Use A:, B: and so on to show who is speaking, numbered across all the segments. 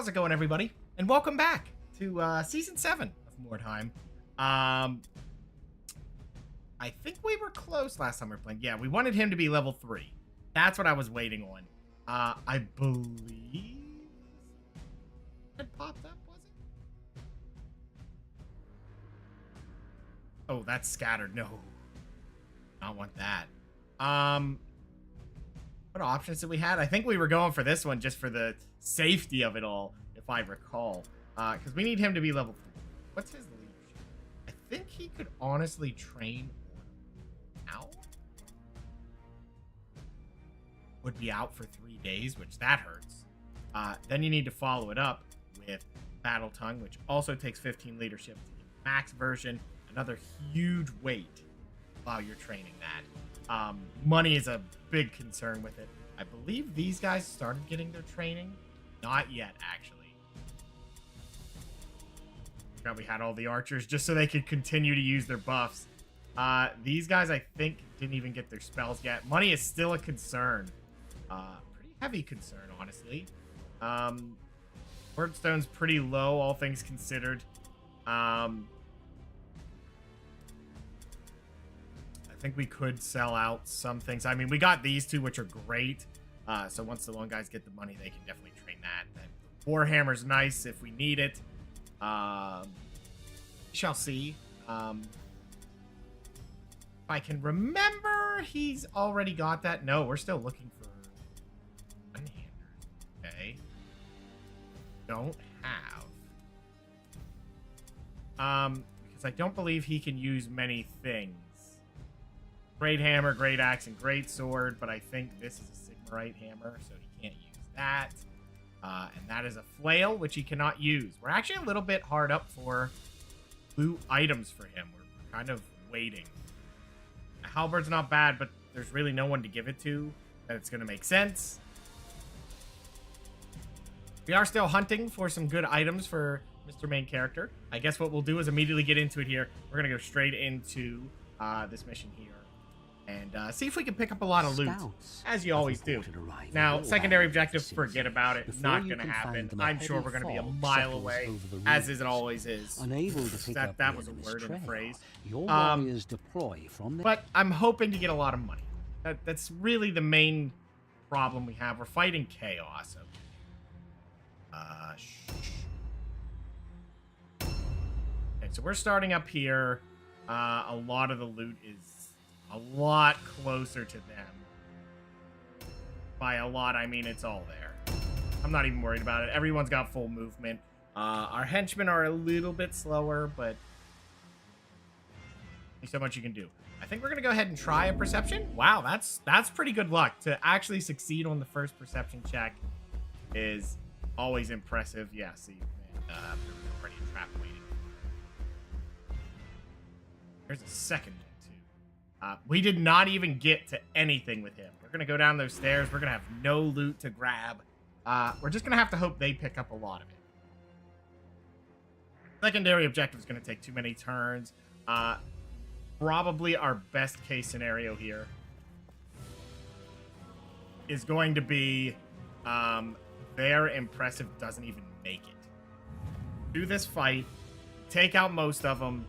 A: How's it going, everybody? And welcome back to Season 7 of Mordheim. I think we were close last time we were playing. Yeah, we wanted him to be level 3. That's what I was waiting on. I believe it popped up, was it? Oh, that's scattered. No. Not want that. What options did we had? I think we were going for this one just for the safety of it all, if I recall. Because we need him to be level 3. What's his leadership? I think he could honestly train out. Would be out for 3 days, which that hurts. Then you need to follow it up with Battle Tongue, which also takes 15 leadership to get the max version. Another huge weight while you're training that. Money is a big concern with it. I believe these guys started getting their training. Not yet, actually. Probably had all the archers just so they could continue to use their buffs. These guys, I think, didn't even get their spells yet. Money is still a concern. Pretty heavy concern, honestly. Wordstone's pretty low, all things considered. I think we could sell out some things. I mean, we got these two, which are great. So once the one guys get the money, they can definitely train that. The Warhammer's nice if we need it. We shall see. If I can remember, he's already got that. No, we're still looking for one-handers. Okay. Don't have. Because I don't believe he can use many things. Great hammer, great axe, and great sword, but I think this is a Sigmarite hammer, so he can't use that. And that is a flail, which he cannot use. We're actually a little bit hard up for blue items for him. We're kind of waiting. The halberd's not bad, but there's really no one to give it to that it's going to make sense. We are still hunting for some good items for Mr. Main Character. I guess what we'll do is immediately get into it here. We're going to go straight into this mission here. And see if we can pick up a lot of loot, as you always do. Now, secondary objective, forget about it. Not going to happen. I'm sure we're going to be a mile away, as it always is. That was a word and a phrase. But I'm hoping to get a lot of money. That's really the main problem we have. We're fighting chaos. Okay, so we're starting up here. A lot of the loot is a lot closer to them. By a lot, I mean it's all there. I'm not even worried about it. Everyone's got full movement. Our henchmen are a little bit slower, but there's so much you can do. I think we're going to go ahead and try a perception. Wow, that's pretty good luck. To actually succeed on the first perception check is always impressive. Yeah, see, there was already a trap waiting. There's a second one. We did not even get to anything with him. We're going to go down those stairs. We're going to have no loot to grab. We're just going to have to hope they pick up a lot of it. Secondary objective is going to take too many turns. Probably our best case scenario here is going to be their impressive doesn't even make it. Do this fight, take out most of them,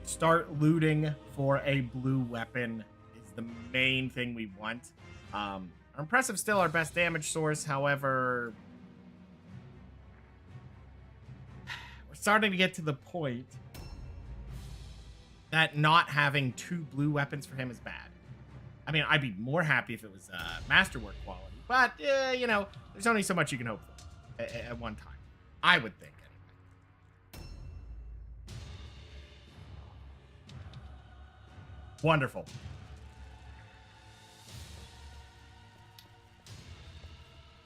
A: start looting for a blue weapon is the main thing we want. Our impressive's still our best damage source. However, we're starting to get to the point that not having 2 blue weapons for him is bad. I mean, I'd be more happy if it was masterwork quality, but you know, there's only so much you can hope for at one time, I would think. Wonderful.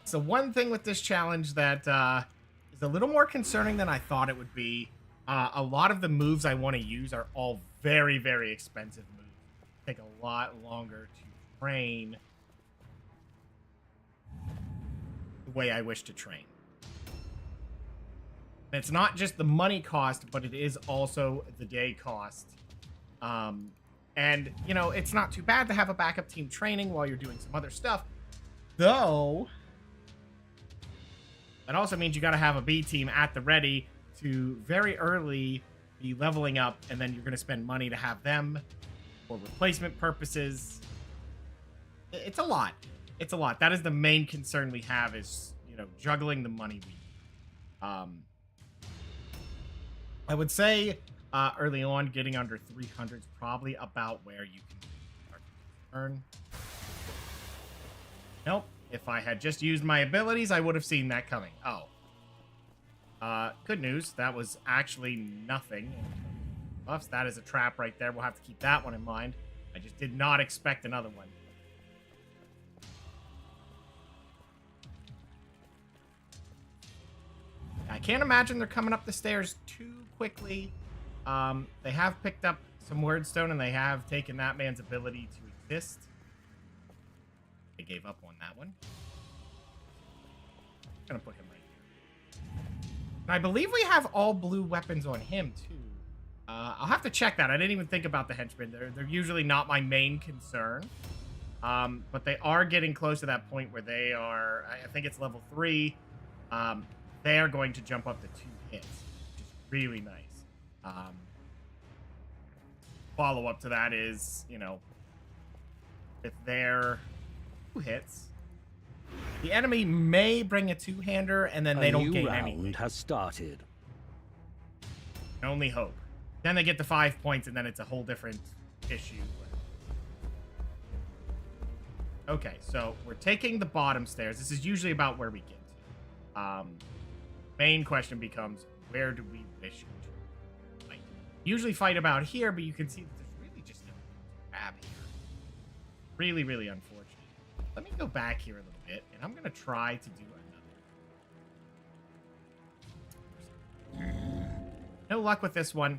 A: So one thing with this challenge that is a little more concerning than I thought it would be. A lot of the moves I want to use are all very, very expensive moves. Take a lot longer to train the way I wish to train. And it's not just the money cost, but it is also the day cost. And, you know, it's not too bad to have a backup team training while you're doing some other stuff. Though, That also means you got to have a B team at the ready to very early be leveling up, and then you're going to spend money to have them for replacement purposes. It's a lot. It's a lot. That is the main concern we have is, you know, juggling the money we need. I would say early on, getting under 300 is probably about where you can start to earn. Nope. If I had just used my abilities, I would have seen that coming. Oh. Good news. That was actually nothing. Buffs. That is a trap right there. We'll have to keep that one in mind. I just did not expect another one. I can't imagine they're coming up the stairs too quickly. They have picked up some wordstone, and they have taken that man's ability to exist. They gave up on that one. I'm gonna put him right here. And I believe we have all blue weapons on him, too. I'll have to check that. I didn't even think about the henchmen. They're usually not my main concern. But they are getting close to that point where they are... I think it's level 3. They are going to jump up to 2 hits, which is really nice. Follow-up to that is, you know, if they're 2 hits, the enemy may bring a 2-hander, and then they don't gain anything. A new round
B: has started.
A: Only hope. Then they get the 5 points, and then it's a whole different issue. Okay, so we're taking the bottom stairs. This is usually about where we get to. Main question becomes, where do we wish to fight? Usually fight about here, but you can see that there's really just no grab here. Really, really unfortunate. Let me go back here a little bit, and I'm going to try to do another. No luck with this one.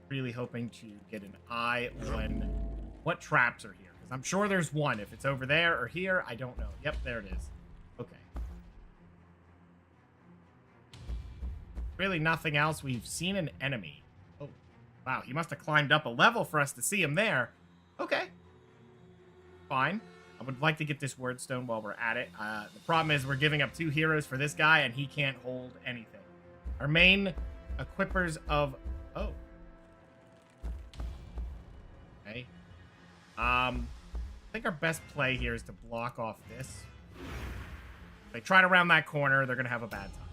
A: Really hoping to get an eye on what traps are here. Because I'm sure there's one. If it's over there or here, I don't know. Yep, there it is. Okay. Really nothing else. We've seen an enemy. Oh, wow. He must have climbed up a level for us to see him there. Okay. Fine. I would like to get this wordstone while we're at it. The problem is we're giving up 2 heroes for this guy, and he can't hold anything. Our main equippers of... Oh. Okay. I think our best play here is to block off this. If they try to round that corner, they're going to have a bad time.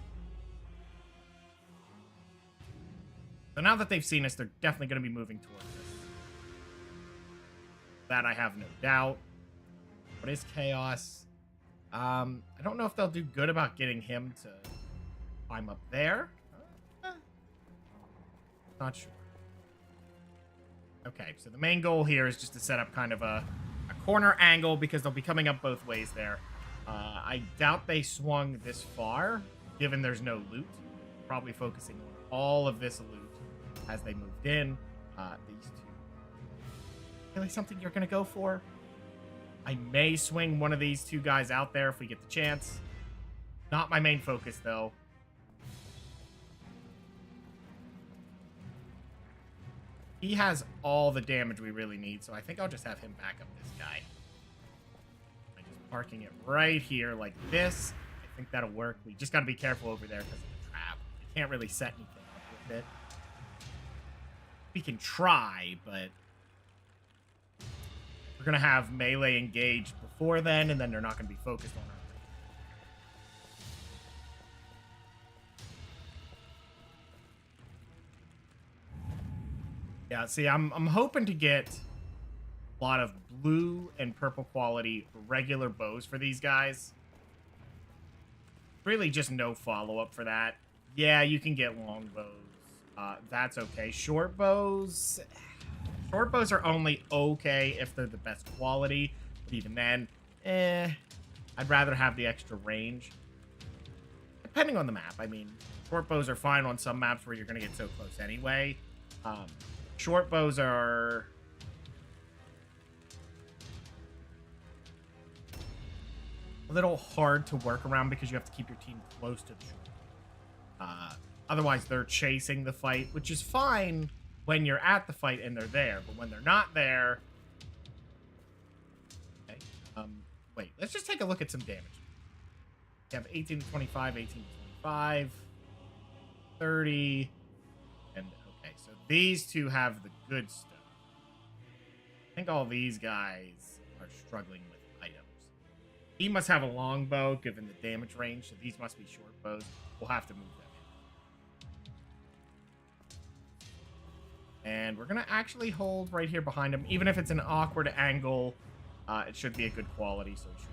A: So now that they've seen us, they're definitely going to be moving towards us. That I have no doubt. What is Chaos? I don't know if they'll do good about getting him to climb up there. Not sure. Okay, so the main goal here is just to set up kind of a corner angle because they'll be coming up both ways there. I doubt they swung this far, given there's no loot. Probably focusing on all of this loot as they moved in. These two. Really something you're going to go for? I may swing one of these 2 guys out there if we get the chance. Not my main focus, though. He has all the damage we really need, so I think I'll just have him back up this guy. By just parking it right here like this. I think that'll work. We just got to be careful over there because of the trap. We can't really set anything up with it. We can try, but we're going to have melee engaged before then, and then they're not going to be focused on our... Yeah, see, I'm hoping to get a lot of blue and purple quality regular bows for these guys. Really just no follow-up for that. Yeah, you can get long bows. That's okay. Short bows... Short bows are only okay if they're the best quality. But even then, I'd rather have the extra range. Depending on the map. I mean, short bows are fine on some maps where you're going to get so close anyway. Short bows are... a little hard to work around because you have to keep your team close to the short. Otherwise, they're chasing the fight, which is fine when you're at the fight and they're there. But when they're not there... Okay. Wait, let's just take a look at some damage. You have 18 to 25, 18 to 25, 30, and okay, so these two have the good stuff. I think all these guys are struggling with items. He must have a longbow given the damage range, so these must be short bows. We'll have to move them in. And we're going to actually hold right here behind him. Even if it's an awkward angle, it should be a good quality, so he should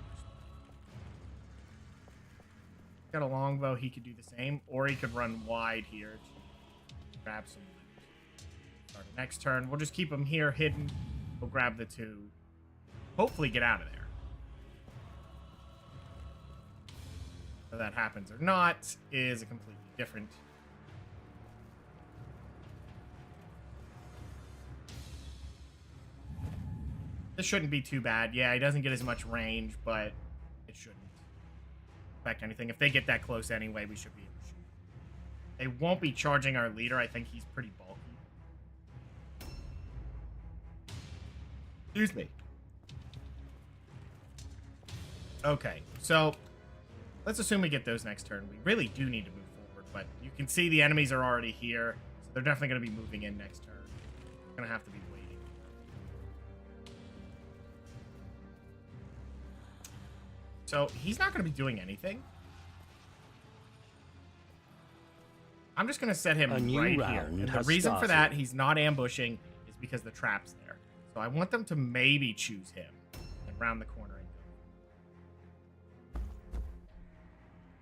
A: got a longbow, he could do the same, or he could run wide here to grab some loot. Start the next turn. We'll just keep him here hidden. We'll grab the two. Hopefully get out of there. Whether that happens or not is a completely different. This shouldn't be too bad. Yeah, he doesn't get as much range, but it shouldn't affect anything. If they get that close anyway, we should be able to shoot. They won't be charging our leader. I think he's pretty bulky. Excuse me. Okay, so let's assume we get those next turn. We really do need to move forward, but you can see the enemies are already here, so they're definitely going to be moving in next turn. We're going to have to be waiting. So he's not going to be doing anything. I'm just going to set him right here. And the reason for that, he's not ambushing, is because the trap's there. So I want them to maybe choose him and round the corner and go.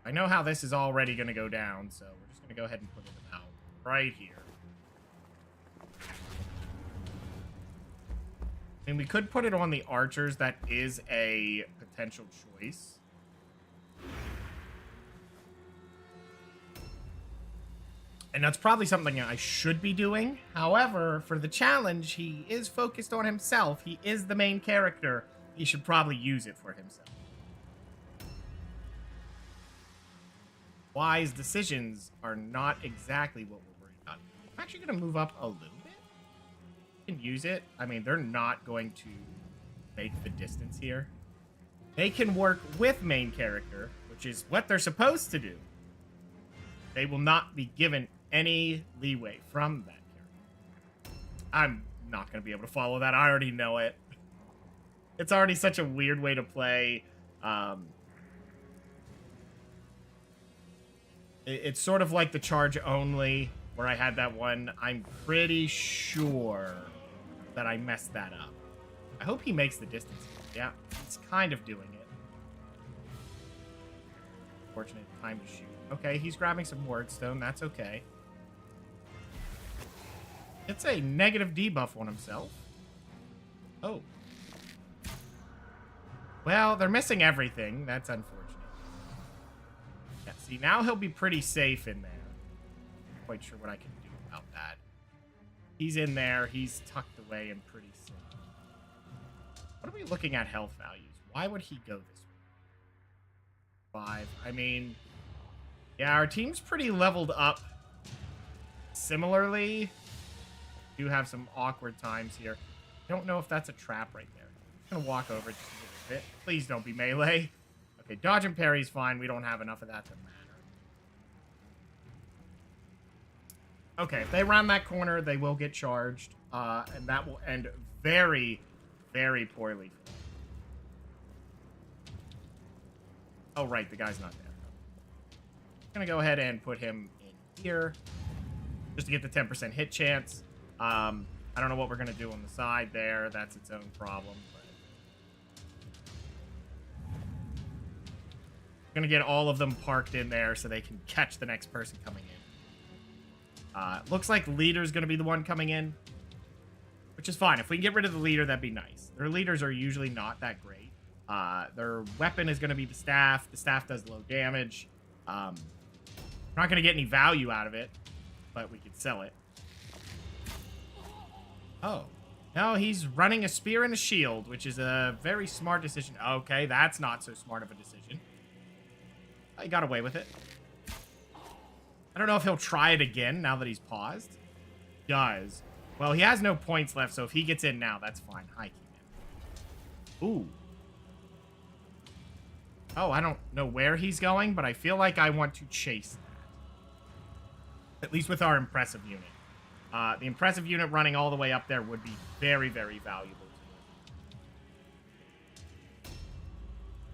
A: I know how this is already going to go down, so we're just going to go ahead and put it out right here. I mean, we could put it on the archers. That is a potential choice. And that's probably something I should be doing. However, for the challenge, he is focused on himself. He is the main character. He should probably use it for himself. Wise decisions are not exactly what we're worried about. I'm actually going to move up a little bit. You can use it. I mean, they're not going to make the distance here. They can work with main character, which is what they're supposed to do. They will not be given any leeway from that character. I'm not going to be able to follow that. I already know it. It's already such a weird way to play. It's sort of like the charge only, where I had that one. I'm pretty sure that I messed that up. I hope he makes the distance. Yeah, he's kind of doing it. Fortunate time to shoot. Okay, he's grabbing some wordstone. That's okay. It's a negative debuff on himself. Oh. Well, they're missing everything. That's unfortunate. Yeah, see, now he'll be pretty safe in there. Not quite sure what I can do about that. He's in there. He's tucked away and pretty safe. What are we looking at health values? Why would he go this way? 5. I mean, yeah, our team's pretty leveled up. Similarly, we do have some awkward times here. I don't know if that's a trap right there. I'm going to walk over just a little bit. Please don't be melee. Okay, dodge and parry's fine. We don't have enough of that to matter. Okay, if they round that corner, they will get charged. And that will end very, very poorly for them. Oh, right, the guy's not there. I'm going to go ahead and put him in here just to get the 10% hit chance. I don't know what we're going to do on the side there. That's its own problem. I'm going to get all of them parked in there so they can catch the next person coming in. Looks like leader's going to be the one coming in, which is fine. If we can get rid of the leader, that'd be nice. Their leaders are usually not that great. Their weapon is going to be the staff. The staff does low damage. We're not going to get any value out of it, but we could sell it. Oh. No, he's running a spear and a shield, which is a very smart decision. Okay, that's not so smart of a decision. He got away with it. I don't know if he'll try it again now that he's paused. He does. Well, he has no points left, so if he gets in now, that's fine. Hi, Keenan. Ooh. Oh, I don't know where he's going, but I feel like I want to chase that. At least with our impressive unit. The impressive unit running all the way up there would be very, very valuable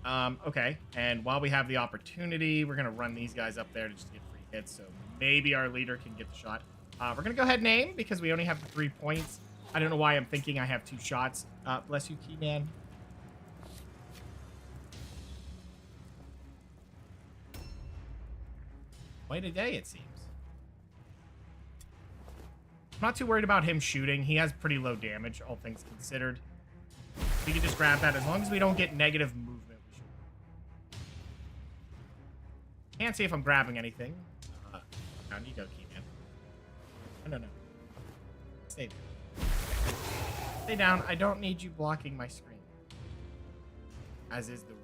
A: to us. Okay. And while we have the opportunity, we're going to run these guys up there to just get free hits, so maybe our leader can get the shot. We're going to go ahead and aim because we only have the 3 points. I don't know why I'm thinking I have 2 shots. Bless you, Keyman. Quite a day, it seems. I'm not too worried about him shooting. He has pretty low damage, all things considered. We can just grab that. As long as we don't get negative movement, we should. Can't see if I'm grabbing anything. Down you go, Keyman. No. Stay there. Stay down. I don't need you blocking my screen. As is the rule.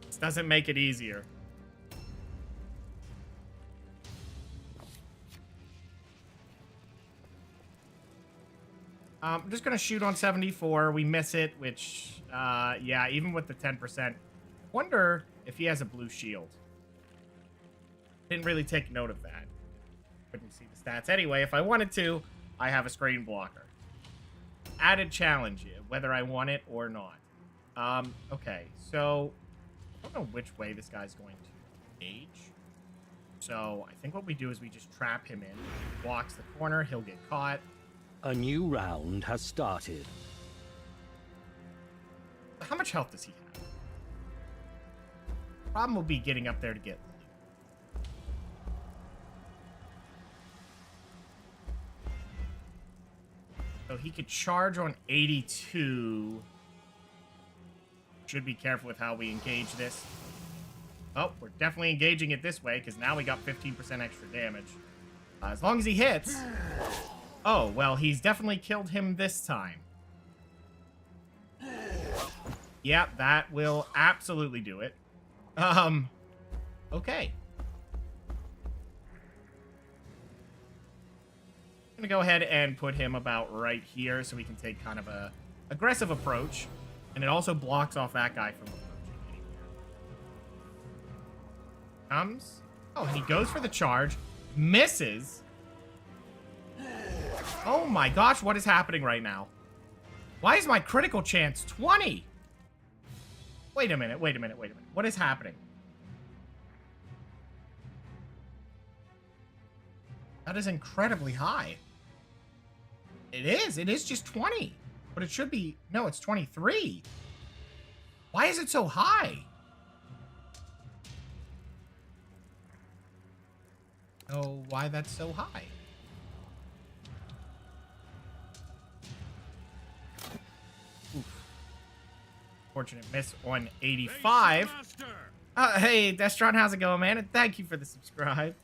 A: This doesn't make it easier. I'm just going to shoot on 74. We miss it, which, yeah, even with the 10%. Wonder if he has a blue shield. Didn't really take note of that. Couldn't see the stats. Anyway, if I wanted to, I have a screen blocker. Added challenge, whether I want it or not. Okay, so I don't know which way this guy's going to engage. So I think what we do is we just trap him in. He walks the corner, he'll get caught.
B: A new round has started.
A: How much health does he have? Problem will be getting up there to get loot. So he could charge on 82. Should be careful with how we engage this. Oh, we're definitely engaging it this way because now we got 15% extra damage. As long as he hits. Oh, well, he's definitely killed him this time. Yep, that will absolutely do it. Okay. I'm gonna go ahead and put him about right here so we can take kind of a aggressive approach. And it also blocks off that guy from approaching anywhere. Comes. Oh, and he goes for the charge. Misses. Oh my gosh, what is happening right now? Why is my critical chance 20? Wait a minute. What is happening? That is incredibly high. It is just 20. But it should be, no, it's 23. Why is it so high? Oh, why that's so high? Fortunate miss on 85. Hey, Destron, how's it going, man? And thank you for the subscribe.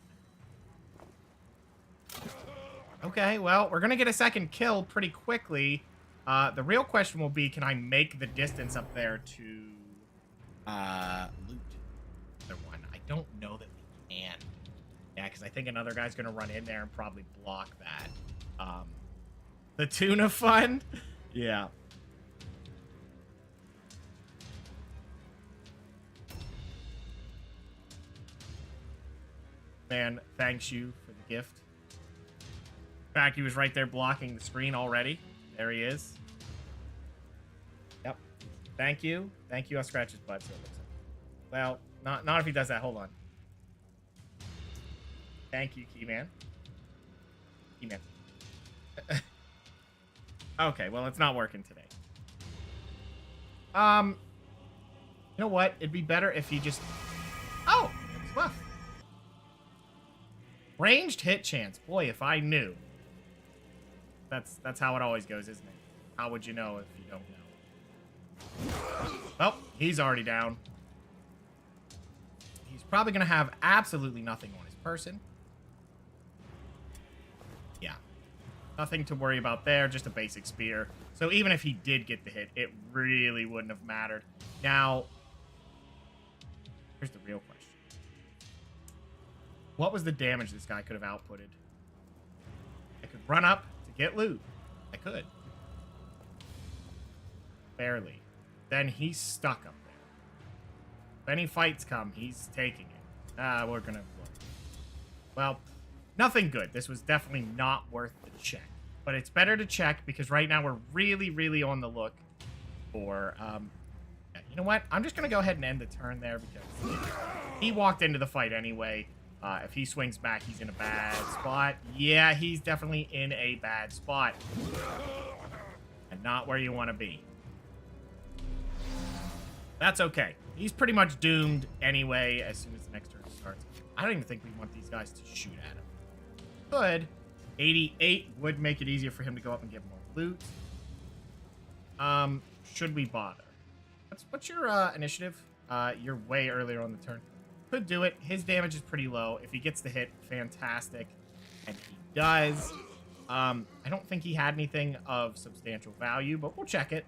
A: Okay, well, we're going to get a second kill pretty quickly. The real question will be, can I make the distance up there to loot another one? I don't know that we can. Yeah, because I think another guy's going to run in there and probably block that. The tuna fund? Yeah. Man, thanks you for the gift. In fact, he was right there blocking the screen already. There he is. Yep. Thank you. Thank you. I'll scratch his butt so it looks like. Well, not if he does that. Hold on. Thank you, Keyman. Keyman. Okay, well, it's not working today. You know what? It'd be better if he just... Oh! It was buff. Ranged hit chance. Boy, if I knew. That's how it always goes, isn't it? How would you know if you don't know? Oh, he's already down. He's probably going to have absolutely nothing on his person. Yeah. Nothing to worry about there, just a basic spear. So even if he did get the hit, it really wouldn't have mattered. Now, here's the real question. What was the damage this guy could have outputted? I could run up to get loot. I could. Barely. Then he's stuck up there. If any fights come, he's taking it. We're gonna look. Well, nothing good. This was definitely not worth the check. But it's better to check because right now we're really, really on the look for... yeah, you know what? I'm just going to go ahead and end the turn there because he walked into the fight anyway. If he swings back, he's in a bad spot. Yeah, he's definitely in a bad spot. And not where you want to be. That's okay. He's pretty much doomed anyway as soon as the next turn starts. I don't even think we want these guys to shoot at him. Could. 88 would make it easier for him to go up and get more loot. Should we bother? What's your initiative? You're way earlier on the turn. Could do it. His damage is pretty low. If he gets the hit, fantastic. And he does. I don't think he had anything of substantial value, but we'll check it.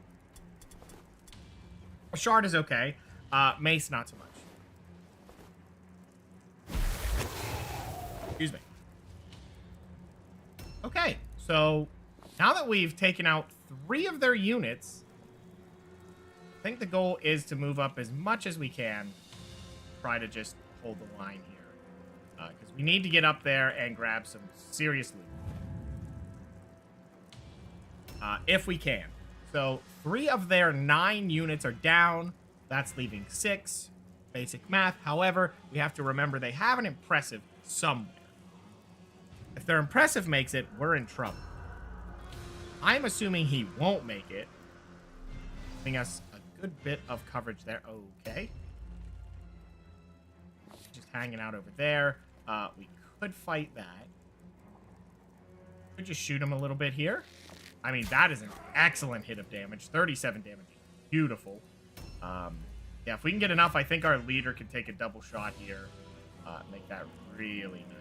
A: A shard is okay. Mace, not so much. Excuse me. Okay, so now that we've taken out 3 of their units, I think the goal is to move up as much as we can. Try to just hold the line here. Because we need to get up there and grab some serious loot. If we can. So 3 of their 9 units are down. That's leaving 6. Basic math. However, we have to remember they have an impressive somewhere. If their impressive makes it, we're in trouble. I'm assuming he won't make it. Giving us a good bit of coverage there. Okay. Just hanging out over there. We could fight that. Could just shoot him a little bit here. I mean, that is an excellent hit of damage. 37 damage. Beautiful. Yeah, if we can get enough, I think our leader can take a double shot here. Make that really nice.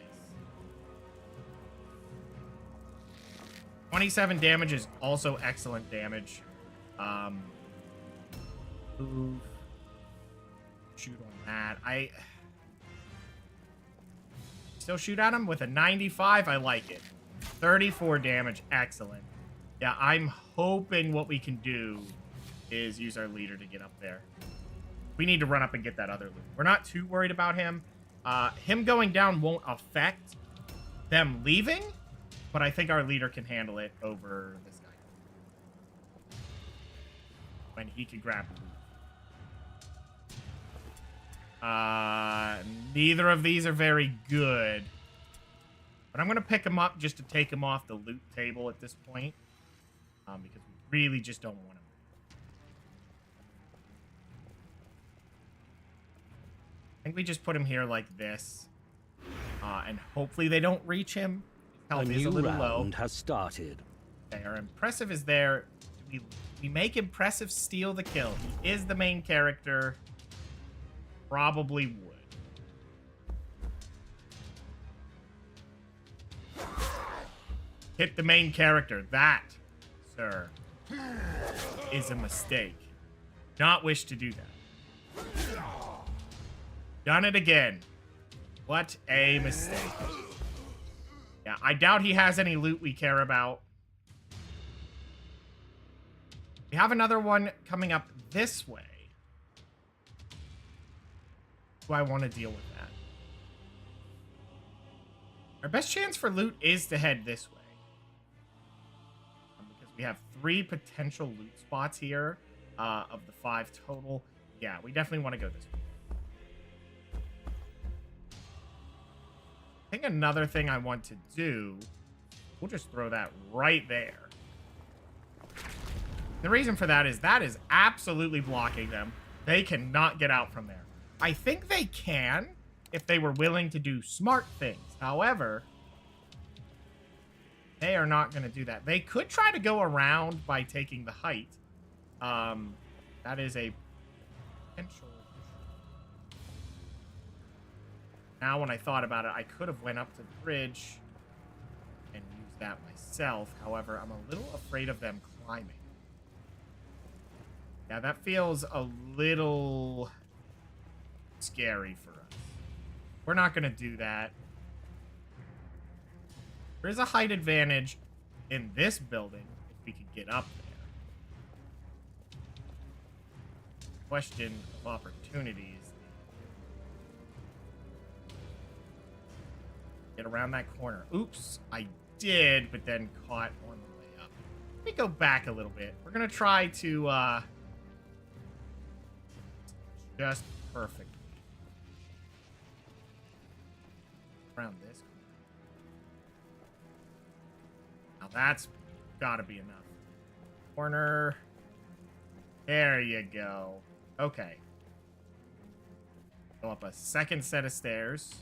A: 27 damage is also excellent damage. Move. Shoot on that. I still shoot at him with a 95. I like it. 34 damage. Excellent. Yeah, I'm hoping what we can do is use our leader to get up there. We need to run up and get that other loot. We're not too worried about him. Him going down won't affect them leaving. But I think our leader can handle it over this guy. When he can grab loot. Neither of these are very good. But I'm going to pick him up just to take him off the loot table at this point. Because we really just don't want him. I think we just put him here like this. And hopefully they don't reach him. Health is a little low.
B: Has started.
A: Okay, our impressive is there. We make impressive steal the kill. He is the main character. Probably would. Hit the main character. That, sir, is a mistake. Not wish to do that. Done it again. What a mistake. Yeah, I doubt he has any loot we care about. We have another one coming up this way. Do I want to deal with that? Our best chance for loot is to head this way. Because we have 3 potential loot spots here of the 5 total. Yeah, we definitely want to go this way. I think another thing I want to do, we'll just throw that right there. The reason for that is absolutely blocking them. They cannot get out from there. I think they can if they were willing to do smart things. However, they are not going to do that. They could try to go around by taking the height. That is a potential. Now, when I thought about it, I could have went up to the bridge and used that myself. However, I'm a little afraid of them climbing. Yeah, that feels a little scary for us. We're not going to do that. There is a height advantage in this building if we could get up there. Question of opportunity is Get around that corner. Oops, I did, but then caught on the way up. Let me go back a little bit. We're going to try to just perfect. Around this corner. Now that's got to be enough. Corner. There you go. Okay. Go up a second set of stairs.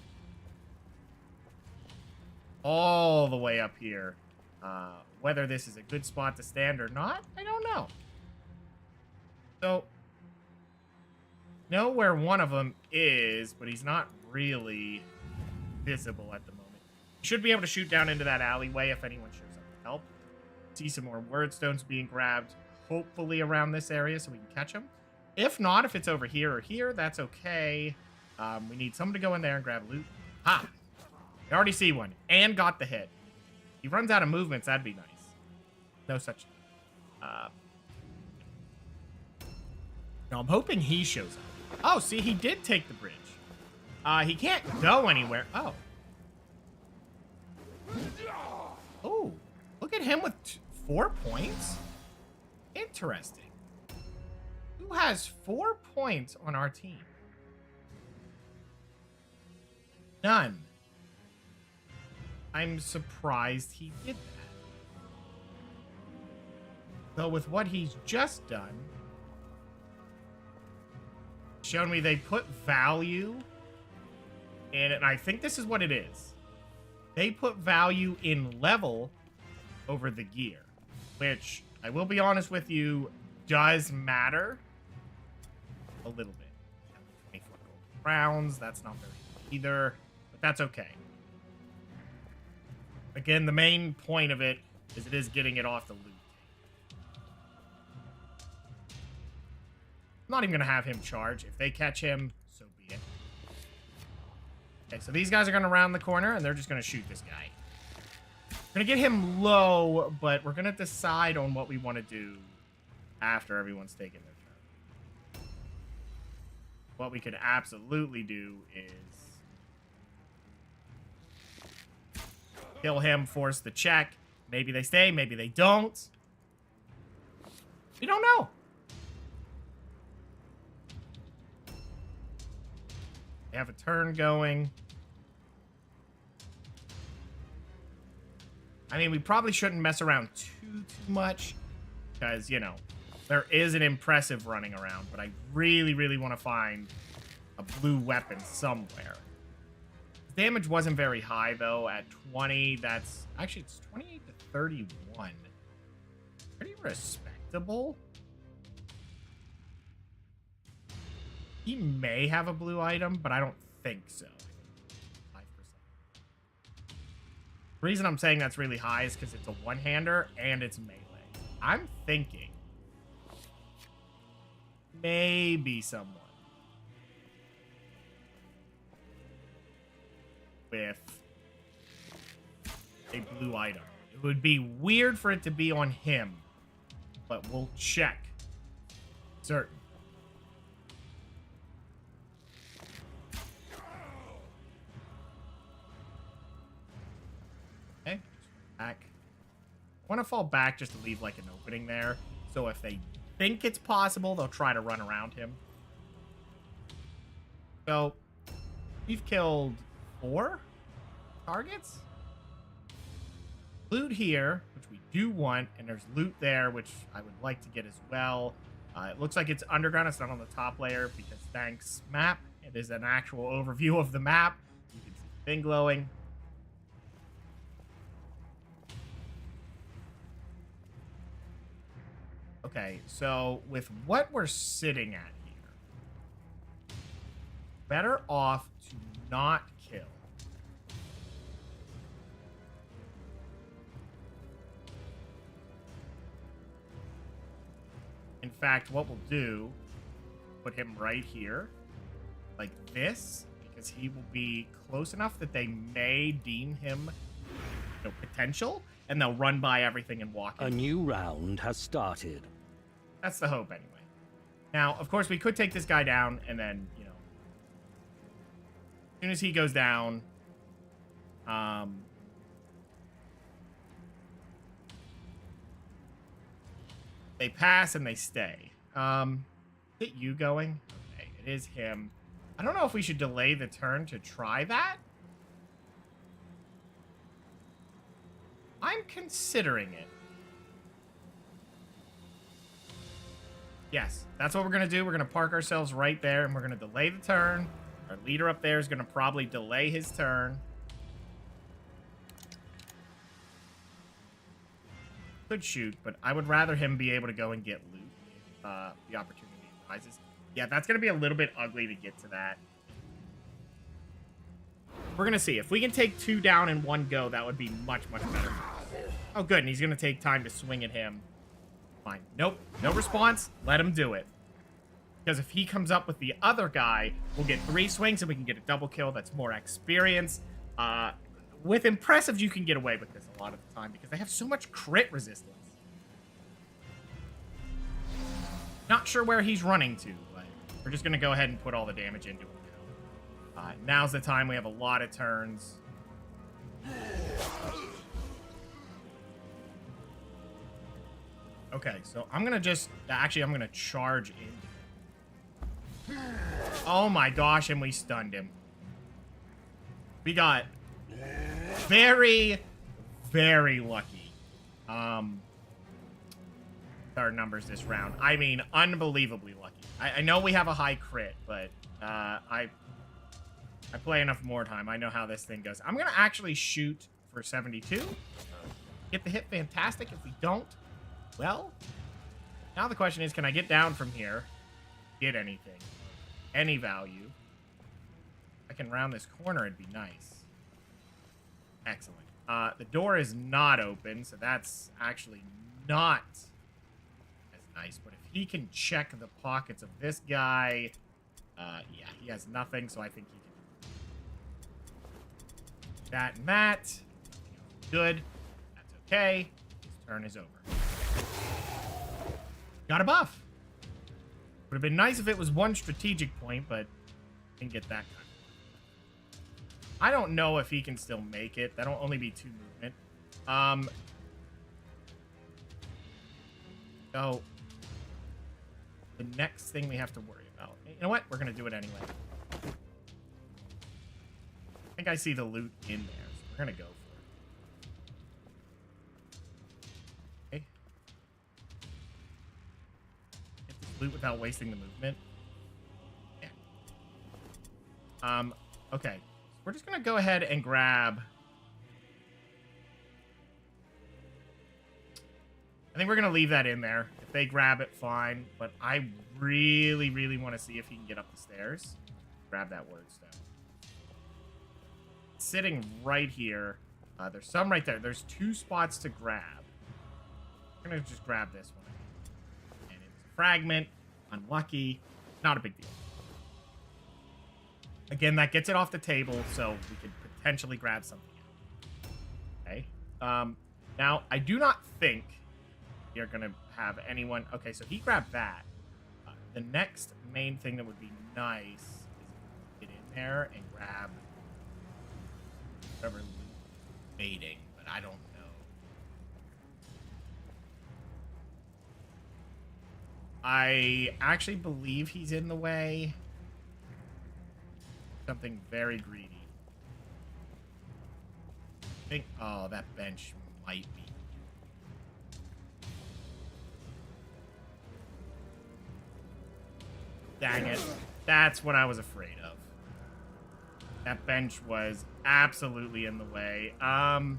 A: All the way up here. Whether this is a good spot to stand or not, I don't know. So, know where one of them is, but he's not really visible at the moment. Should be able to shoot down into that alleyway if anyone shows up to help. See some more word stones being grabbed, hopefully around this area so we can catch them. If not, if it's over here or here, that's okay. We need someone to go in there and grab loot. Ha! I already see one and got the hit. If he runs out of movements, that'd be nice. No such thing. No, I'm hoping he shows up. Oh, see, he did take the bridge. He can't go anywhere. Oh. Oh, look at him with 4 points. Interesting. Who has 4 points on our team? None. I'm surprised he did that. Though with what he's just done, shown me they put value in it, and I think this is what it is. They put value in level over the gear, which I will be honest with you, does matter a little bit. 24 gold rounds, that's not very good either, but that's okay. Again, the main point of it is it is getting it off the loot. I'm not even going to have him charge. If they catch him, so be it. Okay, so these guys are going to round the corner, and they're just going to shoot this guy. We're going to get him low, but we're going to decide on what we want to do after everyone's taken their turn. What we could absolutely do is kill him, force the check. Maybe they stay, maybe they don't. We don't know. They have a turn going. I mean, we probably shouldn't mess around too much because, you know, there is an impressive running around, but I really, really want to find a blue weapon somewhere. Damage wasn't very high, though. At 20, that's... Actually, it's 28 to 31. Pretty respectable. He may have a blue item, but I don't think so. 5%. The reason I'm saying that's really high is because it's a one-hander and it's melee. I'm thinking maybe someone with a blue item. It would be weird for it to be on him, but we'll check. Certain. Okay, back. I want to fall back just to leave like an opening there. So if they think it's possible, they'll try to run around him. So we've killed 4 targets. Loot here, which we do want, and there's loot there, which I would like to get as well. It looks like it's underground. It's not on the top layer because thanks, map. It is an actual overview of the map. You can see the thing glowing. Okay, so with what we're sitting at here, better off to not kill. In fact, what we'll do, put him right here, like this, because he will be close enough that they may deem him, you know, potential, and they'll run by everything and walk in.
B: A new round has started.
A: That's the hope, anyway. Now, of course, we could take this guy down, and then, you know, as soon as he goes down, They pass and they stay. Is it you going? Okay, it is him. I don't know if we should delay the turn to try that. I'm considering it. Yes, that's what we're going to do. We're going to park ourselves right there, and we're going to delay the turn. Our leader up there is going to probably delay his turn. Could shoot, but I would rather him be able to go and get loot if the opportunity arises. Yeah, that's going to be a little bit ugly to get to that. We're going to see. If we can take 2 down in one go, that would be much, much better. Oh, good, and he's going to take time to swing at him. Fine. Nope, no response. Let him do it. Because if he comes up with the other guy, we'll get 3 swings and we can get a double kill. That's more experience. With impressive, you can get away with this a lot of the time because they have so much crit resistance. Not sure where he's running to, but we're just going to go ahead and put all the damage into him now. Now's the time. We have a lot of turns. Okay, so I'm going to just... Actually, I'm going to charge in. Oh my gosh, and we stunned him. We got very, very lucky. Our numbers this round. I mean, unbelievably lucky. I know we have a high crit, but I play enough Mordheim. I know how this thing goes. I'm going to actually shoot for 72. Get the hit, fantastic. If we don't, well, now the question is, can I get down from here? Get anything? Any value? If I can round this corner, it'd be nice. Excellent. The door is not open, so that's actually not as nice. But if he can check the pockets of this guy, yeah, he has nothing, so I think he can do that and that. Good. That's okay. His turn is over. Got a buff. Would have been nice if it was 1 strategic point, but didn't get that kind of. I don't know if he can still make it. That'll only be 2 movement. So the next thing we have to worry about. You know what? We're gonna do it anyway. I think I see the loot in there, so we're gonna go for it. Okay. Get this loot without wasting the movement. Yeah. Okay. We're just going to go ahead and grab... I think we're going to leave that in there. If they grab it, fine. But I really, really want to see if he can get up the stairs. Grab that word stone. Sitting right here. There's some right there. There's 2 spots to grab. I'm going to just grab this one. And it's a fragment. Unlucky. Not a big deal. Again, that gets it off the table, so we could potentially grab something else. Okay. Now, I do not think you're going to have anyone... Okay, so he grabbed that. The next main thing that would be nice is get in there and grab whatever baiting, but I don't know. I actually believe he's in the way. Something very greedy. I think... Oh, that bench might be. Dang it. That's what I was afraid of. That bench was absolutely in the way. Okay,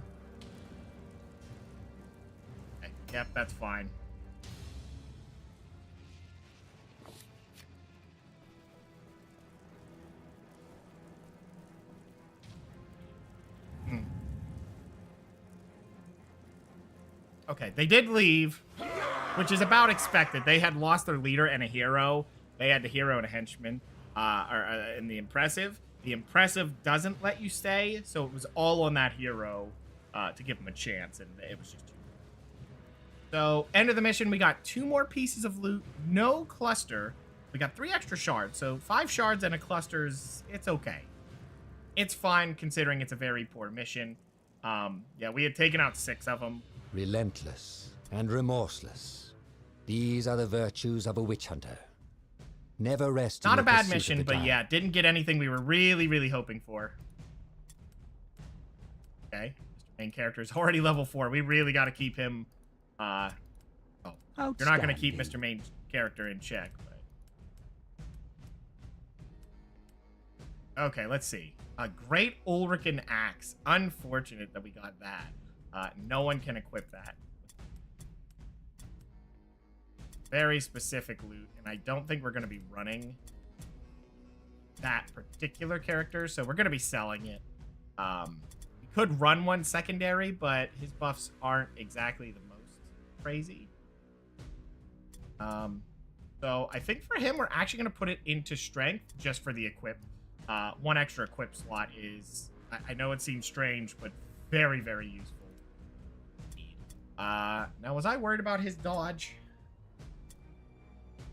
A: yep, that's fine. Okay, they did leave, which is about expected. They had lost their leader and a hero. They had the hero and a henchman, in the impressive. The impressive doesn't let you stay, so it was all on that hero to give him a chance, and it was just too bad. So, end of the mission, we got 2 more pieces of loot, no cluster. We got 3 extra shards, so 5 shards and a cluster's, it's okay. It's fine considering it's a very poor mission. Yeah, we had taken out 6 of them.
C: Relentless and remorseless. These are the virtues of a witch hunter. Never rest.
A: Not a bad mission, but yeah, didn't get anything we were really, really hoping for. Okay, Mr. Main character is already level 4. We really got to keep him. Oh, you're not going to keep Mr. Main character in check, but okay, let's see. A Great Ulrican Axe. Unfortunate that we got that. No one can equip that. Very specific loot, and I don't think we're going to be running that particular character, so we're going to be selling it. We could run one secondary, but his buffs aren't exactly the most crazy. So I think for him, we're actually going to put it into strength just for the equip. One extra equip slot is, I know it seems strange, but very, very useful. Now, was I worried about his dodge?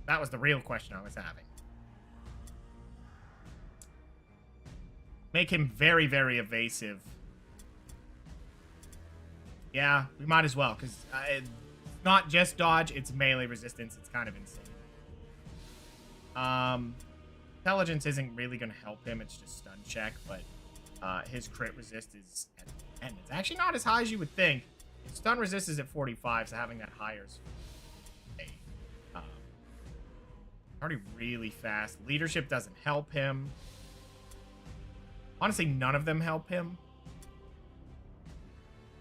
A: That was the real question I was having. Make him very, very evasive. Yeah, we might as well, because it's not just dodge, it's melee resistance. It's kind of insane. Intelligence isn't really going to help him. It's just stun check, but his crit resist is at 10. It's actually not as high as you would think. His stun resist is at 45, so having that higher is already really fast. Leadership doesn't help him. Honestly, none of them help him.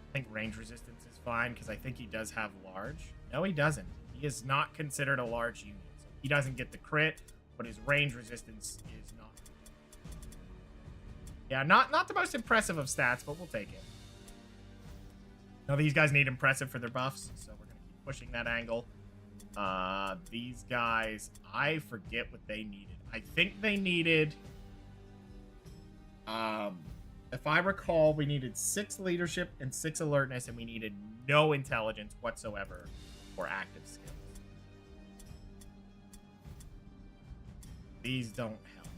A: I think range resistance is fine because I think he does have large. No, he doesn't. He is not considered a large unit. So he doesn't get the crit, but his range resistance is not. Yeah, not the most impressive of stats, but we'll take it. Now these guys need impressive for their buffs, so we're going to keep pushing that angle. These guys, I forget what they needed. I think they needed, if I recall, we needed 6 leadership and 6 alertness, and we needed no intelligence whatsoever or active skills. These don't help.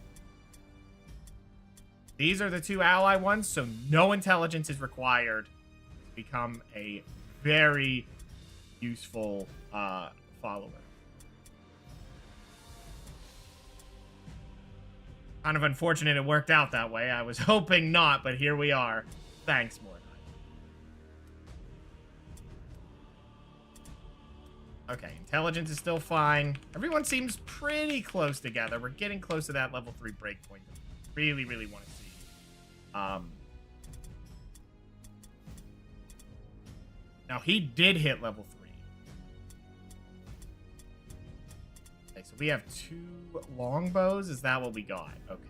A: These are the 2 ally ones, so no intelligence is required to become a very useful follower. Kind of unfortunate it worked out that way. I was hoping not, but here we are. Thanks, Mordheim. Okay, intelligence is still fine. Everyone seems pretty close together. We're getting close to that level 3 breakpoint that we really, really want to see. Now, he did hit level 3. Okay, so we have 2 longbows. Is that what we got? Okay.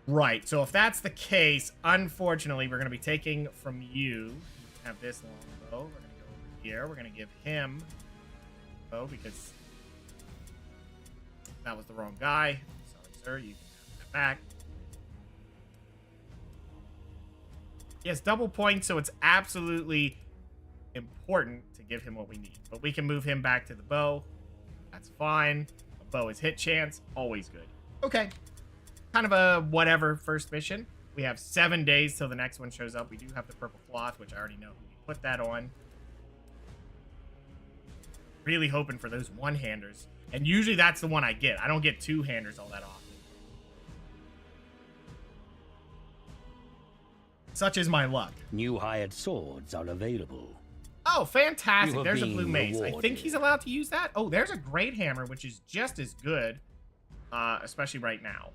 A: Right, so if that's the case, unfortunately, we're going to be taking from you. Have this longbow. We're going to go over here. We're going to give him a bow because that was the wrong guy. Sorry, sir. You can have that back. He has double points, so it's absolutely important to give him what we need. But we can move him back to the bow. That's fine. A bow is hit chance. Always good. Okay. Kind of a whatever first mission. We have 7 days till the next one shows up. We do have the purple cloth, which I already know who we put that on. Really hoping for those one-handers. And usually that's the one I get. I don't get two-handers all that often. Such is my luck.
B: New hired swords are available.
A: Oh, fantastic.
B: You are
A: There's a
B: being
A: blue mace. I
B: rewarded.
A: think he's allowed to use that. Oh, there's a great hammer, which is just as good. Especially right now.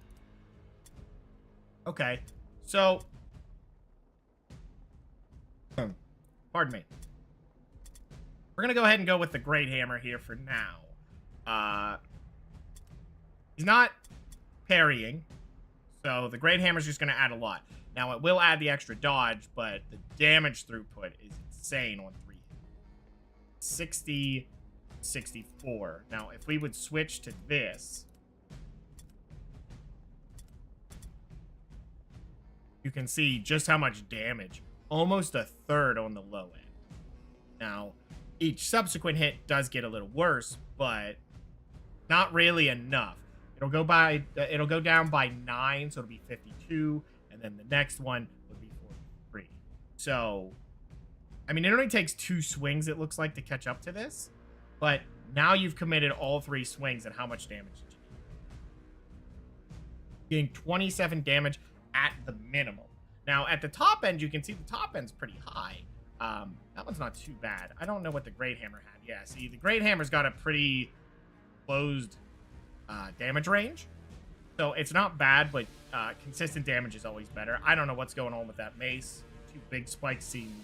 A: Okay. So. Pardon me. We're going to go ahead and go with the great hammer here for now. He's not parrying. So the great hammer is just going to add a lot. Now, it will add the extra dodge, but the damage throughput is insane on 3 hits. 60, 64. Now, if we would switch to this, you can see just how much damage. Almost a third on the low end. Now, each subsequent hit does get a little worse, but not really enough. It'll go down by 9, so it'll be 52, and then the next one would be 43. So, I mean, it only takes 2 swings, it looks like, to catch up to this. But now you've committed all 3 swings, and how much damage did you do? Getting 27 damage at the minimum. Now, at the top end, you can see the top end's pretty high. That one's not too bad. I don't know what the Great Hammer had. Yeah, see, the Great Hammer's got a pretty closed damage range. So it's not bad, but consistent damage is always better. I don't know what's going on with that mace. 2 big spikes seem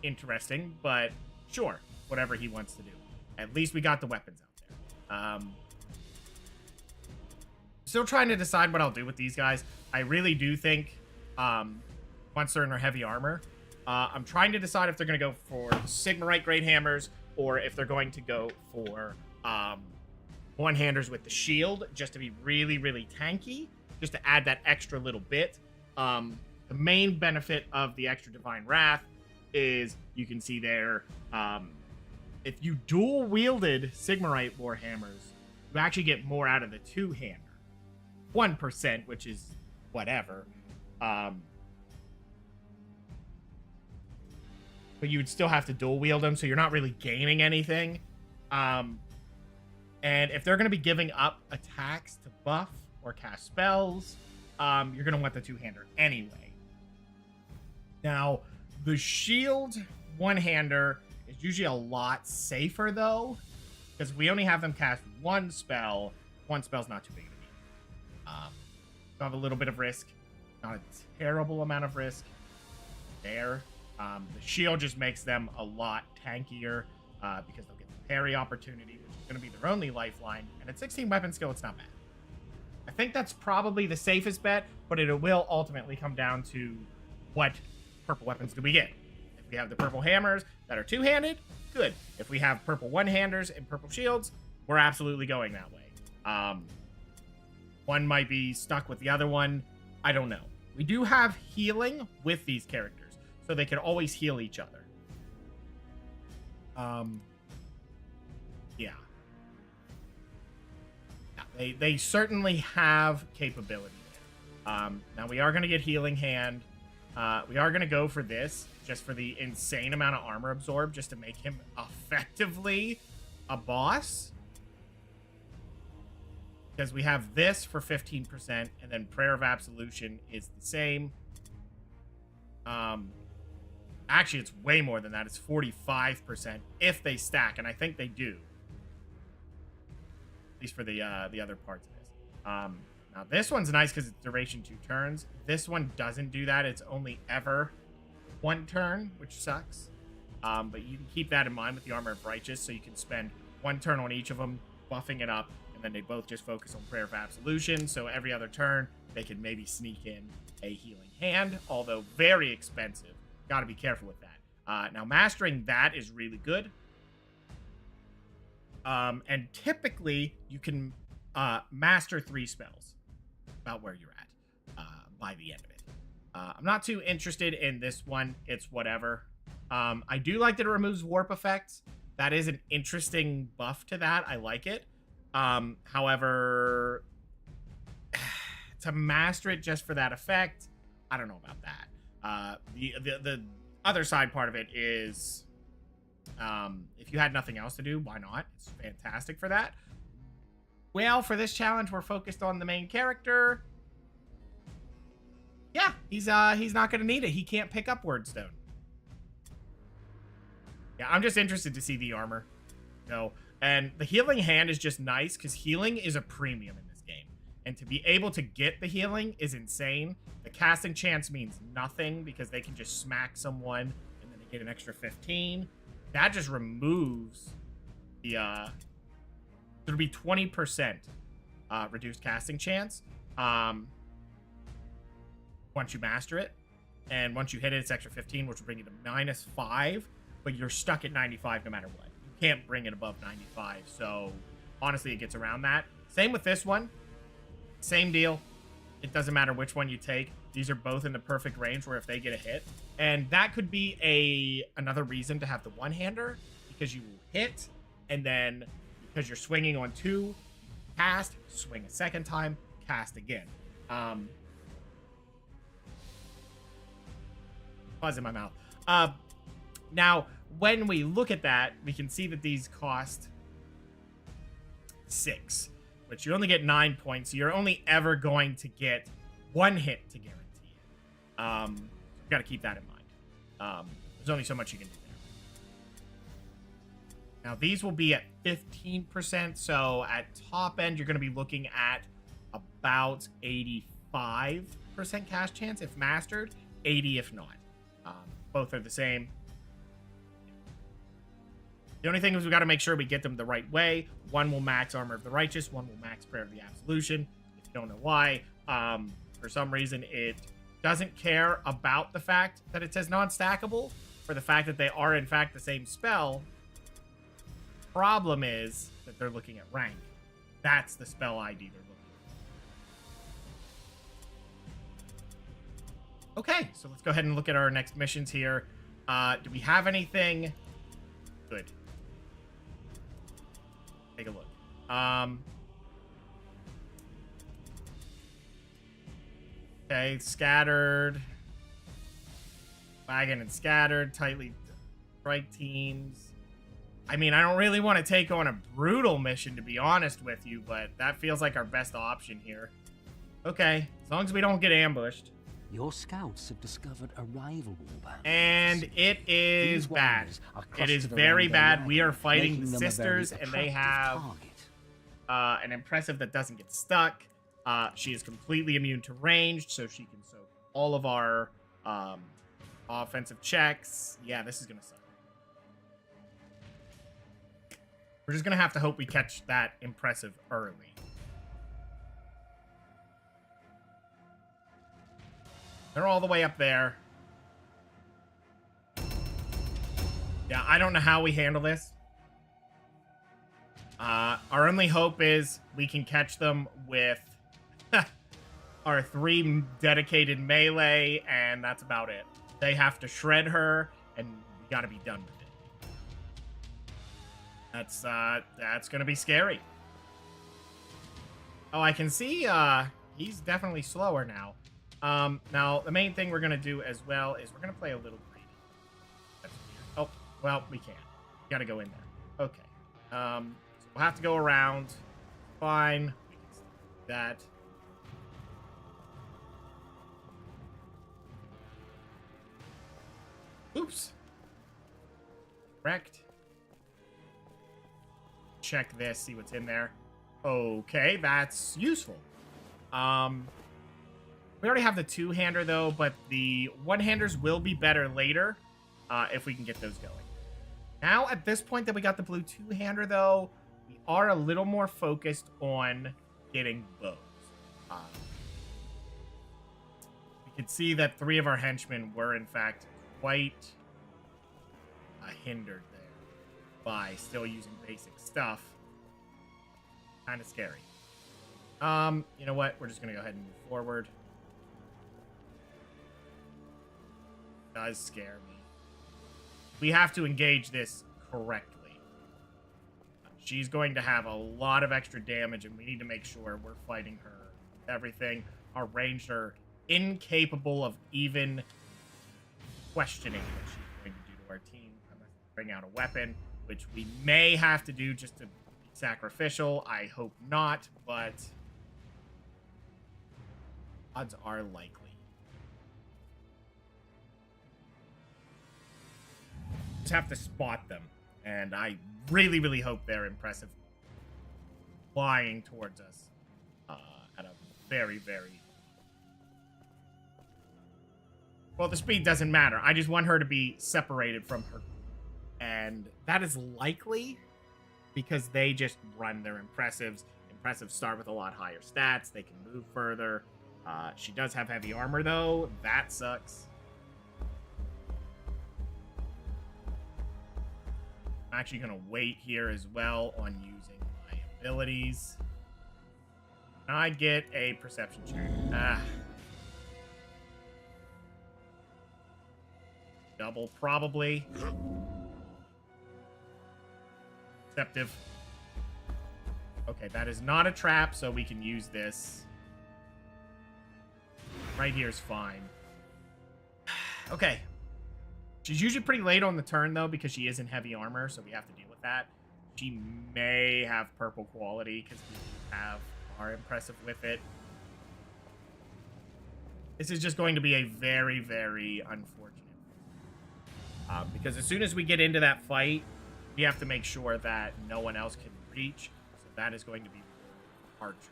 A: interesting, but sure, whatever he wants to do. At least we got the weapons out there. Still trying to decide what I'll do with these guys. I really do think once they're in their heavy armor, I'm trying to decide if they're going to go for Sigmarite Great Hammers or if they're going to go for one-handers with the shield, just to be really, really tanky, just to add that extra little bit. The main benefit of the extra Divine Wrath is you can see there, if you dual-wielded Sigmarite Warhammers, you actually get more out of the two-hander. 1%, which is whatever. But you would still have to dual-wield them, so you're not really gaining anything. And if they're going to be giving up attacks to buff or cast spells, you're going to want the two-hander anyway. Now, the shield one-hander is usually a lot safer, though, because we only have them cast one spell. One spell's not too big of a deal. So have a little bit of risk. Not a terrible amount of risk there. The shield just makes them a lot tankier because they'll get the parry opportunity, which is going to be their only lifeline. And at 16 weapon skill, it's not bad. I think that's probably the safest bet, but it will ultimately come down to what purple weapons do we get. If we have the purple hammers that are two-handed, good. If we have purple one-handers and purple shields, we're absolutely going that way. One might be stuck with the other one. I don't know. We do have healing with these characters, so they can always heal each other. Yeah. They certainly have capability there. Now, we are going to get Healing Hand. We are going to go for this, just for the insane amount of armor absorbed, just to make him effectively a boss. Because we have this for 15%, and then Prayer of Absolution is the same. Actually, it's way more than that. It's 45% if they stack, and I think they do. At least for the other parts of this. Now, this one's nice because it's duration 2 turns. This one doesn't do that. It's only ever 1 turn, which sucks. But you can keep that in mind with the Armor of Righteous, so you can spend 1 turn on each of them, buffing it up, and then they both just focus on Prayer of Absolution, so every other turn, they can maybe sneak in a Healing Hand, although very expensive. Got to be careful with that. Now, mastering that is really good. And typically, you can master 3 spells, about where you're at by the end of it. I'm not too interested in this one. It's whatever. I do like that it removes warp effects. That is an interesting buff to that. I like it. However, to master it just for that effect, I don't know about that. The other side part of it is, if you had nothing else to do, why not? It's fantastic for that. Well, for this challenge, we're focused on the main character. Yeah, he's not going to need it. He can't pick up Wordstone. Yeah, I'm just interested to see the armor. No. And the Healing Hand is just nice because healing is a premium in this game. And to be able to get the healing is insane. The casting chance means nothing because they can just smack someone and then they get an extra 15. That just removes the... It'll be 20% reduced casting chance once you master it. And once you hit it, it's extra 15, which will bring you to -5. But you're stuck at 95 no matter what. Can't bring it above 95, so honestly it gets around that. Same with this one, same deal. It doesn't matter which one you take. These are both in the perfect range where if they get a hit, and that could be another reason to have the one-hander, because you will hit, and then because you're swinging on 2, cast, swing a second time, cast again. Buzz in my mouth. Now, when we look at that, we can see that these cost 6, but you only get 9 points. So you're only ever going to get 1 hit to guarantee it. You got to keep that in mind. There's only so much you can do there. Now, these will be at 15%, so at top end, you're going to be looking at about 85% cast chance if mastered, 80 if not. Both are the same. The only thing is we got to make sure we get them the right way. One will max Armor of the Righteous, one will max Prayer of the Absolution. If you don't know why, for some reason it doesn't care about the fact that it says non-stackable, for the fact that they are in fact the same spell. Problem is that they're looking at rank. That's the spell ID they're looking at. Okay, so let's go ahead and look at our next missions here. Do we have anything good? Take a look. Okay, scattered. Wagon and scattered. Tightly strike teams. I mean, I don't really want to take on a brutal mission, to be honest with you, but that feels like our best option here. Okay, as long as we don't get ambushed.
B: Your scouts have discovered a rival warband.
A: And it is bad. It is very bad. We are fighting the sisters, and they have an impressive that doesn't get stuck. She is completely immune to ranged, so she can soak all of our offensive checks. Yeah, this is going to suck. We're just going to have to hope we catch that impressive early. They're all the way up there. Yeah, I don't know how we handle this. Our only hope is we can catch them with our 3 dedicated melee, and that's about it. They have to shred her, and we gotta be done with it. That's gonna be scary. Oh, I can see he's definitely slower now. Now, the main thing we're going to do as well is we're going to play a little greedy. That's weird. Oh, well, we can't. We got to go in there. Okay. So we'll have to go around. Fine. We can still do that. Oops. Correct. Check this, see what's in there. Okay, that's useful. We already have the 2-hander, though, but the 1-handers will be better later if we can get those going. Now, at this point that we got the blue 2-hander, though, we are a little more focused on getting bows. We could see that 3 of our henchmen were, in fact, quite hindered there by still using basic stuff. Kind of scary. You know what? We're just going to go ahead and move forward. Does scare me. We have to engage this correctly. She's going to have a lot of extra damage, and we need to make sure we're fighting her with everything. Our ranged are incapable of even questioning what she's going to do to our team. I'm going to bring out a weapon, which we may have to do just to be sacrificial. I hope not, but odds are likely. Just have to spot them, and I really, really hope they're impressive, flying towards us at a very, very... Well, the speed doesn't matter. I just want her to be separated from her, and that is likely because they just run their impressives. Impressives start with a lot higher stats. They can move further. She does have heavy armor, though. That sucks. I'm actually going to wait here as well on using my abilities. Can I get a perception check? Double, probably. Deceptive. Okay, that is not a trap, so we can use this. Right here is fine. Okay. She's usually pretty late on the turn, though, because she is in heavy armor, so we have to deal with that. She may have purple quality, because we have our impressive with it. This is just going to be a very, very unfortunate. Because as soon as we get into that fight, we have to make sure that no one else can reach. So that is going to be archers.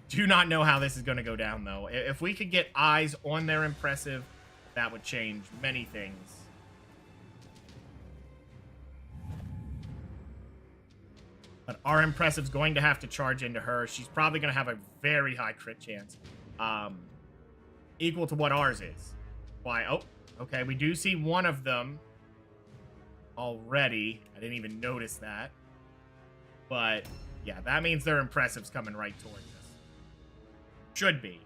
A: Do not know how this is going to go down, though. If we could get eyes on their impressive, that would change many things. But our impressive's going to have to charge into her. She's probably going to have a very high crit chance. Equal to what ours is. Why? Oh, okay. We do see one of them already. I didn't even notice that. But, yeah, that means their impressive's coming right towards us. Should be.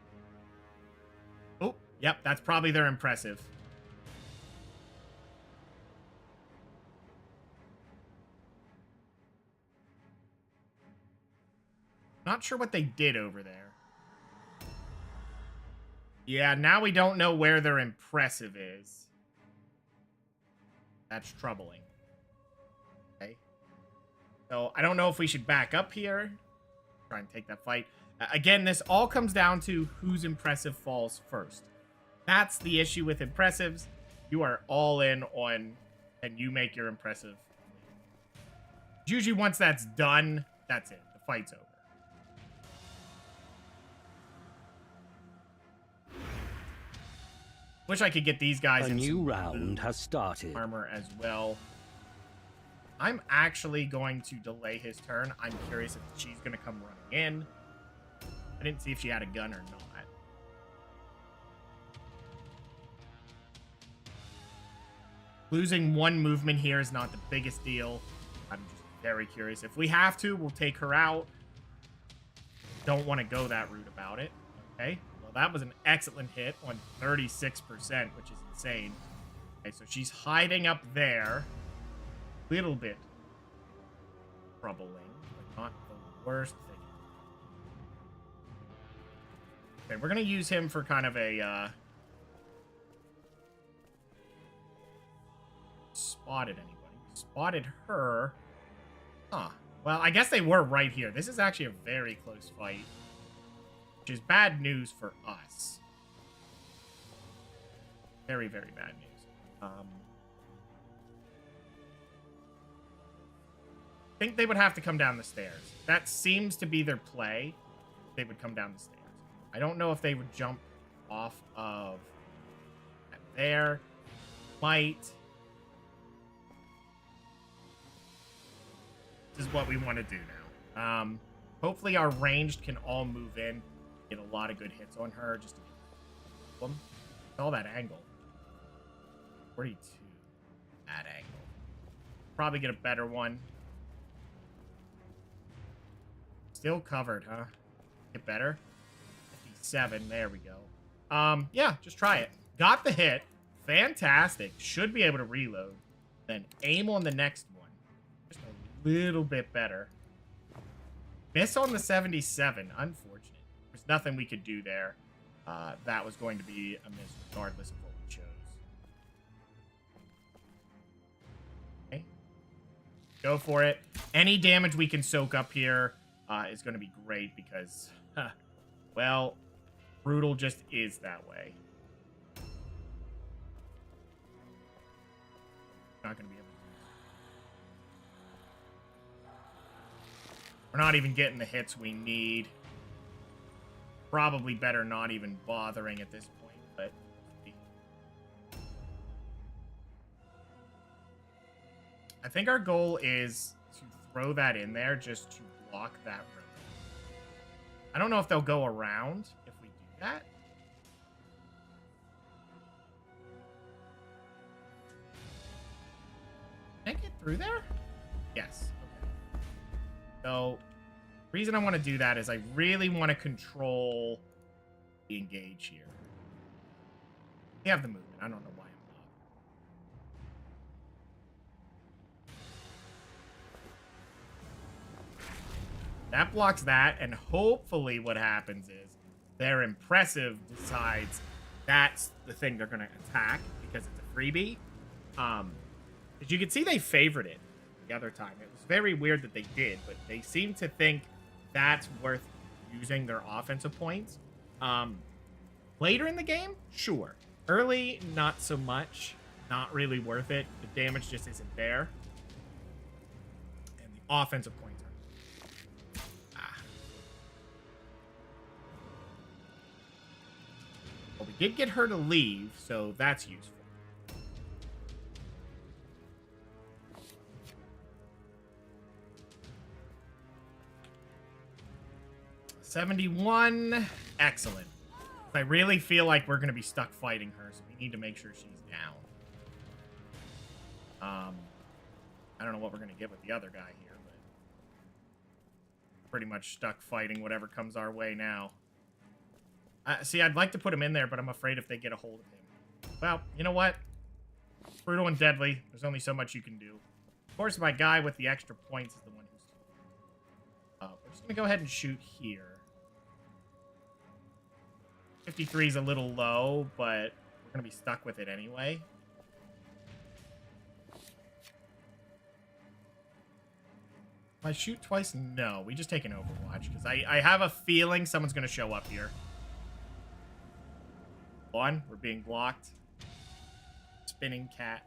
A: Oh, yep, that's probably their impressive. Not sure what they did over there. Yeah, now we don't know where their impressive is. That's troubling. Okay. So, I don't know if we should back up here. Try and take that fight. Again, this all comes down to whose impressive falls first. That's the issue with impressives. You are all in on, and you make your impressive. Usually once that's done, that's it. The fight's over. Wish I could get these guys
B: A
A: in
B: new
A: some
B: round has started.
A: armor as well. I'm actually going to delay his turn. I'm curious if she's going to come running in. I didn't see if she had a gun or not. Losing one movement here is not the biggest deal. I'm just very curious. If we have to, we'll take her out. Don't want to go that route about it. Okay. Well, that was an excellent hit on 36%, which is insane. Okay, so she's hiding up there. Little bit troubling, but not the worst thing. Okay, we're going to use him for kind of a, spotted anybody. Spotted her. Huh. Well, I guess they were right here. This is actually a very close fight, which is bad news for us. Very, very bad news. I think they would have to come down the stairs. That seems to be their play. They would come down the stairs. I don't know if they would jump off of there. Might. This is what we want to do now. Hopefully our ranged can all move in. Get a lot of good hits on her just to get them. All that angle. 42. That angle. Probably get a better one. Still covered, huh? Get better. 57. There we go. Yeah, just try it. Got the hit. Fantastic. Should be able to reload. Then aim on the next one. Just a little bit better. Miss on the 77. Unfortunate. There's nothing we could do there. That was going to be a miss regardless of what we chose. Okay. Go for it. Any damage we can soak up here is going to be great because, well, brutal just is that way. Not going to be able to do that. We're not even getting the hits we need. Probably better not even bothering at this point, but I think our goal is to throw that in there just to block that road. I don't know if they'll go around if we do that. Can I get through there? Yes. Okay. So, the reason I want to do that is I really want to control the engage here. We have the movement. I don't know why I'm not. That blocks that, and hopefully what happens is their impressive decides that's the thing they're going to attack because it's a freebie. As you can see, they favored it the other time. It was very weird that they did, but they seem to think that's worth using their offensive points. Later in the game, sure. Early, not so much. Not really worth it. The damage just isn't there. And the offensive points are. Well, we did get her to leave, so that's useful. $71. Excellent. I really feel like we're going to be stuck fighting her, so we need to make sure she's down. I don't know what we're going to get with the other guy here, but pretty much stuck fighting whatever comes our way now. See, I'd like to put him in there, but I'm afraid if they get a hold of him. Well, you know what? Brutal and deadly. There's only so much you can do. Of course, my guy with the extra points is the one who's... we're just going to go ahead and shoot here. 53 is a little low, but we're going to be stuck with it anyway. If I shoot twice? No. We just take an Overwatch, because I have a feeling someone's going to show up here. One, we're being blocked. Spinning cat.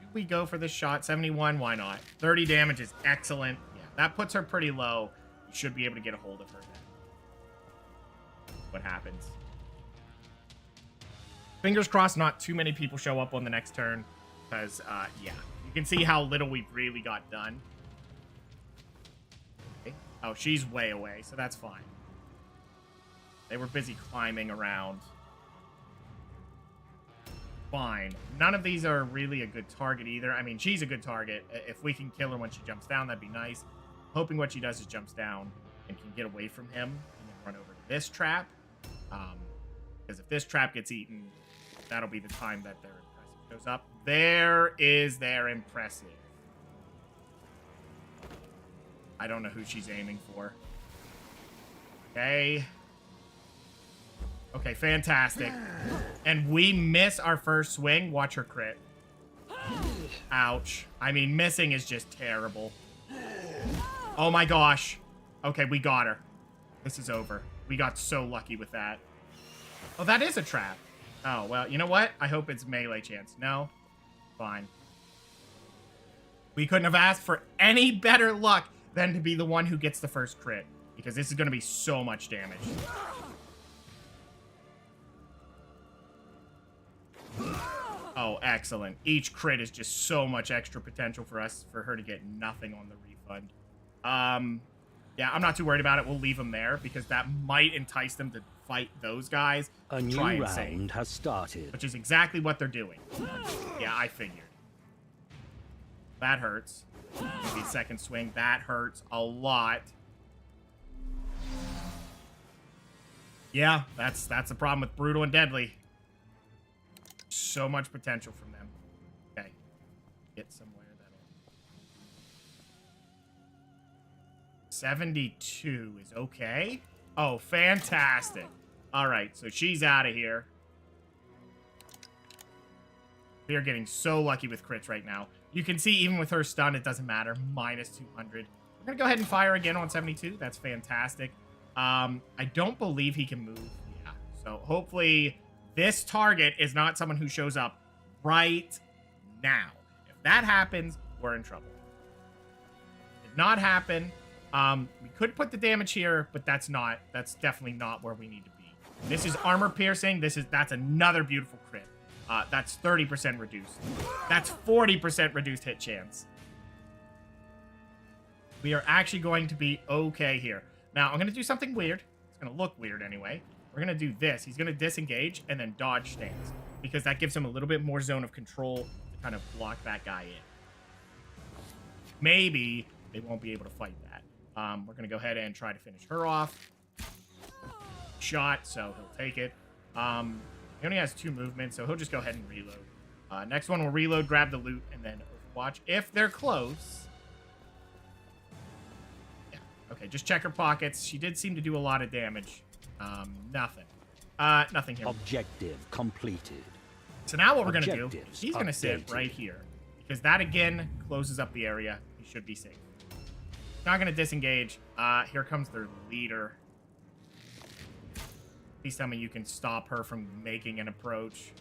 A: Do we go for this shot? 71? Why not? 30 damage is excellent. Yeah, that puts her pretty low. We should be able to get a hold of her then. What happens? Fingers crossed not too many people show up on the next turn. Because, yeah. You can see how little we've really got done. Okay. Oh, she's way away, so that's fine. They were busy climbing around. Fine. None of these are really a good target either. I mean, she's a good target. If we can kill her when she jumps down, that'd be nice. Hoping what she does is jumps down and can get away from him and then run over to this trap. Because if this trap gets eaten, that'll be the time that their impressive shows up. There is their impressive. I don't know who she's aiming for. Okay. Okay, fantastic. And we miss our first swing. Watch her crit. Ouch. I mean, missing is just terrible. Oh my gosh. Okay, we got her. This is over. We got so lucky with that. Oh, that is a trap. Oh, well, you know what? I hope it's melee chance. No? Fine. We couldn't have asked for any better luck than to be the one who gets the first crit. Because this is going to be so much damage. Oh, excellent. Each crit is just so much extra potential for us, for her to get nothing on the refund. Yeah, I'm not too worried about it. We'll leave them there because that might entice them to fight those guys.
B: A new round has started.
A: Which is exactly what they're doing. Yeah, I figured. That hurts. Maybe second swing. That hurts a lot. Yeah, that's the problem with Brutal and Deadly. So much potential from them. Okay. Get somewhere that'll... 72 is okay. Oh, fantastic. Alright, so she's out of here. We are getting so lucky with crits right now. You can see even with her stun, it doesn't matter. Minus 200. We're going to go ahead and fire again on 72. That's fantastic. I don't believe he can move. Yeah, so hopefully... this target is not someone who shows up right now. If that happens, we're in trouble. Did not happen. We could put the damage here, but that's definitely not where we need to be. This is armor piercing. That's another beautiful crit. That's 30% reduced. That's 40% reduced hit chance. We are actually going to be okay here. Now, I'm going to do something weird. It's going to look weird anyway. We're going to do this. He's going to disengage and then dodge stance because that gives him a little bit more zone of control to kind of block that guy in. Maybe they won't be able to fight that. We're going to go ahead and try to finish her off. Shot, so he'll take it. He only has 2 movements, so he'll just go ahead and reload. Next one, we'll reload, grab the loot, and then watch. If they're close. Yeah. Okay, just check her pockets. She did seem to do a lot of damage. Nothing. Nothing here.
B: Objective completed.
A: So now what we're going to do,
B: Objectives
A: he's going to sit
B: updated.
A: right here. Because that, again, closes up the area. He should be safe. Not going to disengage. Here comes their leader. Please tell me you can stop her from making an approach.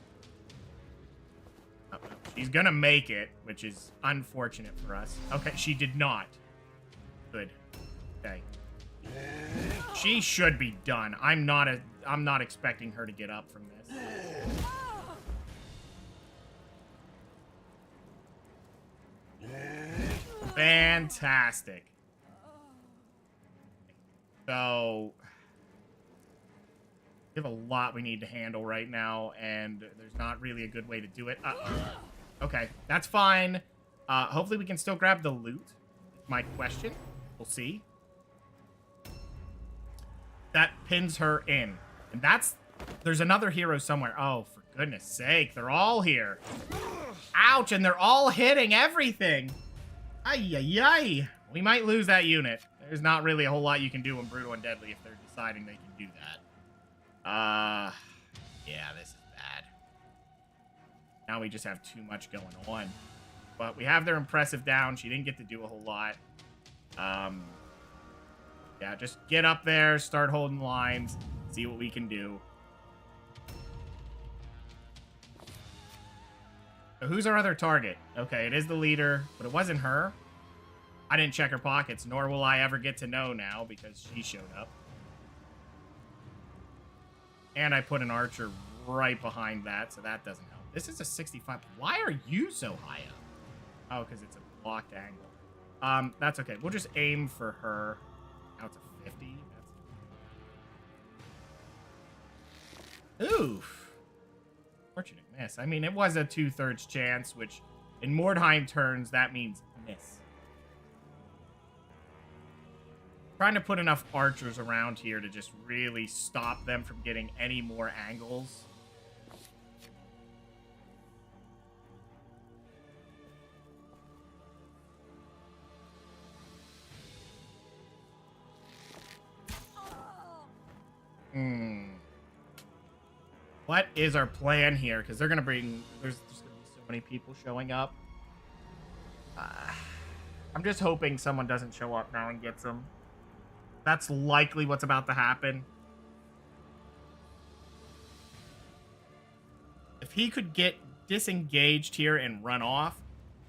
A: Oh, she's going to make it, which is unfortunate for us. Okay, she did not. Good. Okay. She should be done. I'm not expecting her to get up from this. Fantastic. So we have a lot we need to handle right now, and there's not really a good way to do it. Okay, that's fine. Hopefully we can still grab the loot. My question. We'll see. That pins her in. And there's another hero somewhere. Oh, for goodness sake. They're all here. Ouch, and they're all hitting everything. Ay, ay, ay. We might lose that unit. There's not really a whole lot you can do in Brutal and Deadly if they're deciding they can do that. Yeah, this is bad. Now we just have too much going on. But we have their impressive down. She didn't get to do a whole lot. Yeah, just get up there, start holding lines, see what we can do. So who's our other target? Okay, it is the leader, but it wasn't her. I didn't check her pockets, nor will I ever get to know now because she showed up. And I put an archer right behind that, so that doesn't help. This is a 65. Why are you so high up? Oh, because it's a blocked angle. That's okay. We'll just aim for her. Now it's a 50. That's... Oof. Fortunate miss. I mean, it was a 2/3 chance, which in Mordheim turns, that means miss. Trying to put enough archers around here to just really stop them from getting any more angles. What is our plan here? Because they're going to bring... There's going to be so many people showing up. I'm just hoping someone doesn't show up now and gets them. That's likely what's about to happen. If he could get disengaged here and run off,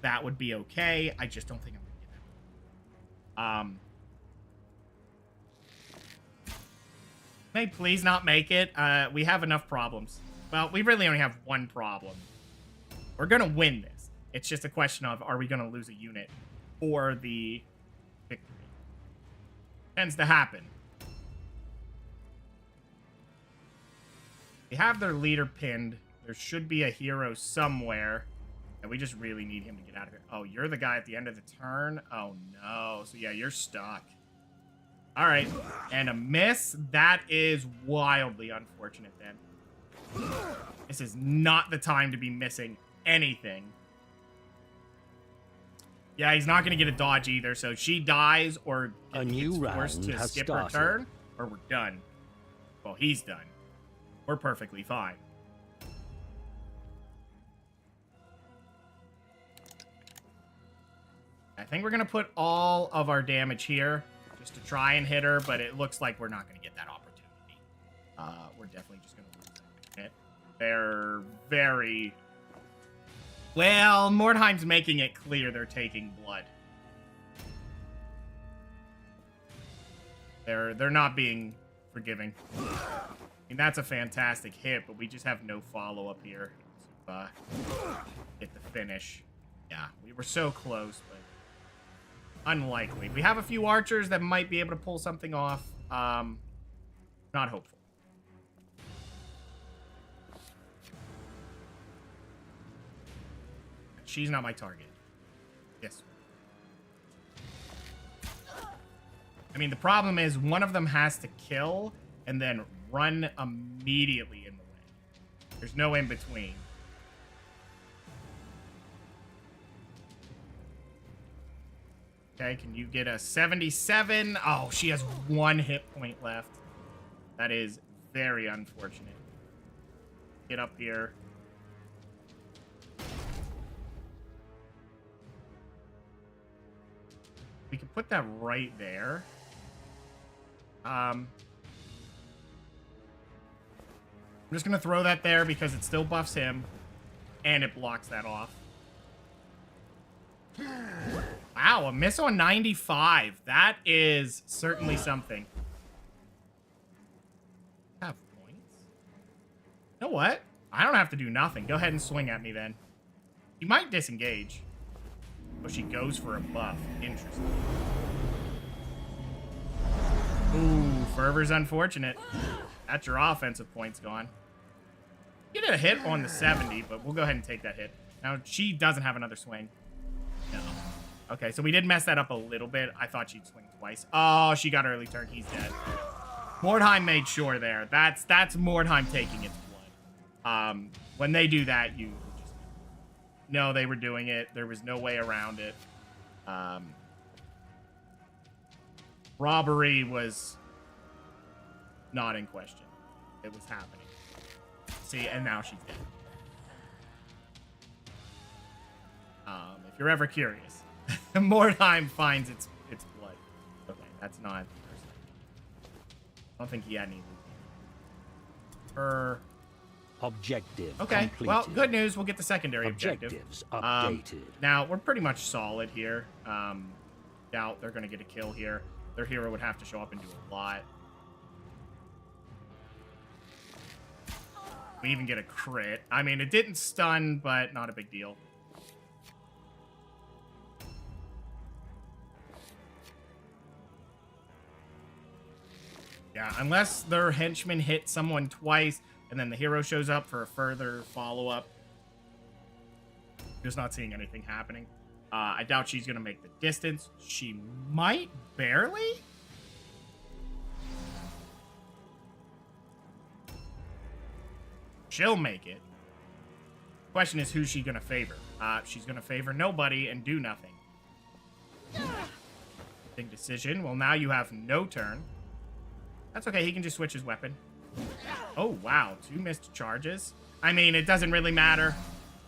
A: that would be okay. I just don't think I'm going to get that. May please not make it. We have enough problems. Well, we really only have one problem. We're going to win this. It's just a question of, are we going to lose a unit for the victory? Tends to happen. We have their leader pinned. There should be a hero somewhere. And we just really need him to get out of here. Oh, you're the guy at the end of the turn? Oh, no. So, yeah, you're stuck. All right, and a miss. That is wildly unfortunate, then. This is not the time to be missing anything. Yeah, he's not going to get a dodge either, so she dies or
B: A new
A: gets forced
B: round
A: to
B: has
A: skip
B: started.
A: her turn, or we're done. Well, he's done. We're perfectly fine. I think we're going to put all of our damage here. Just to try and hit her, but it looks like we're not going to get that opportunity. We're definitely just going to lose it. They're very... Well, Mordheim's making it clear they're taking blood. They're not being forgiving. I mean, that's a fantastic hit, but we just have no follow-up here to get the finish. Yeah, we were so close, but... unlikely. We have a few archers that might be able to pull something off. Not hopeful. She's not my target. Yes. I mean, the problem is one of them has to kill and then run immediately in the way. There's no in between. Okay, can you get a 77? Oh, she has 1 hit point left. That is very unfortunate. Get up here. We can put that right there. I'm just going to throw that there because it still buffs him. And it blocks that off. Wow, a miss on 95. That is certainly something. Have points? You know what? I don't have to do nothing. Go ahead and swing at me then. You might disengage. Oh, she goes for a buff. Interesting. Ooh, Fervor's unfortunate. That's your offensive points gone. You did a hit on the 70, but we'll go ahead and take that hit. Now, she doesn't have another swing. No. Okay, so we did mess that up a little bit. I thought she'd swing twice. Oh, she got early turn. He's dead. Mordheim made sure there. That's Mordheim taking its blood. When they do that, you just know they were doing it. There was no way around it. Robbery was not in question. It was happening. See, and now she's dead. If you're ever curious, Mordheim finds its blood. Okay, that's not the first thing. I don't think he had any loot. Her
B: Objective
A: okay,
B: completed.
A: well, good news. We'll get the secondary
B: Objectives
A: objective.
B: updated.
A: Now, we're pretty much solid here. Doubt they're going to get a kill here. Their hero would have to show up and do a lot. We even get a crit. I mean, it didn't stun, but not a big deal. Yeah, unless their henchman hit someone twice, and then the hero shows up for a further follow-up. Just not seeing anything happening. I doubt she's going to make the distance. She might barely. She'll make it. Question is, who's she going to favor? She's going to favor nobody and do nothing. Big decision. Well, now you have no turn. That's okay. He can just switch his weapon. Oh, wow. 2 missed charges. I mean, it doesn't really matter.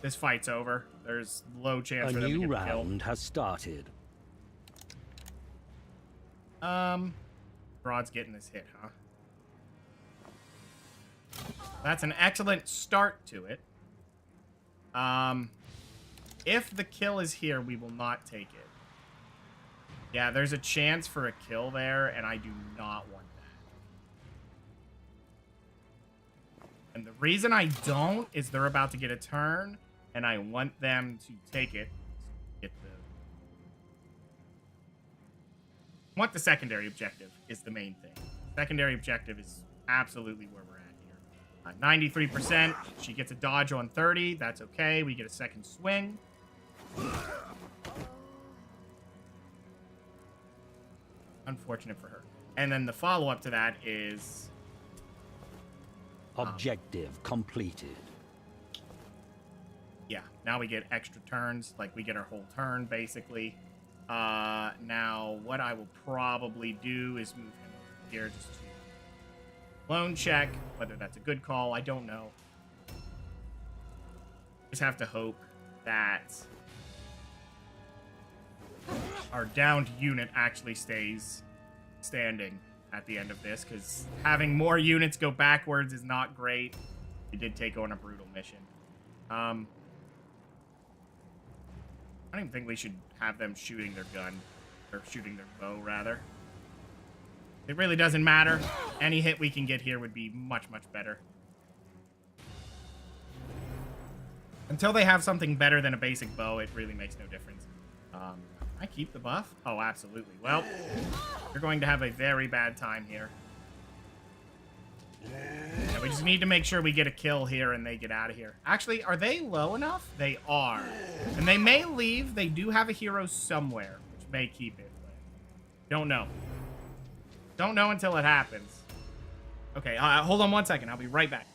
A: This fight's over. There's low chance for them to get
B: A new
A: killed.
B: round has started.
A: Broad's getting this hit, huh? That's an excellent start to it. If the kill is here, we will not take it. Yeah, there's a chance for a kill there, and I do not want that. And the reason I don't is they're about to get a turn, and I want them to take it. Want the secondary objective is the main thing. Secondary objective is absolutely where we're at here. 93%. She gets a dodge on 30. That's okay. We get a second swing. Unfortunate for her. And then the follow-up to that is...
B: Objective completed.
A: Yeah, now we get extra turns. Like, we get our whole turn, basically. Now, what I will probably do is move him over here just to clone check. Whether that's a good call, I don't know. Just have to hope that our downed unit actually stays standing at the end of this, because having more units go backwards is not great. We did take on a brutal mission. I don't even think we should have them shooting their gun, or shooting their bow, rather. It really doesn't matter. Any hit we can get here would be much, much better. Until they have something better than a basic bow, it really makes no difference. I keep the buff? Oh, absolutely. Well, you're going to have a very bad time here. Yeah, we just need to make sure we get a kill here and they get out of here. Actually, are they low enough? They are. And they may leave. They do have a hero somewhere, which may keep it. But don't know. Don't know until it happens. Okay, hold on 1 second. I'll be right back.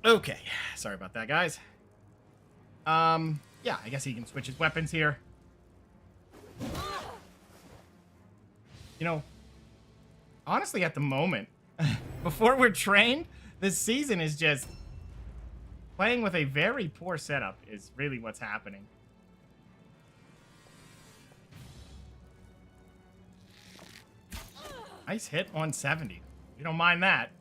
A: Okay, sorry about that, guys. Yeah, I guess he can switch his weapons here. You know, honestly, at the moment, before we're trained, this season is just playing with a very poor setup is really what's happening. Nice hit 170. You don't mind that.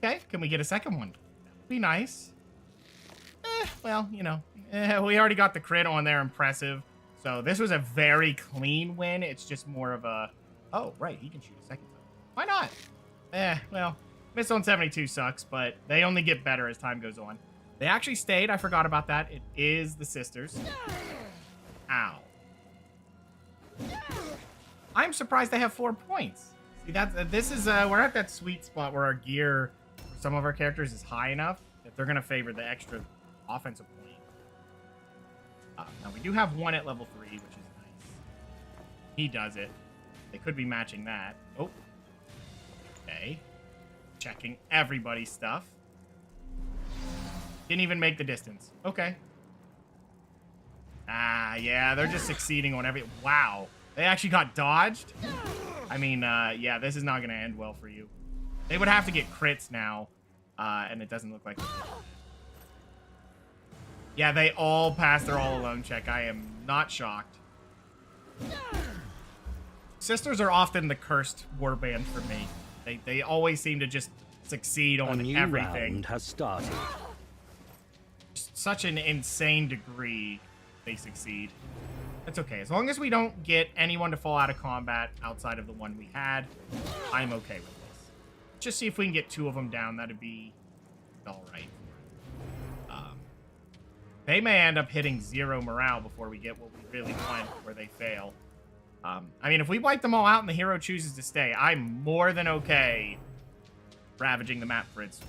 A: Okay, can we get a second one? That would be nice. Well, you know, we already got the crit on there, impressive. So this was a very clean win. It's just more of a, oh, right, he can shoot a second time. Why not? Well, miss on 72 sucks, but they only get better as time goes on. They actually stayed. I forgot about that. It is the sisters. Ow. I'm surprised they have 4 points. See, this is, we're at that sweet spot where our gear for some of our characters is high enough that they're going to favor the extra offensive point. Now, we do have one at level 3, which is nice. He does it. They could be matching that. Oh. Okay. Checking everybody's stuff. Didn't even make the distance. Okay. Ah, yeah, they're just succeeding on every... Wow. They actually got dodged? I mean, yeah, this is not going to end well for you. They would have to get crits now, and it doesn't look like... Yeah, they all passed their all-alone check. I am not shocked. Sisters are often the cursed warband for me. They always seem to just succeed on
B: A new
A: everything.
B: round has started.
A: Such an insane degree they succeed. That's okay. As long as we don't get anyone to fall out of combat outside of the one we had, I'm okay with this. Just see if we can get 2 of them down. That'd be all right. They may end up hitting 0 morale before we get what we really want, where they fail. I mean, if we wipe them all out and the hero chooses to stay, I'm more than okay ravaging the map for its loot.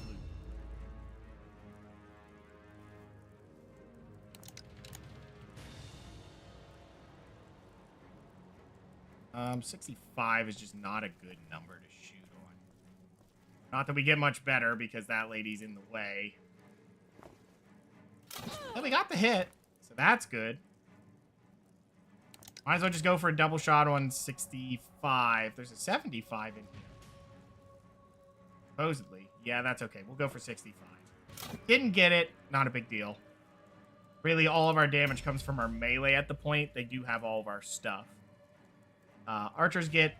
A: 65 is just not a good number to shoot on. Not that we get much better because that lady's in the way. Well, we got the hit, so that's good. Might as well just go for a double shot on 65. There's a 75 in here. Supposedly. Yeah, that's okay. We'll go for 65. Didn't get it. Not a big deal. Really, all of our damage comes from our melee at the point. They do have all of our stuff. Archers get,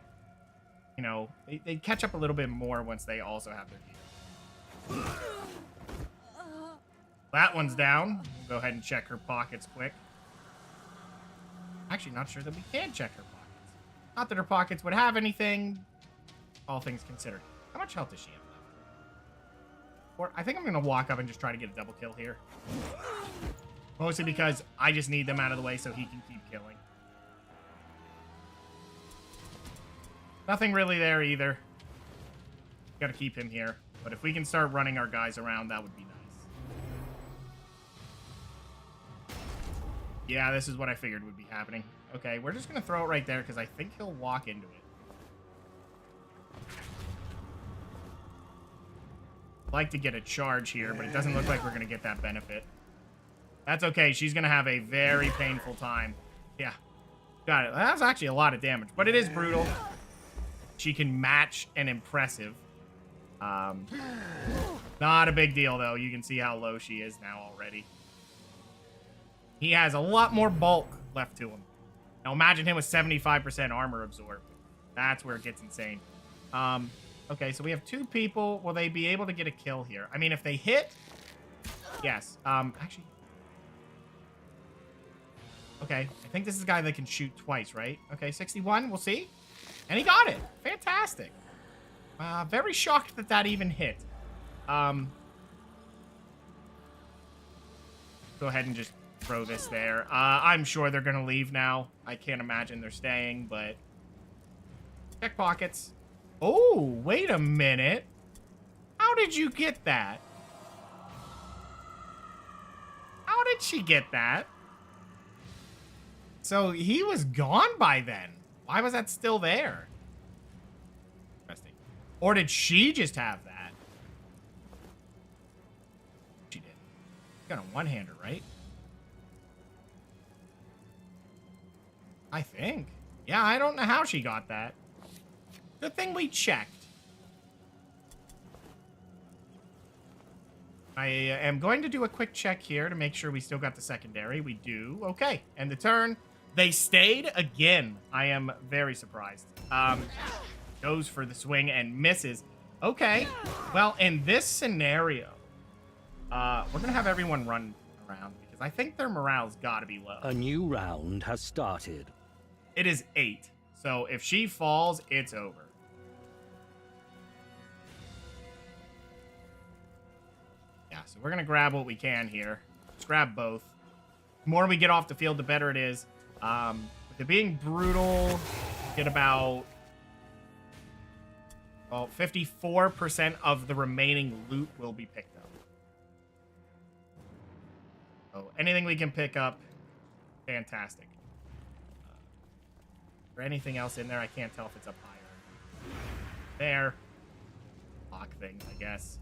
A: you know, they catch up a little bit more once they also have their gear. That one's down. We'll go ahead and check her pockets quick. Actually, not sure that we can check her pockets. Not that her pockets would have anything, all things considered. How much health does she have left? Or I think I'm going to walk up and just try to get a double kill here. Mostly because I just need them out of the way so he can keep killing. Nothing really there either. Got to keep him here. But if we can start running our guys around, that would be nice. Yeah, this is what I figured would be happening. Okay, we're just going to throw it right there because I think he'll walk into it. I'd like to get a charge here, but it doesn't look like we're going to get that benefit. That's okay. She's going to have a very painful time. Yeah. Got it. That's actually a lot of damage, but it is brutal. She can match and impressive. Not a big deal, though. You can see how low she is now already. He has a lot more bulk left to him. Now imagine him with 75% armor absorbed. That's where it gets insane. Okay, so we have 2 people. Will they be able to get a kill here? I mean, if they hit... Yes. Actually... Okay, I think this is a guy that can shoot twice, right? Okay, 61, we'll see. And he got it. Fantastic. Very shocked that that even hit. Go ahead and just throw this there. I'm sure they're going to leave now. I can't imagine they're staying, but... Check pockets. Oh, wait a minute. How did you get that? How did she get that? So he was gone by then. Why was that still there? Or did she just have that? She did. She got a one-hander, right? I think. Yeah, I don't know how she got that. Good thing we checked. I am going to do a quick check here to make sure we still got the secondary. We do. Okay. And the turn. They stayed again. I am very surprised. Goes for the swing and misses. Okay. Well, in this scenario, we're going to have everyone run around because I think their morale's got to be low.
B: A new round has started.
A: It is 8. So if she falls, it's over. Yeah, so we're going to grab what we can here. Let's grab both. The more we get off the field, the better it is. With it being brutal, get about, well, 54% of the remaining loot will be picked up. So anything we can pick up, fantastic. Is there anything else in there? I can't tell if it's up higher. There. Lock thing, I guess.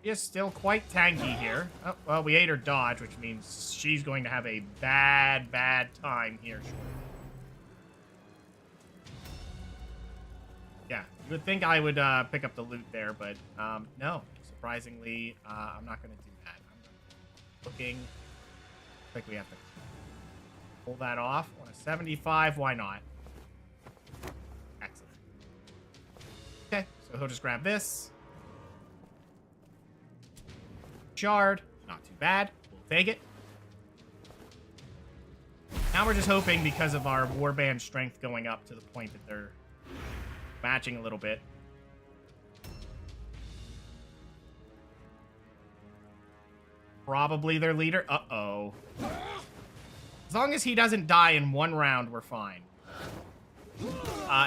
A: She is still quite tanky here. Oh, well, we ate her dodge, which means she's going to have a bad, bad time here shortly. Yeah, you would think I would pick up the loot there, but no. Surprisingly, I'm not going to do that. I'm looking. I think we have to pull that off on a 75. Why not? Excellent. Okay, so he'll just grab this. Shard. Not too bad. We'll take it. Now we're just hoping, because of our warband strength going up to the point that they're matching a little bit. Probably their leader. Uh-oh. As long as he doesn't die in one round, we're fine.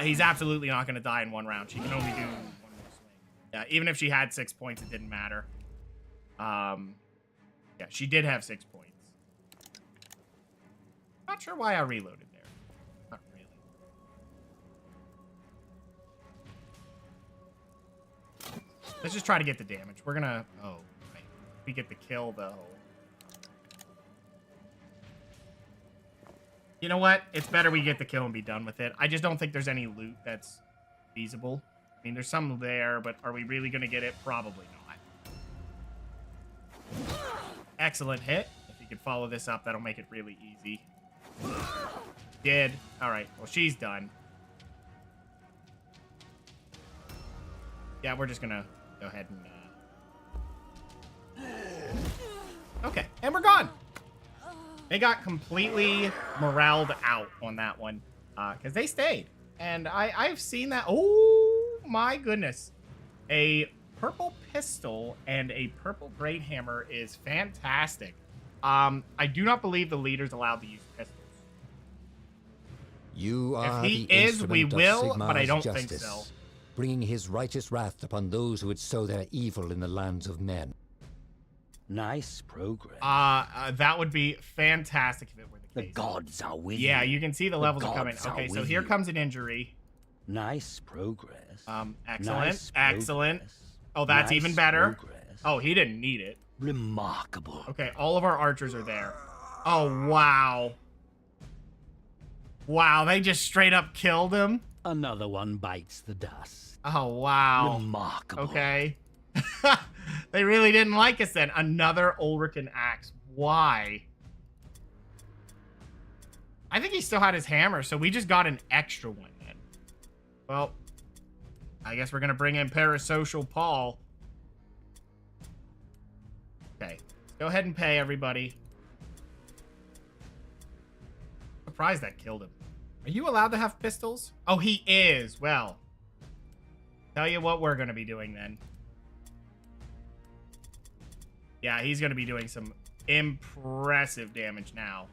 A: He's absolutely not going to die in one round. She can only do one more swing. Yeah, even if she had 6 points, it didn't matter. Yeah, she did have 6 points. Not sure why I reloaded there. Not really. Let's just try to get the damage. We're gonna... Oh, right. We get the kill, though. You know what? It's better we get the kill and be done with it. I just don't think there's any loot that's feasible. I mean, there's some there, but are we really gonna get it? Probably not. Excellent hit. If you could follow this up, that'll make it really easy. Did. Alright, well, she's done. Yeah, we're just gonna go ahead and... Okay, and we're gone! They got completely moraled out on that one. Because they stayed. And I've seen that... Oh, my goodness. A purple pistol and a purple great hammer is fantastic. I do not believe the leader's allowed to use pistols.
C: You are
A: if he
C: the
A: is, we
C: instrument of
A: will,
C: Sigmar's
A: but I don't
C: justice,
A: think so.
C: bringing his righteous wrath upon those who would sow their evil in the lands of men.
B: Nice progress.
A: That would be fantastic if it were the
B: The
A: case.
B: gods are with
A: Yeah,
B: you.
A: you can see the levels are coming.
B: gods are
A: Okay, so
B: with
A: here
B: you.
A: comes an injury.
B: Nice progress.
A: Excellent,
B: Nice
A: excellent.
B: progress.
A: Oh, that's
B: Nice
A: even better.
B: progress.
A: Oh, he didn't need it.
B: Remarkable.
A: Okay, all of our archers are there. Oh, wow. Wow, they just straight up killed him.
B: Another one bites the dust.
A: Oh, wow.
B: Remarkable.
A: Okay. They really didn't like us then. Another Ulrican axe. Why? I think he still had his hammer, so we just got an extra one then. Well, I guess we're going to bring in Parasocial Paul. Okay. Go ahead and pay everybody. Surprised that killed him. Are you allowed to have pistols? Oh, he is. Well, tell you what we're going to be doing then. Yeah, he's going to be doing some impressive damage now.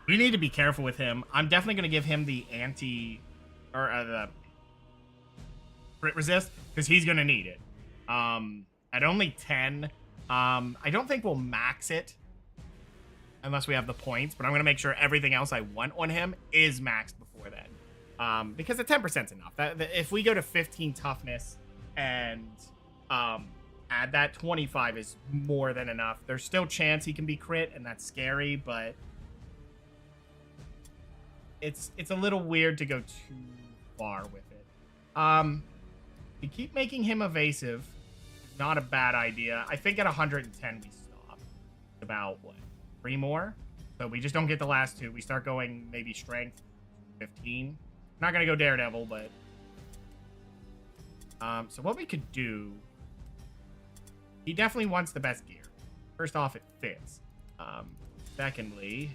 A: We need to be careful with him. I'm definitely going to give him the the crit resist, because he's going to need it. At only 10, I don't think we'll max it. unless we have the points, but I'm going to make sure everything else I want on him is maxed before then. Because the 10% is enough. If we go to 15 toughness and add that, 25 is more than enough. There's still chance he can be crit, and that's scary, but it's a little weird to go too far with it. We keep making him evasive. Not a bad idea. I think at 110 we stop. About, what, 3 more? So we just don't get the last 2. We start going maybe strength 15. Not going to go daredevil, but... so what we could do... He definitely wants the best gear. First off, it fits. Secondly...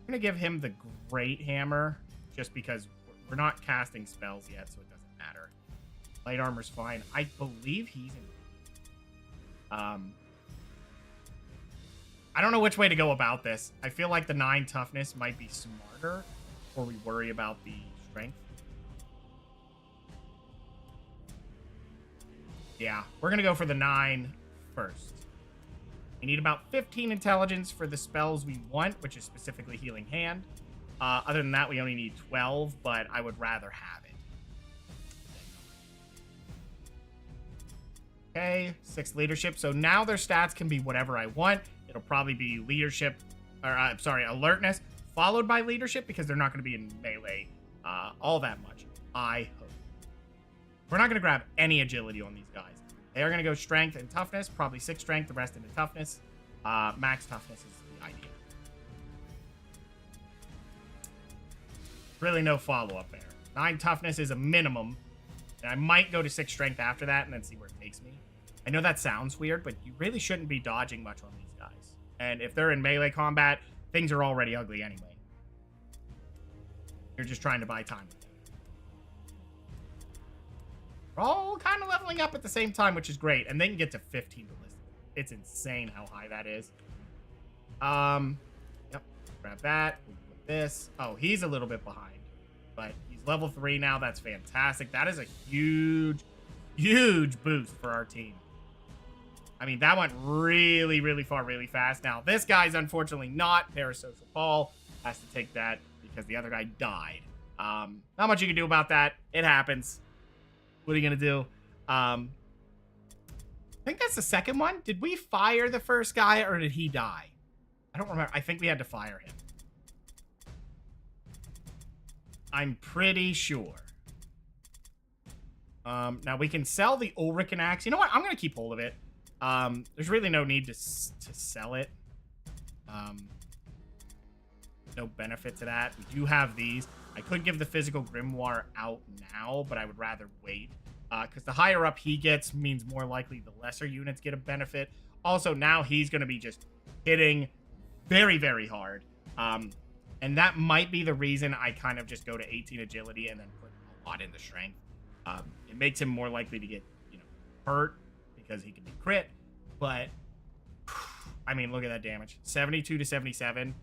A: I'm going to give him the Great Hammer, just because we're not casting spells yet, so it doesn't matter. Light armor's fine. I believe he's in... I don't know which way to go about this. I feel like the 9 toughness might be smarter before we worry about the strength. Yeah, we're going to go for the 9 first. We need about 15 intelligence for the spells we want, which is specifically Healing Hand. Other than that, we only need 12, but I would rather have it. Okay, 6 leadership. So now their stats can be whatever I want. It'll probably be leadership, or alertness, followed by leadership, because they're not going to be in melee all that much. I hope. We're not going to grab any agility on these guys. They are going to go strength and toughness, probably 6 strength, the rest into toughness. Max toughness is the idea. Really no follow-up there. 9 toughness is a minimum, and I might go to 6 strength after that and then see where it takes me. I know that sounds weird, but you really shouldn't be dodging much on these guys. And if they're in melee combat, things are already ugly anyway. You're just trying to buy time. We're all kind of leveling up at the same time, which is great. And they can get to 15 ballistic. It's insane how high that is. Yep. Grab that. We put this. Oh, he's a little bit behind. But he's level 3 now. That's fantastic. That is a huge, huge boost for our team. I mean, that went really, really far, really fast. Now, this guy's unfortunately not. Parasocial Paul has to take that because the other guy died. Not much you can do about that. It happens. What are you going to do? I think that's the second one. Did we fire the first guy or did he die? I don't remember. I think we had to fire him. I'm pretty sure. Now we can sell the Ulrican axe. You know what? I'm going to keep hold of it. There's really no need to sell it. No benefit to that. We do have these. I could give the physical grimoire out now, but I would rather wait. Because the higher up he gets means more likely the lesser units get a benefit. Also, now he's going to be just hitting very, very hard. And that might be the reason I kind of just go to 18 agility and then put a lot into strength. It makes him more likely to get, hurt because he can be crit. But, I mean, look at that damage. 72 to 77,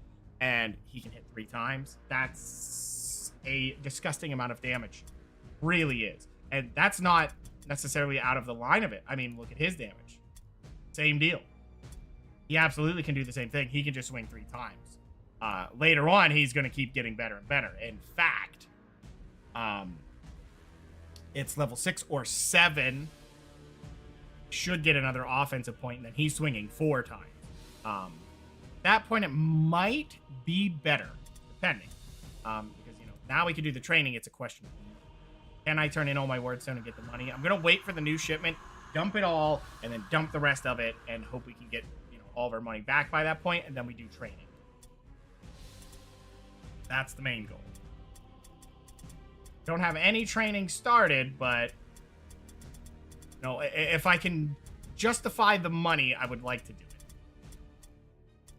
A: and he can hit 3 times. That's a disgusting amount of damage. Really is. And that's not necessarily out of the line of it. I mean, look at his damage. Same deal. He absolutely can do the same thing. He can just swing 3 times. Later on, he's going to keep getting better and better. In fact, it's level 6 or 7. Should get another offensive point, and then he's swinging 4 times. At that point, it might be better, depending. Because, now we can do the training. It's a question of, can I turn in all my wordstone and get the money? I'm going to wait for the new shipment, dump it all, and then dump the rest of it, and hope we can get, all of our money back by that point, and then we do training. That's the main goal. Don't have any training started, but if I can justify the money, I would like to do it.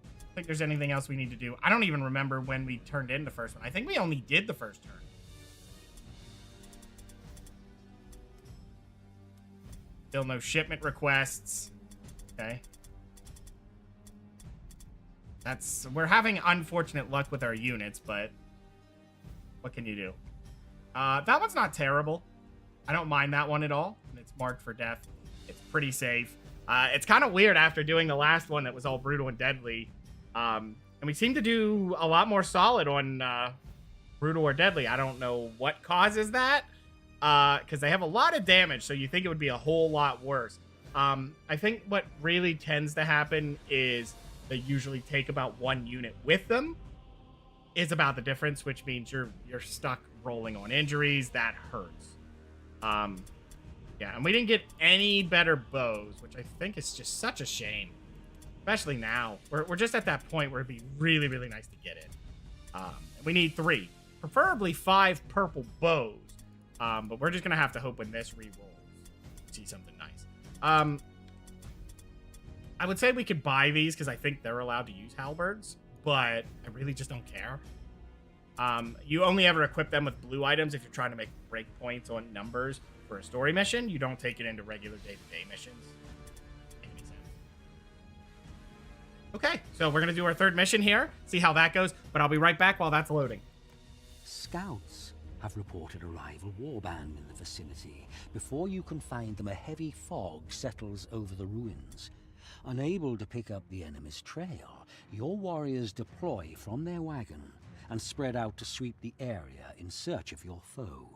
A: I don't think there's anything else we need to do. I don't even remember when we turned in the first one. I think we only did the first turn. Still no shipment requests. Okay. We're having unfortunate luck with our units, but what can you do? That one's not terrible. I don't mind that one at all. And it's marked for death. It's pretty safe. It's kind of weird after doing the last one that was all brutal and deadly And we seem to do a lot more solid on Brutal or Deadly. I don't know what causes that, because they have a lot of damage, so you think it would be a whole lot worse. I think what really tends to happen is they usually take about 1 unit with them. Is about the difference, which means you're stuck rolling on injuries. That hurts. Yeah, and we didn't get any better bows, which I think is just such a shame. Especially now. We're just at that point where it'd be really, really nice to get it. We need 3. Preferably 5 purple bows. But we're just going to have to hope when this re-rolls, see something nice. I would say we could buy these because I think they're allowed to use halberds, but I really just don't care. You only ever equip them with blue items if you're trying to make break points on numbers for a story mission. You don't take it into regular day-to-day missions. Make any sense? Okay, so we're going to do our 3rd mission here, see how that goes, but I'll be right back while that's loading.
B: Scouts have reported a rival warband in the vicinity. Before you can find them, a heavy fog settles over the ruins. Unable to pick up the enemy's trail, your warriors deploy from their wagon and spread out to sweep the area in search of your foe.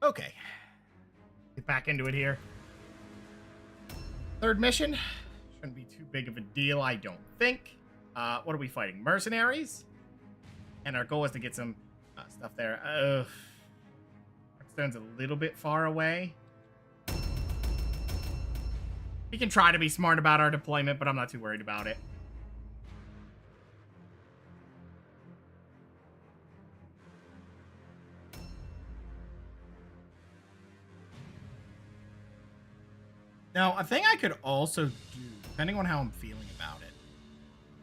A: Okay. Get back into it here. 3rd mission. Shouldn't be too big of a deal, I don't think. What are we fighting? Mercenaries? And our goal is to get some stuff there. Stone's a little bit far away. We can try to be smart about our deployment, but I'm not too worried about it. Now, a thing I could also do, depending on how I'm feeling about it,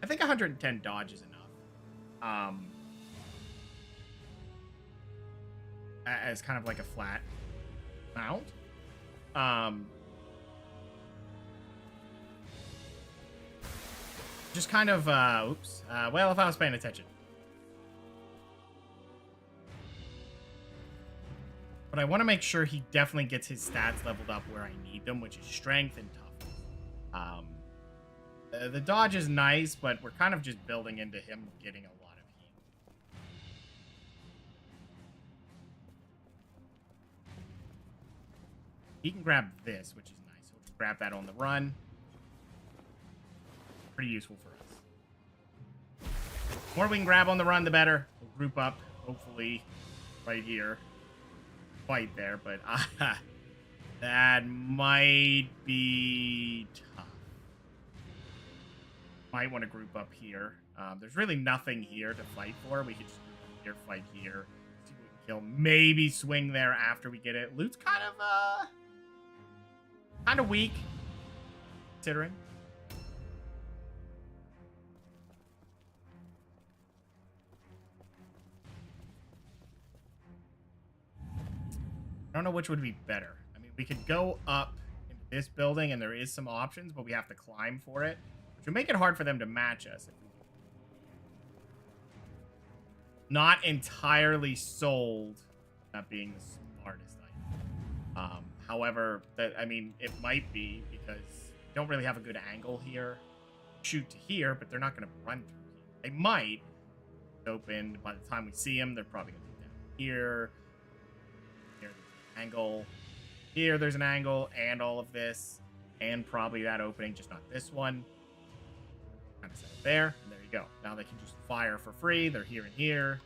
A: I think 110 dodge is enough. As kind of like a flat mount. Just kind of, well, if I was paying attention. But I want to make sure he definitely gets his stats leveled up where I need them, which is strength and toughness. The dodge is nice, but we're kind of just building into him getting a lot of heat. He can grab this, which is nice. He'll just grab that on the run. Pretty useful for us. The more we can grab on the run, the better. We'll group up, hopefully, right here. Fight there, but that might be tough. Might want to group up here. There's really nothing here to fight for. We could just here, fight here, see what we can kill. Maybe swing there after we get it. Loot's kind of weak, considering. I don't know which would be better. I mean, we could go up into this building, and there is some options, but we have to climb for it, which would make it hard for them to match us. Not entirely sold not being the smartest item. However, I mean, it might be because we don't really have a good angle here. Shoot to here, but they're not going to run through here. They might open. By the time we see them, they're probably going to be down here. Here there's an angle. Here there's an angle, and all of this, and probably that opening, just not this one. Kind of set it there, and there you go. Now they can just fire for free. They're here and here.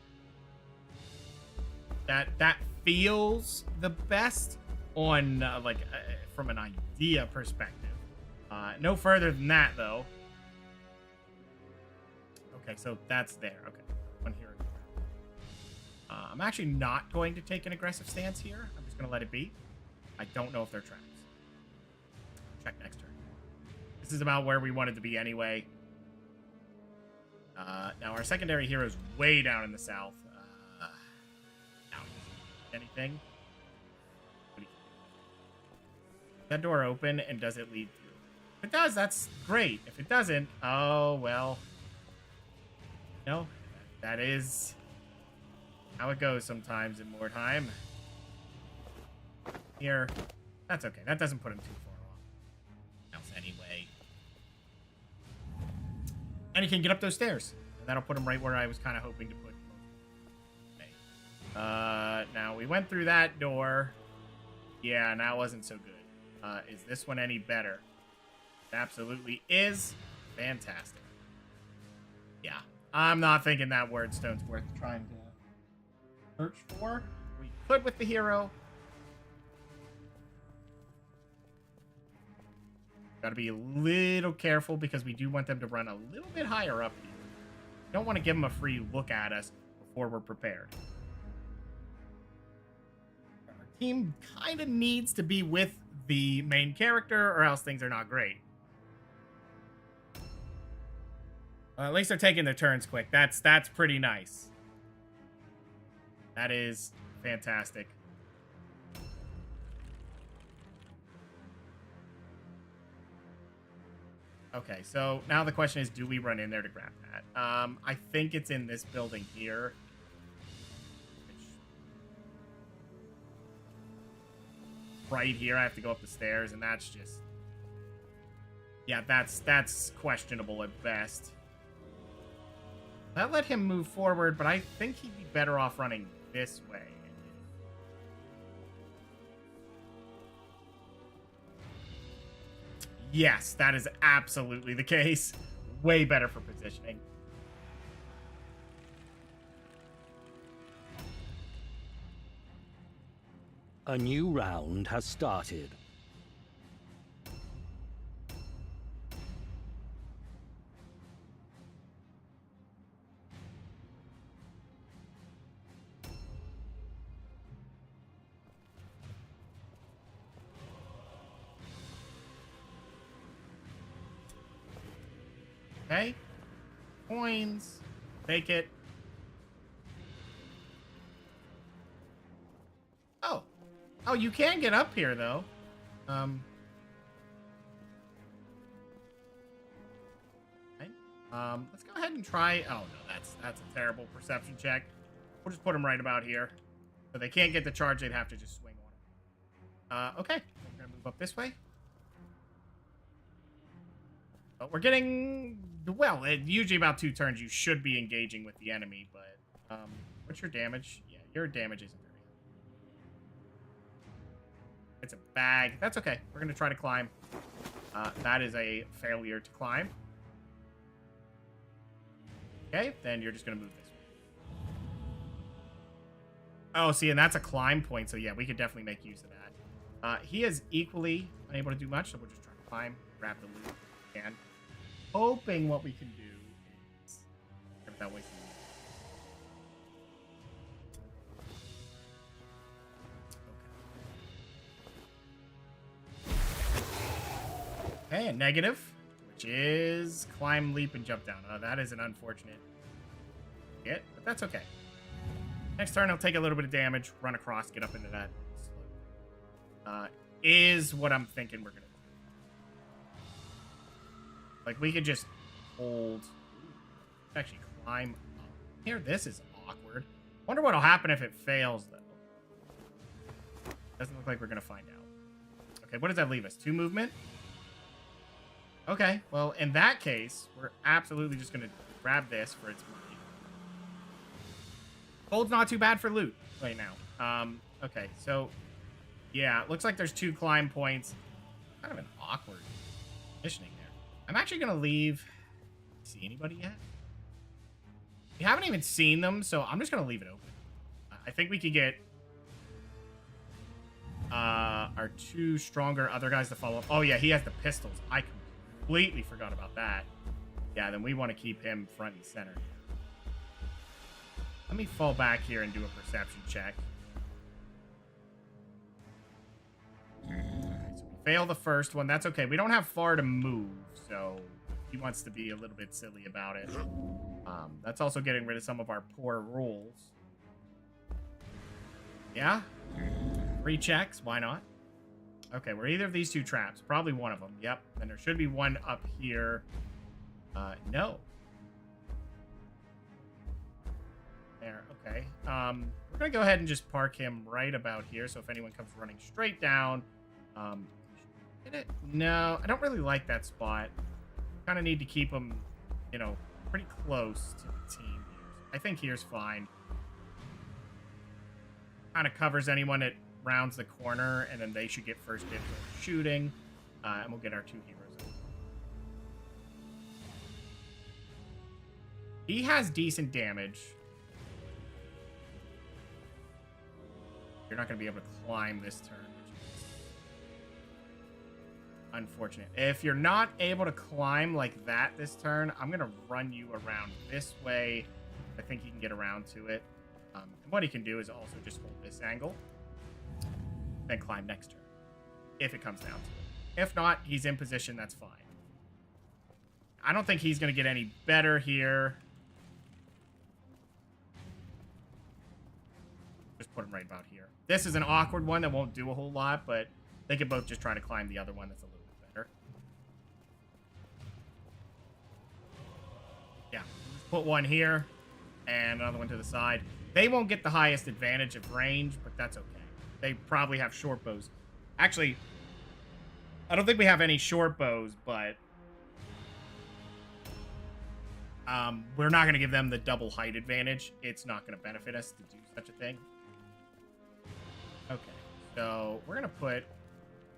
A: That feels the best on from an idea perspective. No further than that, though. Okay, so that's there. Okay, one here. I'm actually not going to take an aggressive stance here. I'm just going to let it be. I don't know if they're traps. Check next turn. This is about where we wanted to be anyway. Now, our secondary hero is way down in the south. Anything? That door open, and does it lead through? If it does, that's great. If it doesn't, oh, well. No, that is how it goes sometimes in Mordheim. Here, that's okay. That doesn't put him too far off. Else anyway. And he can get up those stairs. And that'll put him right where I was kind of hoping to put him. Okay. Now we went through that door. Yeah, and that wasn't so good. Is this one any better? It absolutely is. Fantastic. Yeah. I'm not thinking that wordstone's worth trying to search for. We could with the hero. Gotta be a little careful because we do want them to run a little bit higher up here. We don't want to give them a free look at us before we're prepared. Our team kind of needs to be with the main character or else things are not great. At least they're taking their turns quick. That's pretty nice. That is fantastic. Okay, so now the question is, do we run in there to grab that? I think it's in this building here. Right here, I have to go up the stairs, and that's just... Yeah, that's questionable at best. That let him move forward, but I think he'd be better off running this way. Yes, that is absolutely the case. Way better for positioning.
B: A new round has started.
A: Okay. Coins. Take it. Oh. Oh, you can get up here, though. Okay. Let's go ahead and try... Oh, no, that's a terrible perception check. We'll just put them right about here. So they can't get the charge, they'd have to just swing on them. Okay. We're going to move up this way. But we're getting... Well, usually about 2 turns you should be engaging with the enemy, but... what's your damage? Yeah, your damage isn't very high. It's a bag. That's okay. We're going to try to climb. That is a failure to climb. Okay, then you're just going to move this way. Oh, see, and that's a climb point, so yeah, we could definitely make use of that. He is equally unable to do much, so we'll just try to climb, grab the loot if we can. Hoping what we can do is that way. Okay, a negative, which is climb, leap, and jump down. That is an unfortunate hit, but that's okay. Next turn, I'll take a little bit of damage, run across, get up into that slope. Is what I'm thinking we're going to do. Like, we could just hold... Actually, climb up here. This is awkward. Wonder what'll happen if it fails, though. Doesn't look like we're going to find out. Okay, what does that leave us? 2 movement? Okay, well, in that case, we're absolutely just going to grab this for its money. Gold's not too bad for loot right now. Okay, so, yeah, it looks like there's 2 climb points. Kind of an awkward positioning there. I'm actually going to leave... See anybody yet? We haven't even seen them, so I'm just going to leave it open. I think we could get our 2 stronger other guys to follow up. Oh, yeah, he has the pistols. I completely forgot about that. Yeah, then we want to keep him front and center. Let me fall back here and do a perception check. So we fail the first one. That's okay. We don't have far to move, so he wants to be a little bit silly about it. That's also getting rid of some of our poor rolls. Yeah? 3 checks. Why not? Okay, we're either of these 2 traps. Probably one of them. Yep. And there should be one up here. No. There. Okay. We're going to go ahead and just park him right about here. So if anyone comes running straight down... hit it? No, I don't really like that spot. Kind of need to keep him, you know, pretty close to the team here. I think here's fine. Kind of covers anyone that rounds the corner, and then they should get first dibs on shooting, and we'll get our 2 heroes. He has decent damage. You're not going to be able to climb this turn, which is unfortunate. If you're not able to climb like that this turn, I'm going to run you around this way. I think he can get around to it. And what he can do is also just hold this angle. Then climb next turn, if it comes down to it. If not, he's in position, that's fine. I don't think he's going to get any better here. Just put him right about here. This is an awkward one that won't do a whole lot, but they could both just try to climb the other one that's a little bit better. Yeah, put one here, and another one to the side. They won't get the highest advantage of range, but that's okay. They probably have short bows. Actually, I don't think we have any short bows, but we're not going to give them the double height advantage. It's not going to benefit us to do such a thing. Okay, so we're going to put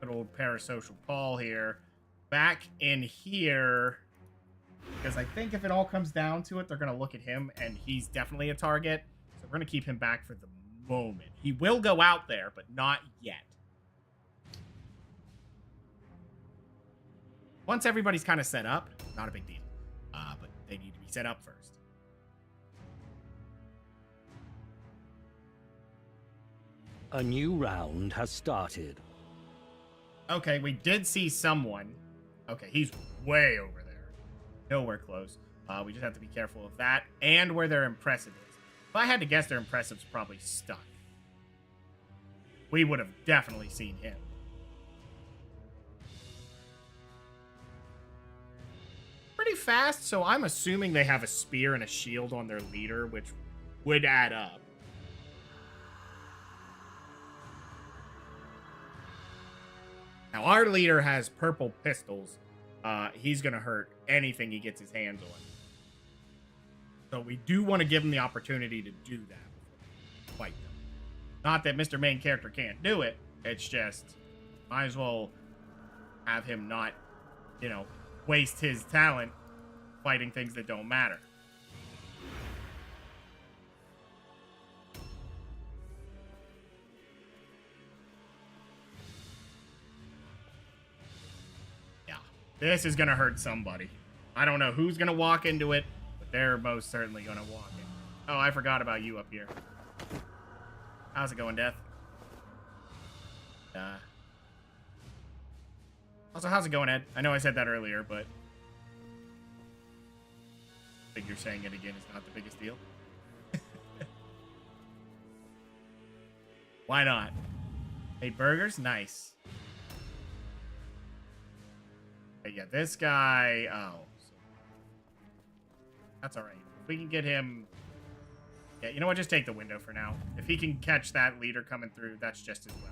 A: good old parasocial Paul here back in here, because I think if it all comes down to it, they're going to look at him, and he's definitely a target. So we're going to keep him back for the moment. He will go out there, but not yet. Once everybody's kind of set up, not a big deal. But they need to be set up first.
B: A new round has started.
A: Okay, we did see someone. Okay, he's way over there. Nowhere close. We just have to be careful of that and where their impressive is. If I had to guess, their impressive's probably stuck. We would have definitely seen him. Pretty fast, so I'm assuming they have a spear and a shield on their leader, which would add up. Now, our leader has purple pistols. He's going to hurt anything he gets his hands on. So we do want to give him the opportunity to do that. Fight them. Not that Mr. Main Character can't do it. It's just, might as well have him not, you know, waste his talent fighting things that don't matter. Yeah. This is going to hurt somebody. I don't know who's going to walk into it, but they're most certainly going to walk in. Oh, I forgot about you up here. How's it going, Death? Also, how's it going, Ed? I know I said that earlier, but I think you're saying it again is not the biggest deal. Why not? Hey, burgers? Nice. Okay, yeah, this guy... Oh. That's alright. If we can get him... Yeah, you know what? Just take the window for now. If he can catch that leader coming through, that's just as well.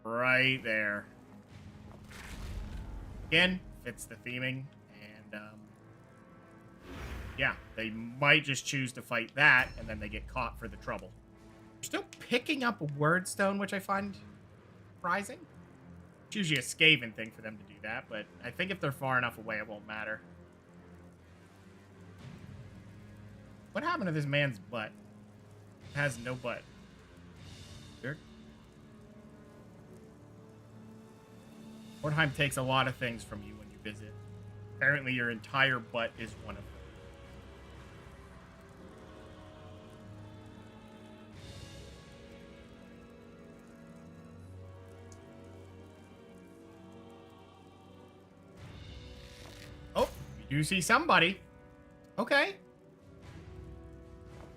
A: Right there. Again, fits the theming. And, yeah, they might just choose to fight that, and then they get caught for the trouble. They're still picking up a word stone, which I find surprising. It's usually a Skaven thing for them to do that, but I think if they're far enough away, it won't matter. What happened to this man's butt? It has no butt. Weird. Mordheim takes a lot of things from you when you visit. Apparently your entire butt is one of them. Oh, you do see somebody. Okay.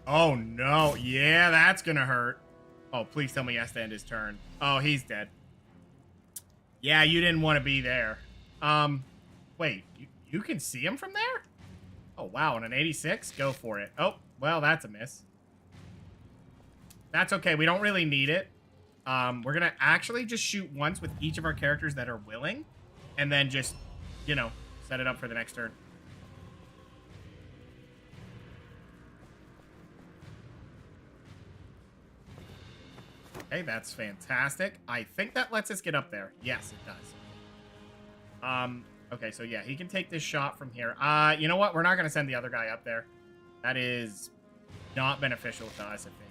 A: Oh, no. Yeah, that's gonna hurt. Oh, please tell me he has to end his turn. Oh, he's dead. Yeah, you didn't want to be there. Wait, you can see him from there? Oh, wow, on an 86? Go for it. Oh, well, that's a miss. That's okay, we don't really need it. We're gonna actually just shoot once with each of our characters that are willing, and then just, you know, set it up for the next turn. Okay, that's fantastic. I think that lets us get up there. Yes, it does. Okay, so yeah, he can take this shot from here. You know what? We're not going to send the other guy up there. That is not beneficial to us, I think.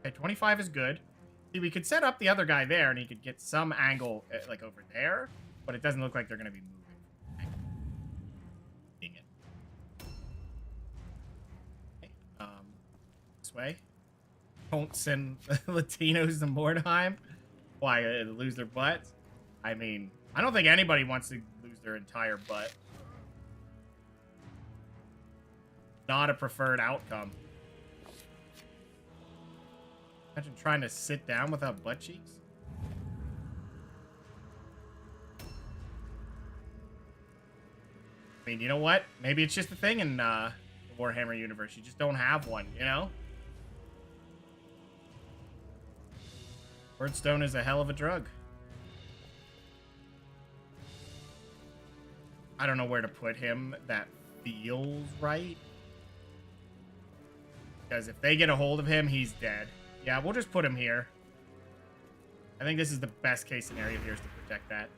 A: Okay, 25 is good. See, we could set up the other guy there, and he could get some angle, like, over there, but it doesn't look like they're going to be moving. Dang it. Okay, this way. Don't send Latinos to Mordheim. Why, lose their butts? I mean, I don't think anybody wants to lose their entire butt. Not a preferred outcome. Imagine trying to sit down without butt cheeks. I mean, you know what? Maybe it's just a thing in the Warhammer universe. You just don't have one, you know? Wordstone is a hell of a drug. I don't know where to put him that feels right. Because if they get a hold of him, he's dead. Yeah, we'll just put him here. I think this is the best case scenario here is to protect that.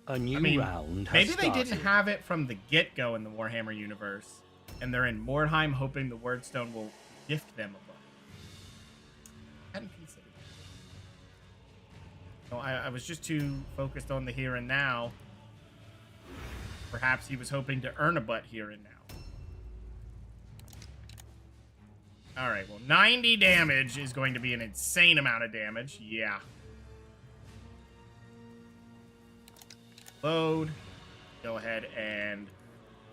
B: A new round has
A: maybe they
B: started.
A: didn't have it from the get-go in the Warhammer universe, and they're in Mordheim hoping the Wordstone will gift them a book. I hadn't considered that. No, I was just too focused on the here and now. Perhaps he was hoping to earn a butt here and now. Alright, well, 90 damage is going to be an insane amount of damage. Yeah. Load. Go ahead and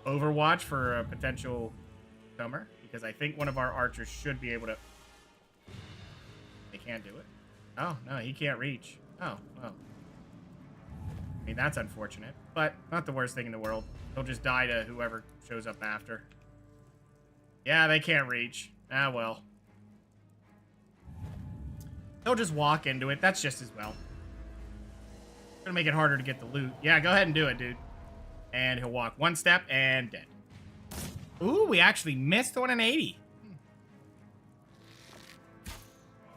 A: overwatch for a potential comer, because I think one of our archers should be able to... They can't do it. Oh, no, he can't reach. Oh, well. I mean, that's unfortunate, but not the worst thing in the world. He'll just die to whoever shows up after. Yeah, they can't reach. Ah, well. They'll just walk into it. That's just as well. Gonna make it harder to get the loot. Yeah, go ahead and do it, dude. And he'll walk one step and dead. Ooh, we actually missed on an 80.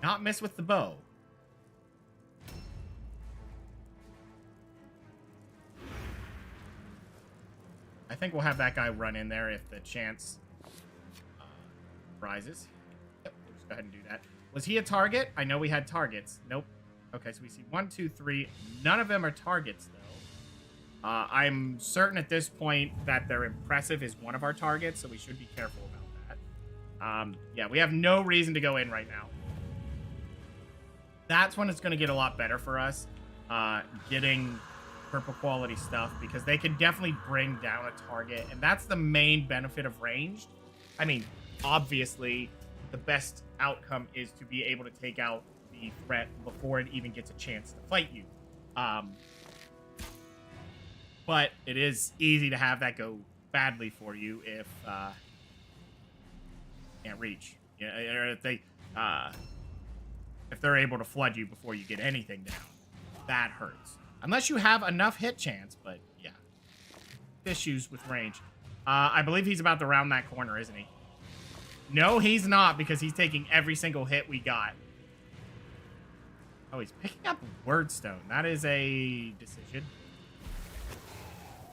A: not miss with the bow. I think we'll have that guy run in there if the chance rises. Yep, we'll just go ahead and do that. Was he a target? I know we had targets. Nope. Okay, so we see 1, 2, 3. None of them are targets, though. I'm certain at this point that their impressive is one of our targets, so we should be careful about that. Yeah, we have no reason to go in right now. That's when it's going to get a lot better for us, getting purple quality stuff, because they can definitely bring down a target, and that's the main benefit of ranged. I mean, obviously, the best outcome is to be able to take out the threat before it even gets a chance to fight you. But it is easy to have that go badly for you if can't reach. Yeah, or if they're able to flood you before you get anything down, that hurts. Unless you have enough hit chance, but yeah. Issues with range. I believe he's about to round that corner, isn't he? No, he's not, because he's taking every single hit we got. Oh, he's picking up Wordstone. That is a decision.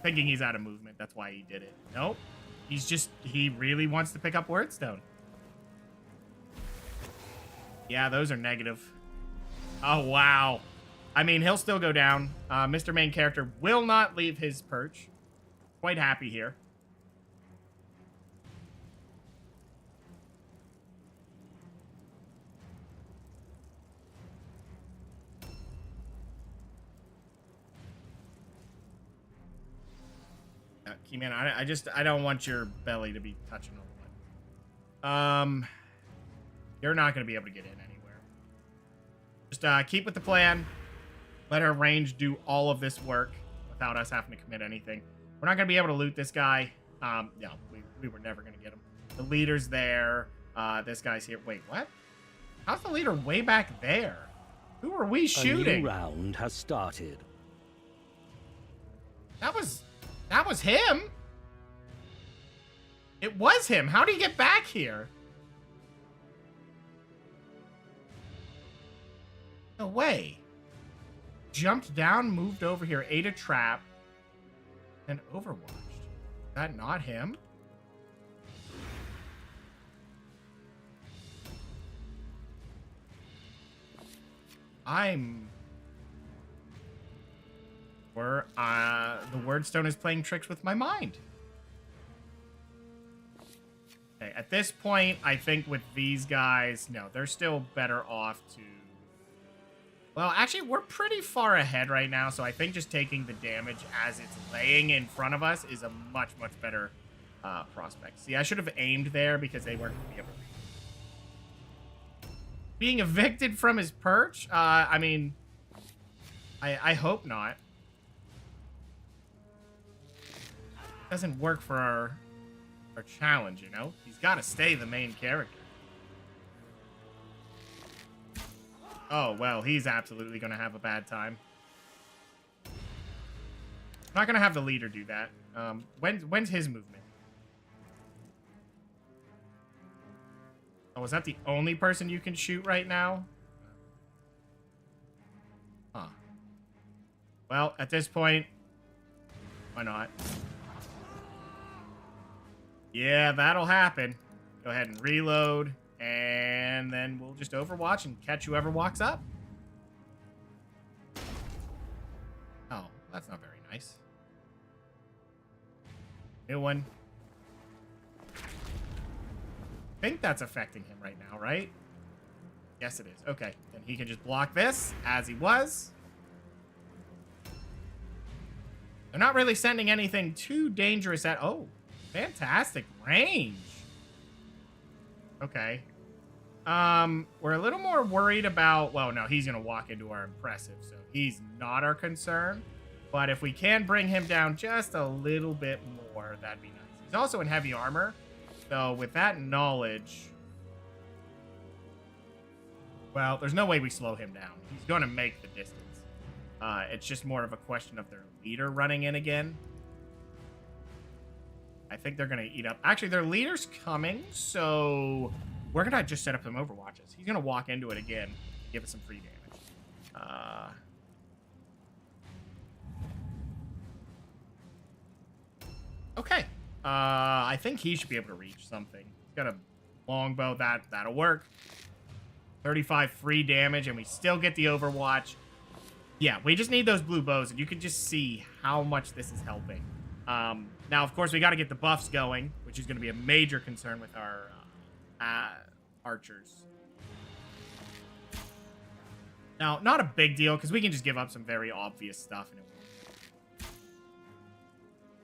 A: Thinking he's out of movement. That's why he did it. Nope. He really wants to pick up Wordstone. Yeah, those are negative. Oh, wow. I mean, he'll still go down. Mr. Main Character will not leave his perch. Quite happy here. Keyman, I don't want your belly to be touching all the way. You're not going to be able to get in anywhere. Just keep with the plan. Let our range do all of this work without us having to commit anything. We're not going to be able to loot this guy. No, we were never going to get him. The leader's there. This guy's here. Wait, what? How's the leader way back there? Who are we shooting?
B: A new round has started.
A: That was him. It was him. How did he get back here? No way. Jumped down, moved over here, ate a trap, and overwatched. Is that not him? The Wordstone is playing tricks with my mind. Okay, at this point, I think with these guys, no, they're still better off to... Well, actually, we're pretty far ahead right now, so I think just taking the damage as it's laying in front of us is a much, much better prospect. See, I should have aimed there because they weren't going to be able to... Being evicted from his perch? I mean, I hope not. Doesn't work for our challenge, you know? He's got to stay the main character. Oh, well, he's absolutely going to have a bad time. I'm not going to have the leader do that. When's his movement? Oh, is that the only person you can shoot right now? Huh. Well, at this point, why not? Yeah, that'll happen. Go ahead and reload, and then we'll just overwatch and catch whoever walks up. Oh, that's not very nice. New one. I think that's affecting him right now, right? Yes, it is. Okay, then he can just block this as he was. They're not really sending anything too dangerous at... Oh, fantastic range. Okay. We're a little more worried about... Well, no, he's going to walk into our impressive, so he's not our concern. But if we can bring him down just a little bit more, that'd be nice. He's also in heavy armor, so with that knowledge... Well, there's no way we slow him down. He's going to make the distance. It's just more of a question of their leader running in again. I think they're going to eat up... Actually, their leader's coming, so We're gonna just set up some overwatches. He's gonna walk into it again, give us some free damage. Okay. I think he should be able to reach something. He's got a longbow. That'll work. 35 free damage, and we still get the overwatch. Yeah, we just need those blue bows, and you can just see how much this is helping. Now, of course, we got to get the buffs going, which is going to be a major concern with our archers. Now, not a big deal, because we can just give up some very obvious stuff. And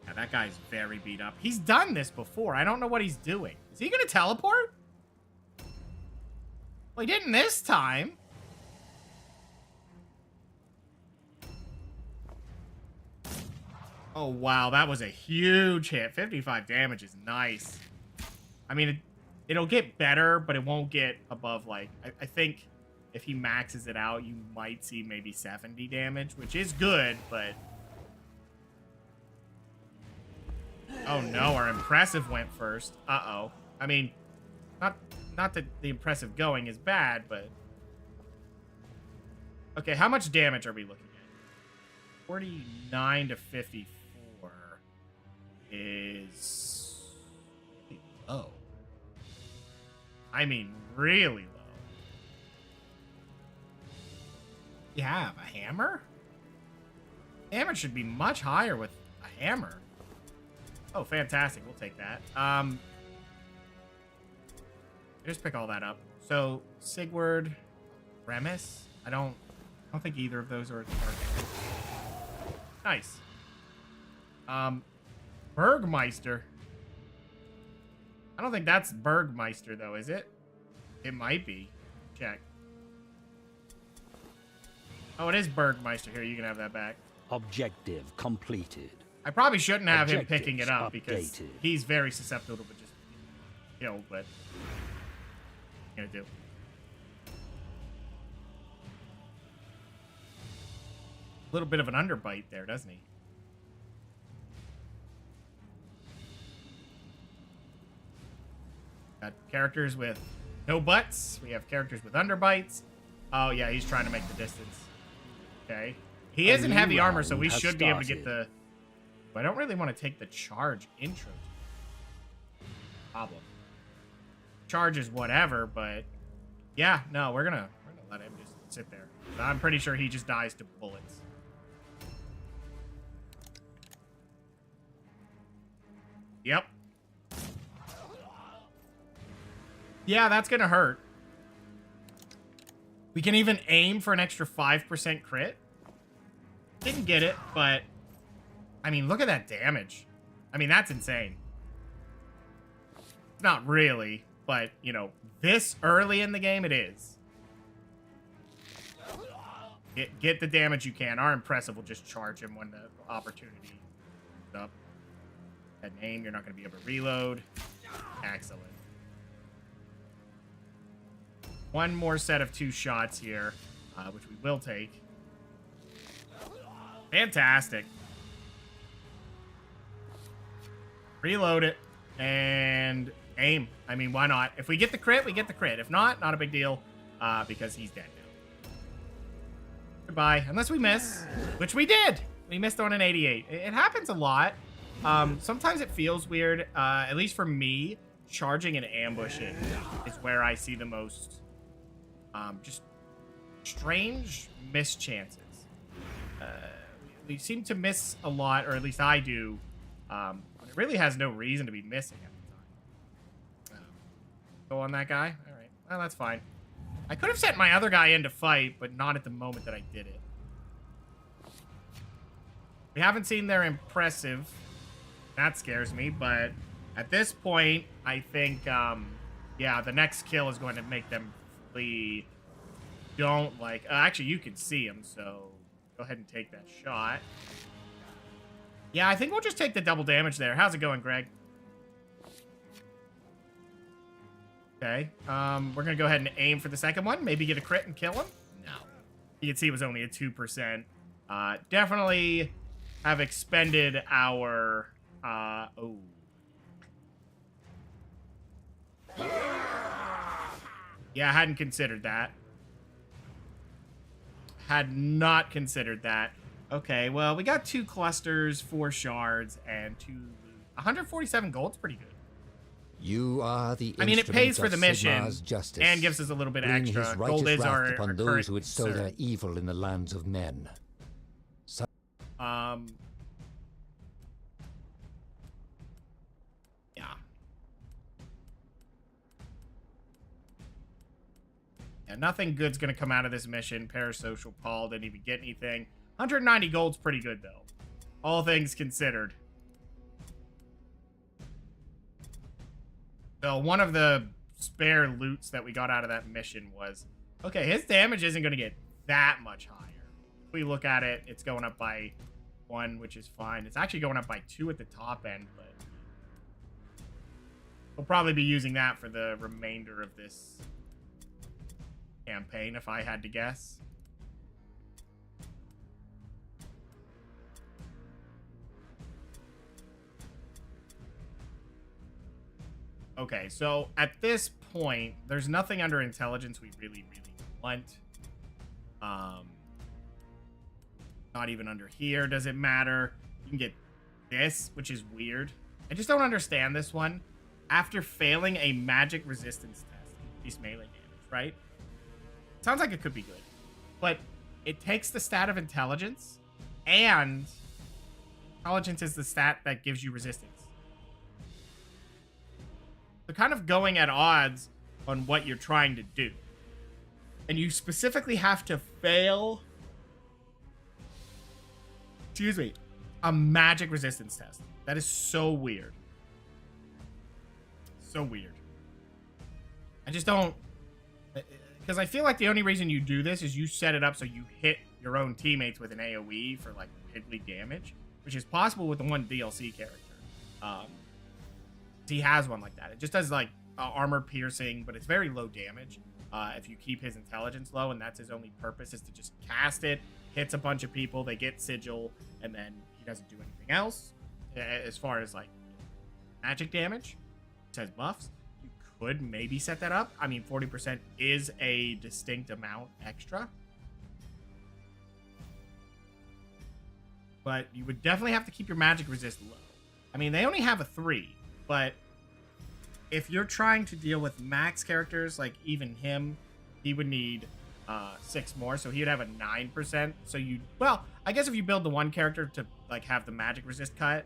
A: yeah, that guy's very beat up. He's done this before. I don't know what he's doing. Is he going to teleport? Well, he didn't this time. Oh, wow. That was a huge hit. 55 damage is nice. I mean, it'll get better, but it won't get above, like... I think if he maxes it out, you might see maybe 70 damage, which is good, but... Oh, no. Our impressive went first. Uh-oh. I mean, not that the impressive going is bad, but... Okay, how much damage are we looking at? 49 to 54 is low. I mean, really low. You have a hammer? Damage should be much higher with a hammer. Oh, fantastic. We'll take that. Just pick all that up. So, Sigurd, Remus. I don't think either of those are a target. Nice. Bergmeister. I don't think that's Bergmeister, though, is it? It might be. Check. Oh, it is Bergmeister. Here, you can have that back.
B: Objective completed.
A: I probably shouldn't have him
B: Objectives
A: picking it up because
B: updated.
A: he's very susceptible to just kill, but what are you gonna do? A little bit of an underbite there, doesn't he? Got characters with no butts. We have characters with underbites. Oh, yeah, he's trying to make the distance. Okay. He is in heavy armor, so we should be able to get the... But I don't really want to take the charge intro. Problem. Charge is whatever, but... Yeah, no, we're gonna let him just sit there. I'm pretty sure he just dies to bullets. Yep. Yeah, that's gonna hurt. We can even aim for an extra 5% crit. Didn't get it, but... I mean, look at that damage. I mean, that's insane. Not really, but, you know, this early in the game, it is. Get the damage you can. Our impressive will just charge him when the opportunity is up. At aim, you're not going to be able to reload. Excellent. One more set of 2 shots here, which we will take. Fantastic. Reload it and aim. I mean, why not? If we get the crit, we get the crit. If not, not a big deal, because he's dead now. Goodbye. Unless we miss, which we did. We missed on an 88. It happens a lot. Sometimes it feels weird. At least for me, charging and ambushing is where I see the most just strange mischances. We seem to miss a lot, or at least I do. When it really has no reason to be missing at the time. Go on that guy? Alright. Well, that's fine. I could have sent my other guy in to fight, but not at the moment that I did it. We haven't seen their impressive. That scares me, but at this point, I think, yeah, the next kill is going to make them flee. Don't like... actually, you can see him, so go ahead and take that shot. Yeah, I think we'll just take the double damage there. How's it going, Greg? Okay. We're going to go ahead and aim for the second one. Maybe get a crit and kill him. No. You can see it was only a 2%. Definitely have expended our... oh. Yeah, I hadn't considered that. Had not considered that. Okay, well, we got 2 clusters, 4 shards, and 2 loot. 147 gold's pretty good.
C: You are the
A: I mean, it pays
C: instrument
A: for
C: of
A: the mission
C: Sigmar's justice.
A: and gives us a little bit of
C: Bring
A: extra.
C: his
A: Gold
C: righteous
A: is
C: wrath
A: our
C: upon those
A: current
C: who would sow
A: concern.
C: their evil in the lands of men.
A: Yeah. Yeah, nothing good's gonna come out of this mission. Parasocial Paul didn't even get anything. 190 gold's pretty good, though. All things considered. So one of the spare loots that we got out of that mission was... Okay, his damage isn't going to get that much higher. If we look at it, it's going up by 1, which is fine. It's actually going up by 2 at the top end, but... We'll probably be using that for the remainder of this campaign, if I had to guess. Okay, so at this point, there's nothing under intelligence we really want. Not even under here does it matter. You can get this, which is weird. I just don't understand this one. After failing a magic resistance test, increase melee damage, right? Sounds like it could be good. But it takes the stat of intelligence, and intelligence is the stat that gives you resistance. They're kind of going at odds on what you're trying to do. And you specifically have to fail, excuse me, a magic resistance test. That is so weird. So weird. I just don't... Because I feel like the only reason you do this is you set it up so you hit your own teammates with an AoE for, like, piddly damage. Which is possible with the one DLC character. He has one like that. It just does, like, armor piercing, but it's very low damage. If you keep his intelligence low, and that's his only purpose, is to just cast it, hits a bunch of people, they get sigil, and then he doesn't do anything else. As far as, like, magic damage, it says buffs. You could maybe set that up. I mean, 40% is a distinct amount extra. But you would definitely have to keep your magic resist low. I mean, they only have a 3, but if you're trying to deal with max characters, like even him, he would need 6 more, so he would have a 9%. So you, well, I guess if you build the one character to like have the magic resist cut,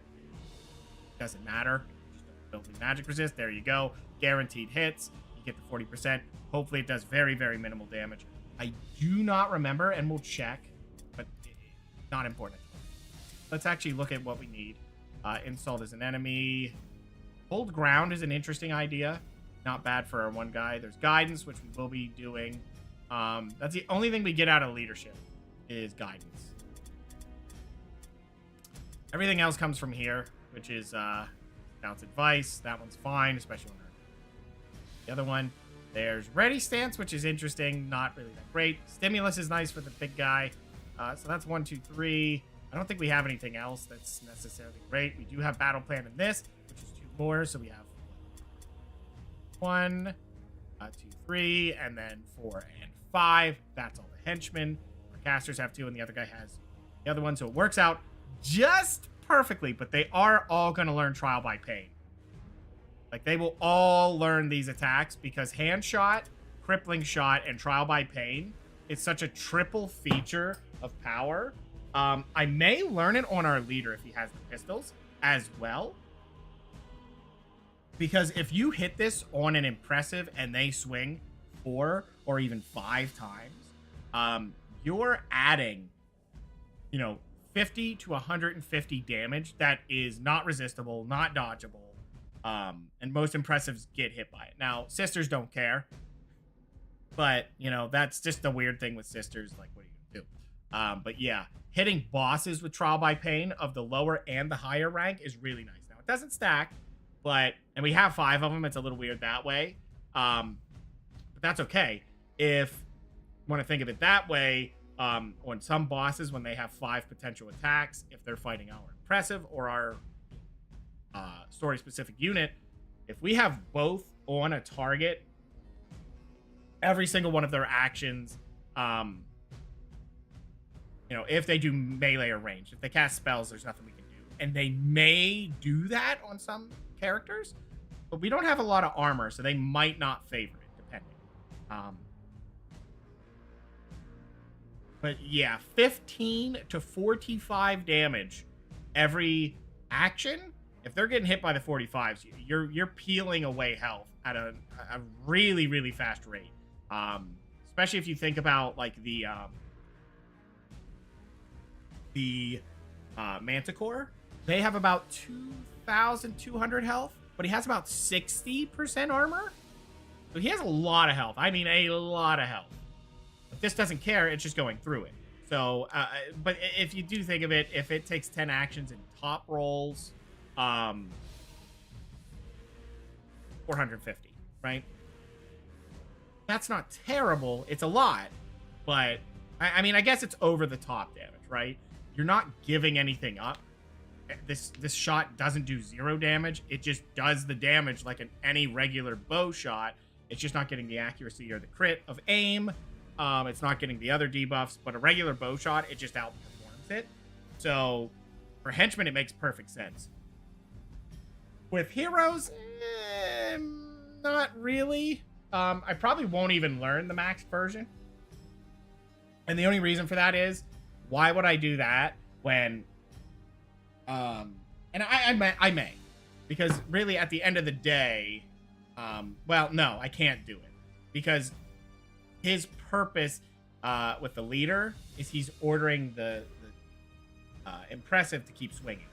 A: doesn't matter. Just build the magic resist. There you go. Guaranteed hits. You get the 40%. Hopefully, it does very, very minimal damage. I do not remember, and we'll check, but not important. Let's actually look at what we need. Insult as an enemy. Hold ground is an interesting idea. Not bad for our one guy. There's guidance, which we will be doing. That's the only thing we get out of leadership is guidance. Everything else comes from here, which is bounce advice. That one's fine, especially when the other one. There's ready stance, which is interesting. Not really that great. Stimulus is nice for the big guy. So that's 1, 2, 3. I don't think we have anything else that's necessarily great. We do have battle plan in this, which is 2 more. So we have 1, 2, 3, and then 4 and 5. That's all the henchmen. Our casters have 2, and the other guy has the other one. So it works out just perfectly, but they are all going to learn Trial by Pain. Like, they will all learn these attacks because Hand Shot, Crippling Shot, and Trial by Pain is such a triple feature of power. I may learn it on our leader if he has the pistols as well. Because if you hit this on an impressive and they swing 4 or even 5 times, you're adding, 50 to 150 damage that is not resistible, not dodgeable. And most impressives get hit by it. Now, sisters don't care. But, that's just the weird thing with sisters. Like, what are you going to do? But yeah, hitting bosses with Trial by Pain of the lower and the higher rank is really nice. Now, it doesn't stack, and we have 5 of them. It's a little weird that way. But that's okay. If you want to think of it that way, on some bosses, when they have 5 potential attacks, if they're fighting our impressive or our story-specific unit, if we have both on a target every single one of their actions, you know, if they do melee or range. If they cast spells, there's nothing we can do. And they may do that on some characters, but we don't have a lot of armor, so they might not favor it, depending. But yeah, 15 to 45 damage every action. If they're getting hit by the 45s, you're peeling away health at a really, really fast rate. Especially if you think about like the Manticore. They have about 2,200 health, but he has about 60% armor. So he has a lot of health. I mean, a lot of health. But this doesn't care. It's just going through it. So, but if you do think of it, if it takes 10 actions and top rolls, 450, right? That's not terrible. It's a lot, but I mean, I guess it's over the top damage, right? You're not giving anything up. This shot doesn't do 0 damage. It just does the damage like any regular bow shot. It's just not getting the accuracy or the crit of aim. It's not getting the other debuffs, but a regular bow shot, it just outperforms it. So for henchmen, it makes perfect sense. With heroes, not really. I probably won't even learn the max version. And the only reason for that is, why would I do that when, and I may, because really at the end of the day, well, no, I can't do it, because his purpose with the leader is he's ordering the impressive to keep swinging.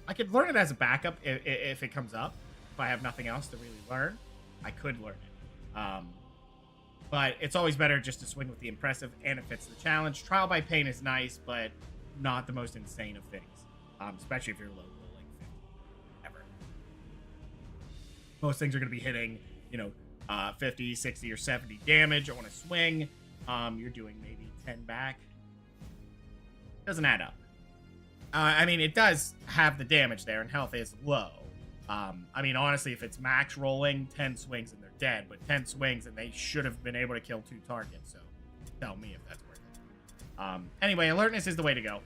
A: I could learn it as a backup if it comes up. If I have nothing else to really learn, I could learn it. But it's always better just to swing with the impressive, and it fits the challenge. Trial by Pain is nice, but not the most insane of things, especially if you're low rolling 50 ever. Most things are going to be hitting, 50, 60, or 70 damage on a swing. You're doing maybe 10 back. Doesn't add up. I mean, it does have the damage there, and health is low. I mean, honestly, if it's max rolling, 10 swings and they're dead, but 10 swings and they should have been able to kill 2 targets, so tell me if that's worth it. Anyway, alertness is the way to go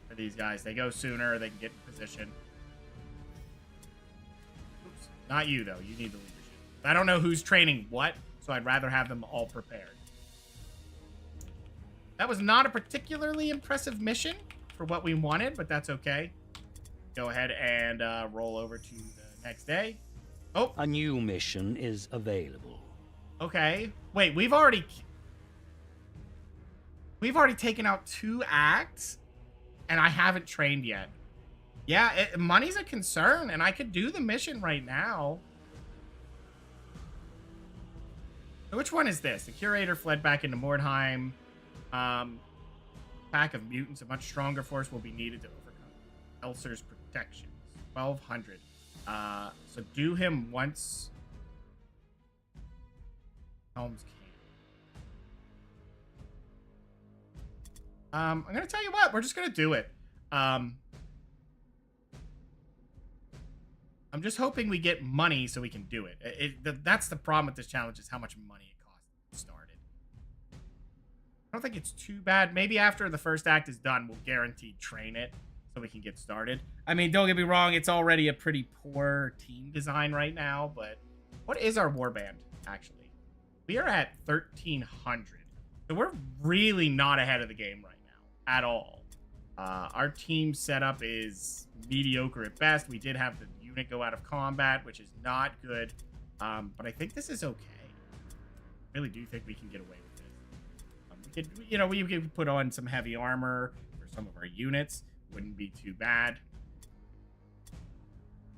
A: for these guys. They go sooner, they can get in position. Oops, not you, though. You need the leadership. I don't know who's training what, so I'd rather have them all prepared. That was not a particularly impressive mission for what we wanted, but that's okay. Go ahead and roll over to the next day. Oh,
B: A new mission is available.
A: okay. Wait, we've already taken out 2 acts, and I haven't trained yet. Yeah, money's a concern, and I could do the mission right now. Which one is this? The curator fled back into Mordheim. Pack of mutants, a much stronger force will be needed to overcome Elser's protections. 1,200. So do him once. Helms can. I'm gonna tell you what. We're just gonna do it. I'm just hoping we get money so we can do it. That's the problem with this challenge, is how much money it costs to start it. I don't think it's too bad. Maybe after the first act is done, we'll guaranteed train it so we can get started. I mean, don't get me wrong, it's already a pretty poor team design right now, but what is our warband, actually? We are at 1,300. So we're really not ahead of the game right now, at all. Our team setup is mediocre at best. We did have the unit go out of combat, which is not good, but I think this is okay. I really do think we can get away with this. We could put on some heavy armor for some of our units. Wouldn't be too bad.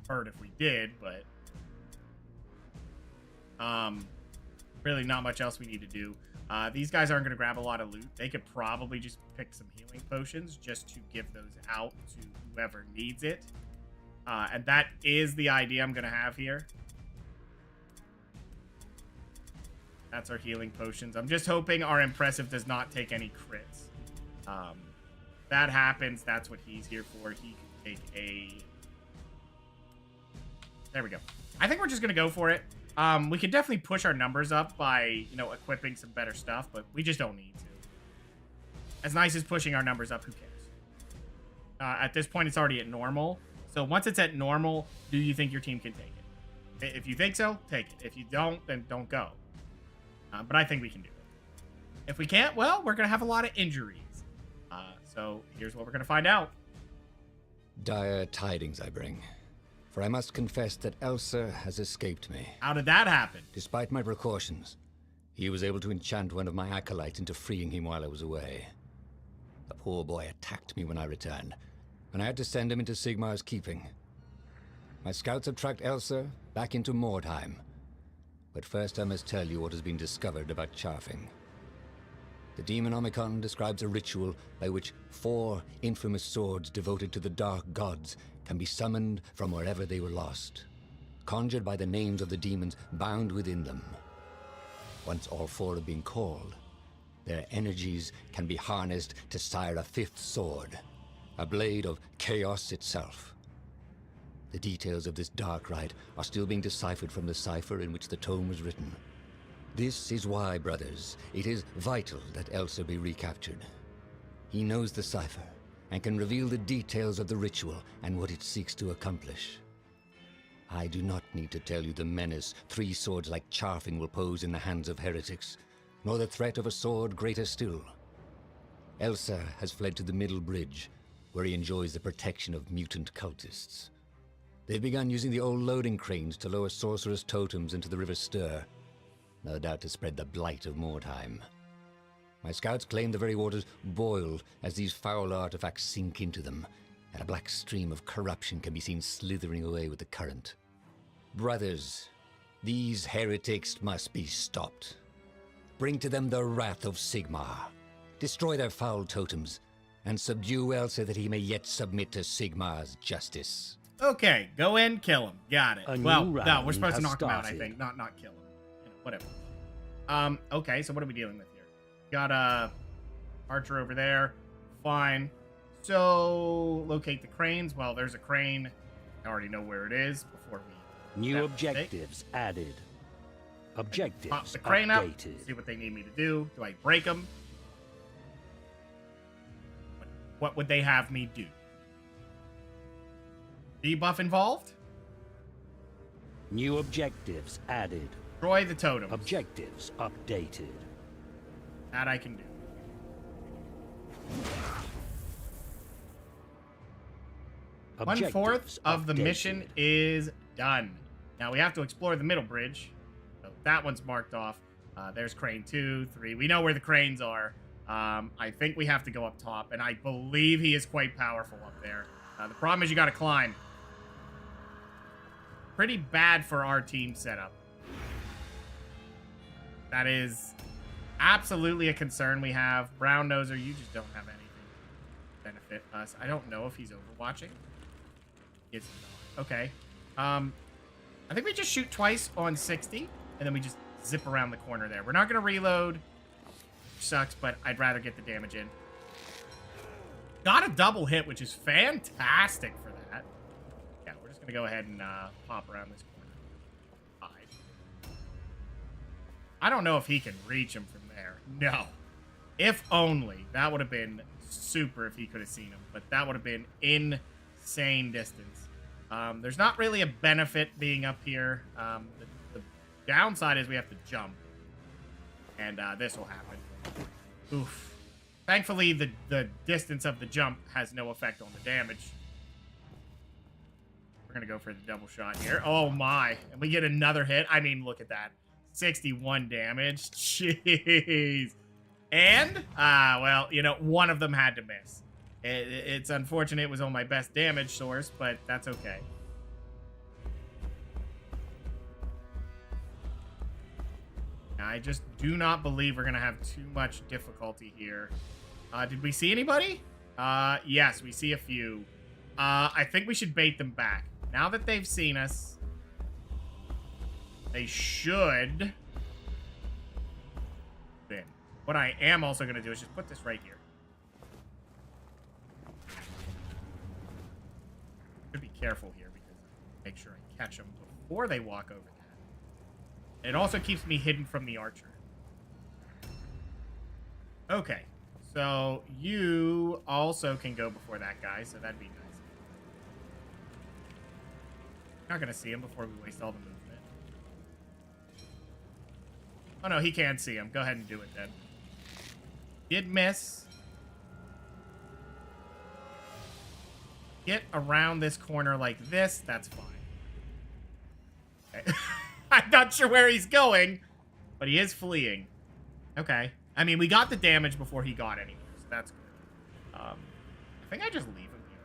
A: Hurt if we did, but really not much else we need to do. These guys aren't going to grab a lot of loot. They could probably just pick some healing potions just to give those out to whoever needs it. And that is the idea I'm going to have here. That's our healing potions. I'm just hoping our impressive does not take any crits. That happens. That's what he's here for. He can take a... There we go. I think we're just going to go for it. We could definitely push our numbers up by, you know, equipping some better stuff, but we just don't need to. As nice as pushing our numbers up, who cares? At this point, it's already at normal. So once it's at normal, do you think your team can take it? If you think so, take it. If you don't, then don't go. But I think we can do it. If we can't, well, we're going to have a lot of injuries. So here's what we're going to find out.
C: Dire tidings I bring. For I must confess that Elsa has escaped me.
A: How did that happen?
C: Despite my precautions, he was able to enchant one of my acolytes into freeing him while I was away. The poor boy attacked me when I returned, and I had to send him into Sigmar's keeping. My scouts have tracked Elsa back into Mordheim. But first I must tell you what has been discovered about Charfing. The Demonomicon describes a ritual by which 4 infamous swords devoted to the dark gods can be summoned from wherever they were lost, conjured by the names of the demons bound within them. Once all 4 have been called, their energies can be harnessed to sire a 5th sword, a blade of chaos itself. The details of this dark rite are still being deciphered from the cipher in which the tome was written. This is why, brothers, it is vital that Elsa be recaptured. He knows the cipher, and can reveal the details of the ritual and what it seeks to accomplish. I do not need to tell you the menace 3 swords like Charfing will pose in the hands of heretics, nor the threat of a sword greater still. Elsa has fled to the Middle Bridge, where he enjoys the protection of mutant cultists. They've begun using the old loading cranes to lower sorcerers' totems into the River Ster, no doubt to spread the blight of Mordheim. My scouts claim the very waters boil as these foul artifacts sink into them, and a black stream of corruption can be seen slithering away with the current. Brothers, these heretics must be stopped. Bring to them the wrath of Sigmar. Destroy their foul totems, and subdue Elsa that he may yet submit to Sigmar's justice.
A: Okay, go in, kill him. Got it.
B: A
A: Well,
B: new
A: no, we're
B: round
A: supposed to
B: has
A: knock him out, I
B: started.
A: think. Not kill him. You know, whatever. Okay, so what are we dealing with here? Got a archer over there. Fine. So, locate the cranes. Well, there's a crane. I already know where it is before we...
B: New
A: that
B: objectives added. Objectives
A: pop the crane up.
B: updated.
A: See what they need me to do. Do I break them? What would they have me do? Debuff involved?
B: New objectives added.
A: Destroy the totems.
B: Objectives updated.
A: That I can do.
B: Objectives
A: 1/4 of the
B: updated.
A: mission is done. Now we have to explore the middle bridge. So that one's marked off. There's crane 2, 3. We know where the cranes are. I think we have to go up top, and I believe he is quite powerful up there. The problem is you got to climb. Pretty bad for our team setup. That is absolutely a concern we have. Brown Noser, you just don't have anything to benefit us. I don't know if he's overwatching. It's not. Okay. I think we just shoot twice on 60, and then we just zip around the corner there. We're not going to reload. Sucks, but I'd rather get the damage in. Got a double hit, which is fantastic for that. Yeah, we're just going to go ahead and pop around this corner. Hide. I don't know if he can reach him from there. No. If only. That would have been super if he could have seen him, but that would have been insane distance. There's not really a benefit being up here. The downside is we have to jump, and this will happen. Oof. Thankfully, the distance of the jump has no effect on the damage. We're going to go for the double shot here. Oh, my. And we get another hit. I mean, look at that. 61 damage. Jeez. And, well, you know, one of them had to miss. It's unfortunate it was on my best damage source, but that's okay. I just do not believe we're going to have too much difficulty here. Did we see anybody? Yes, we see a few. I think we should bait them back. Now that they've seen us, they should win. What I am also going to do is just put this right here. Should be careful here because make sure I catch them before they walk over that. It also keeps me hidden from the archer. Okay. So you also can go before that guy, so that'd be nice. Not gonna see him before we waste all the movement. Oh no, he can see him. Go ahead and do it then. Did miss. Get around this corner like this. That's fine. Okay. I'm not sure where he's going, but he is fleeing. Okay. I mean, we got the damage before he got anywhere, so that's good. I think I just leave him here.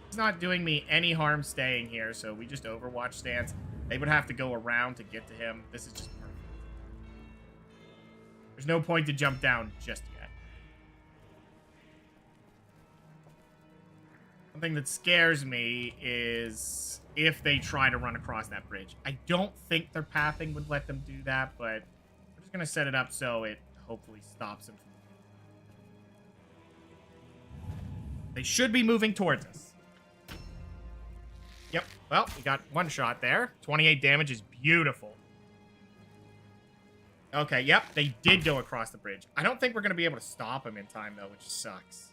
A: He's not doing me any harm staying here, so we just Overwatch stance. They would have to go around to get to him. This is just perfect. There's no point to jump down just yet. Something that scares me is if they try to run across that bridge. I don't think their pathing would let them do that, but we're just going to set it up so it hopefully stops them from... They should be moving towards us. Yep. Well, we got one shot there. 28 damage is beautiful. Okay, yep. They did go across the bridge. I don't think we're going to be able to stop him in time, though, which sucks.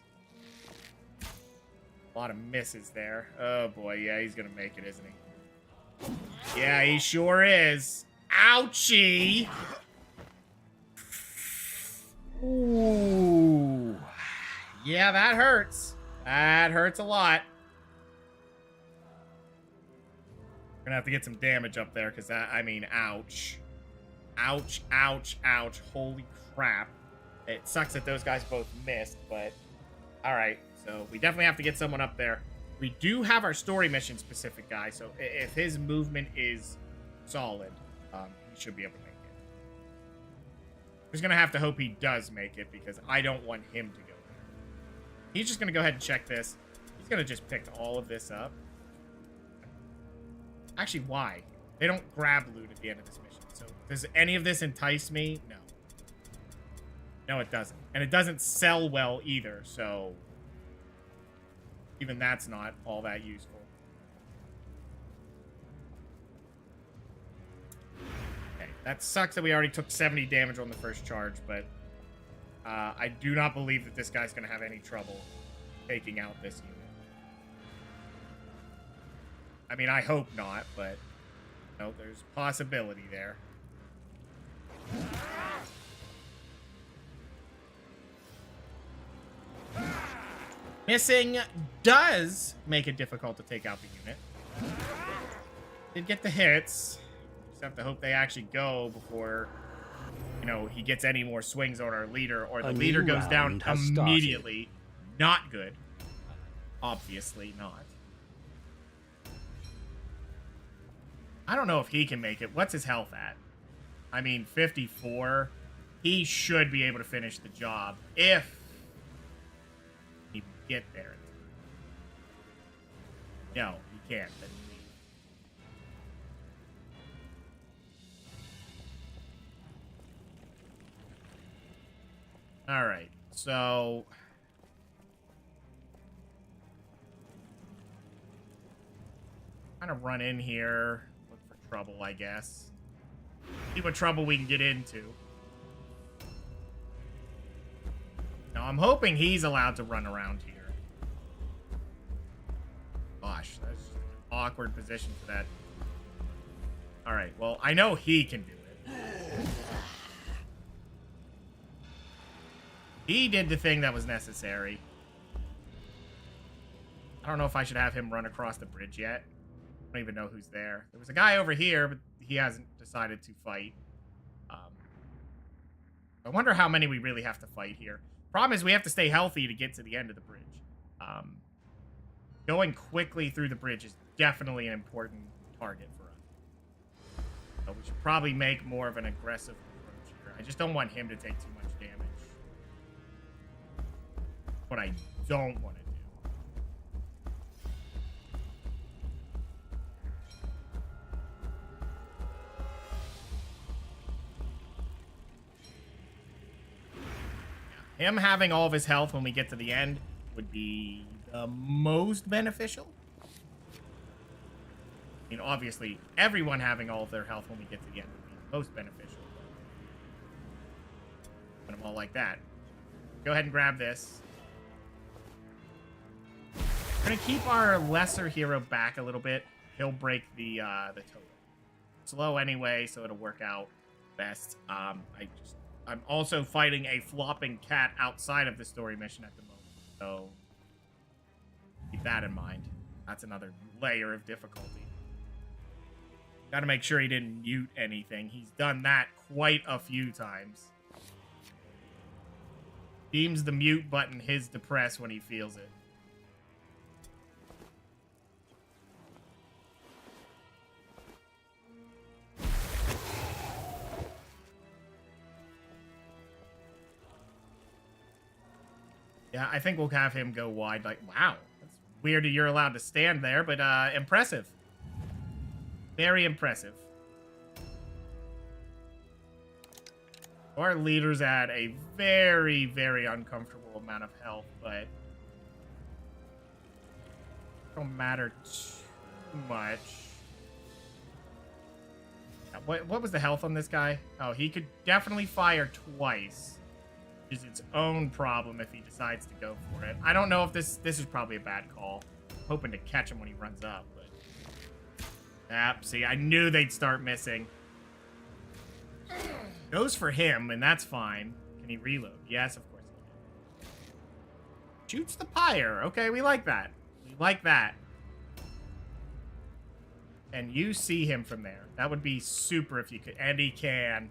A: A lot of misses there. Oh, boy. Yeah, he's going to make it, isn't he? Yeah, he sure is. Ouchie! Ooh. Yeah, that hurts. That hurts a lot. We're gonna have to get some damage up there, because that, I mean, ouch. Ouch, ouch, ouch. Holy crap. It sucks that those guys both missed, but... Alright, so we definitely have to get someone up there. We do have our story mission specific guy, so if his movement is solid, he should be able to make it. We're just gonna have to hope he does make it, because I don't want him to go there. He's just gonna go ahead and check this. He's gonna just pick all of this up. Actually, why? They don't grab loot at the end of this mission. So, does any of this entice me? No. No, it doesn't. And it doesn't sell well either, so... Even that's not all that useful. Okay, that sucks that we already took 70 damage on the first charge, but... I do not believe that this guy's going to have any trouble taking out this unit. I mean, I hope not, but... No, there's possibility there. Missing does make it difficult to take out the unit. Did get the hits. Just have to hope they actually go before, you know, he gets any more swings on our leader, or the leader goes down immediately. Not good. Obviously not. I don't know if he can make it. What's his health at? I mean, 54. He should be able to finish the job if he can get there. No, he can't. Then leave. All right, so kind of run in here. Trouble, I guess. See what trouble we can get into. Now, I'm hoping he's allowed to run around here. Gosh, that's just an awkward position for that. Alright, well, I know he can do it. He did the thing that was necessary. I don't know if I should have him run across the bridge yet. I don't even know who's there. There was a guy over here, but he hasn't decided to fight. I wonder how many we really have to fight here. Problem is we have to stay healthy to get to the end of the bridge. Going quickly through the bridge is definitely an important target for us. So we should probably make more of an aggressive approach here. I just don't want him to take too much damage. What I don't want to do. Him having all of his health when we get to the end would be the most beneficial. I mean, obviously, everyone having all of their health when we get to the end would be most beneficial. Put them all like that. Go ahead and grab this. We're gonna keep our lesser hero back a little bit. He'll break the totem. Slow anyway, so it'll work out best. I'm also fighting a flopping cat outside of the story mission at the moment, so keep that in mind. That's another layer of difficulty. Got to make sure he didn't mute anything. He's done that quite a few times. Deems the mute button his depress when he feels it. Yeah, I think we'll have him go wide. Like, wow, that's weird that you're allowed to stand there, but impressive. Very impressive. Our leader's at a very, very uncomfortable amount of health, but don't matter too much. What was the health on this guy? Oh, he could definitely fire twice. Which is its own problem if he decides to go for it. I don't know if this is probably a bad call. I'm hoping to catch him when he runs up, but see, I knew they'd start missing. Goes for him, and that's fine. Can he reload? Yes, of course he can. Shoots the pyre. Okay, we like that. We like that. And you see him from there. That would be super if you could. And he can.